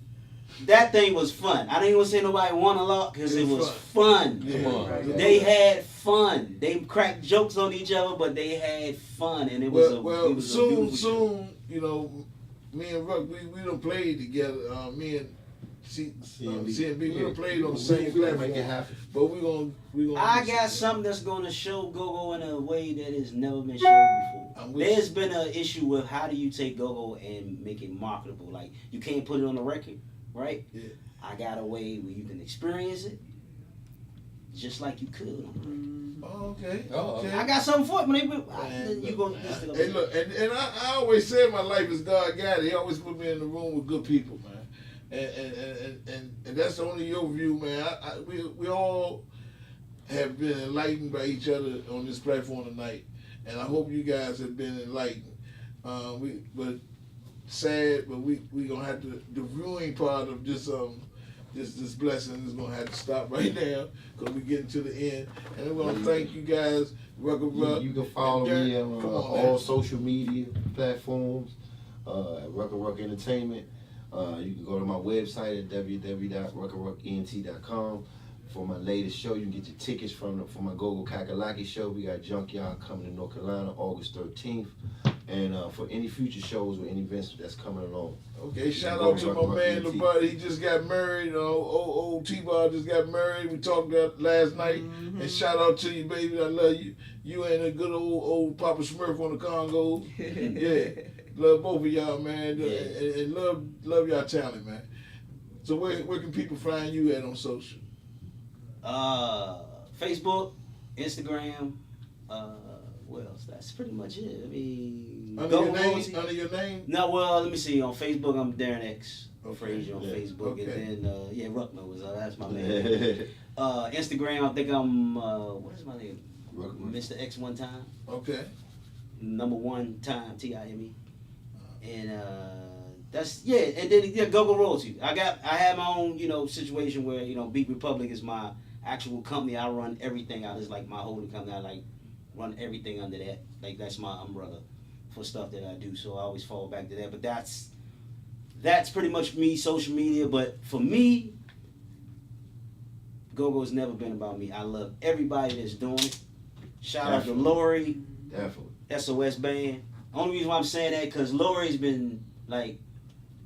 that thing was fun. I don't even want to say nobody won a lot because it was fun. Yeah, Come on. right. They had fun. They cracked jokes on each other, but they had fun, and it was Well, it was a beautiful show. soon, you know, me and Ruck, we done played together. Me and CNB, we done played on the same We gotta platform. make it happen. But we gonna. I got something that's going to show Go-Go in a way that has never been shown before. I'm with There's been an issue with how do you take Go-Go and make it marketable. Like, you can't put it on the record. right? Yeah. I got a way where you can experience it just like you could. Oh, okay. Uh-oh. Okay. I got something for it, man. Man, You look, gonna listen to Hey, look, and I always said my life is God guided. He always put me in the room with good people, man. And that's only your view, man. We all have been enlightened by each other on this platform tonight, and I hope you guys have been enlightened. But sad, but we gonna have to, the viewing part of this blessing is gonna have to stop right now because we're getting to the end. And I want to thank you guys, You can follow me on Come on, all man. social media platforms at Ruck Entertainment. You can go to my website at www.ruckaruckent.com. For my latest show, you can get your tickets for my Go-Go Kakalaki show. We got Junkyard coming to North Carolina August 13th. And for any future shows or any events that's coming along. Okay, shout out to my man LeBud. He just got married. Old T-Bar just got married. We talked about last night. And shout out to you, baby. I love you. You and a good old Papa Smurf on the Congo. Yeah, love both of y'all, man. Yeah. And love y'all talent, man. So where can people find you at on social? Facebook, Instagram, what else? That's pretty much it. I mean, Under your name? No, well, let me see. On Facebook, I'm Darren X. Okay. Frazier on Yeah. Facebook, Okay. and then Ruckman was that's my man. Instagram, I think I'm what is my name? Mr. X one time. Okay. Number one time TIME. And that's and then Go-Go Royalty. I had my own, situation where, Beat Republic is my actual company. I run everything out. It's like my holding company. I run everything under that. Like that's my umbrella for stuff that I do. So I always fall back to that. But that's pretty much me, social media. But for me, Go-Go's never been about me. I love everybody that's doing it. Shout out to Lori, Definitely. SOS Band. Only reason why I'm saying that because Lori's been like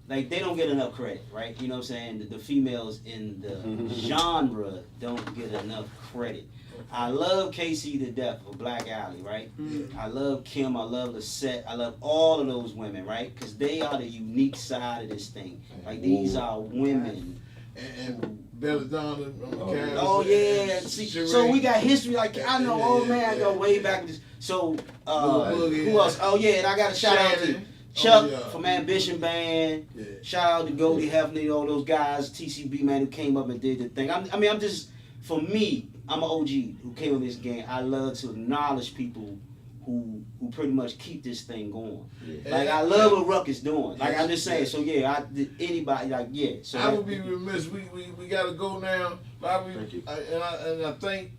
they don't get enough credit, right? You know what I'm saying? The females in the genre don't get enough credit. I love Casey to death for Black Alley, right? I love Kim, I love Lisette, I love all of those women, right? Because they are the unique side of this thing. Like these are women. And Belladonna on the cast. Oh yeah, see, so we got history. Like I know, I go way back. So who else? Oh yeah, and I got to shout out to Chuck from Ambition Band. Yeah. Shout out to Goldie Hefner, all those guys, TCB man who came up and did the thing. I'm just, for me, I'm an OG who came in this game. I love to acknowledge people who pretty much keep this thing going. Yeah. Like I love what Ruck is doing. Like I'm just saying. So anybody So I would be remiss. We gotta go now. Thank you. I thank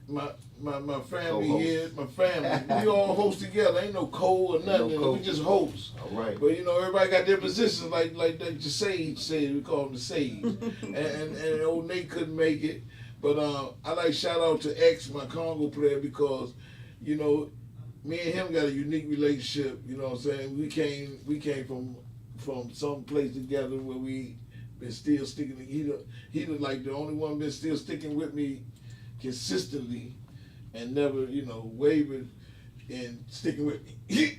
my family Co-host. here. My family. We all host together. Ain't no co or nothing. co. We just host. All right. But everybody got their positions. Like the Sage said. We call him the Sage. and old Nate couldn't make it. But I like shout out to X, my Congo player, because me and him got a unique relationship. You know what I'm saying? We came from some place together where we been still sticking. He was like the only one been still sticking with me consistently and never wavered in sticking with me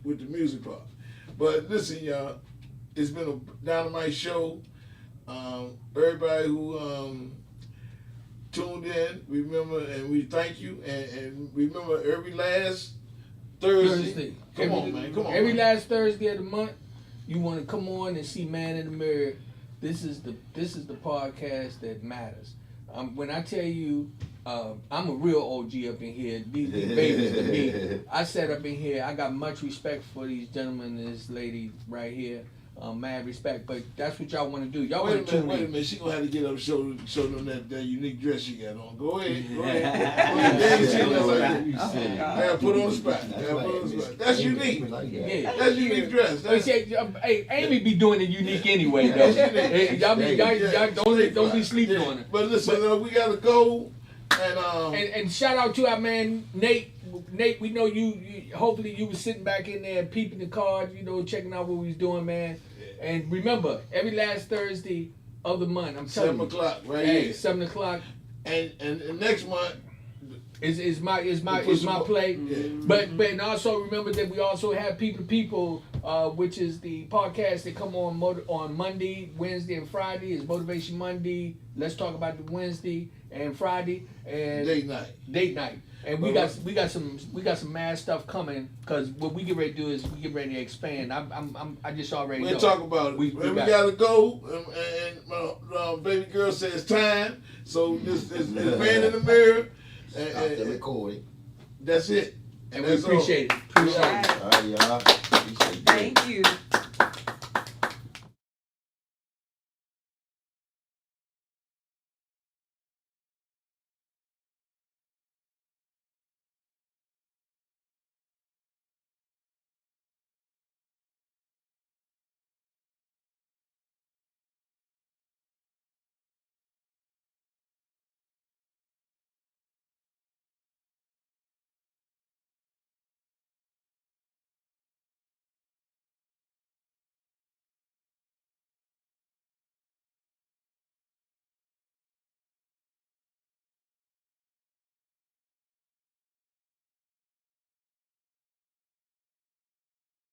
with the music part. But listen, y'all, it's been a dynamite show. Everybody who tuned in, remember, and we thank you, and remember every last Thursday. Come on. Every last Thursday of the month, you want to come on and see Man in the Mirror. This is the podcast that matters. When I tell you, I'm a real OG up in here. These babies to me. I sat up in here. I got much respect for these gentlemen and this lady right here. Mad respect, but that's what y'all want to do. Y'all want to tune Wait a in. minute. She gonna have to get up and show them that unique dress she got on. Go ahead. Put on the spot. That's unique. Yeah. That's unique dress. That's Hey, Amy be doing it unique anyway, though. Hey, y'all don't be sleeping on it. But listen, we gotta go. And shout out to our man Nate. Nate, we know you. Hopefully, you was sitting back in there peeping the cards, checking out what we was doing, man. And remember, every last Thursday of the month, I'm telling 7 o'clock, right you, here. 7 o'clock. And next month, Is my Push them up. play. Yeah. But and also remember that we also have People to People, which is the podcast that come on Monday, Wednesday, and Friday. Is Motivation Monday. Let's talk about the Wednesday and Friday and Date night. And we got some mad stuff coming, because what we get ready to do is we get ready to expand. I just already know. We'll talk about it. We gotta go, and my baby girl says time. So this Man in the Mirror. Stop the recording. That's it. And we appreciate it. Appreciate it. All right. All right, y'all. Appreciate it. Thank you.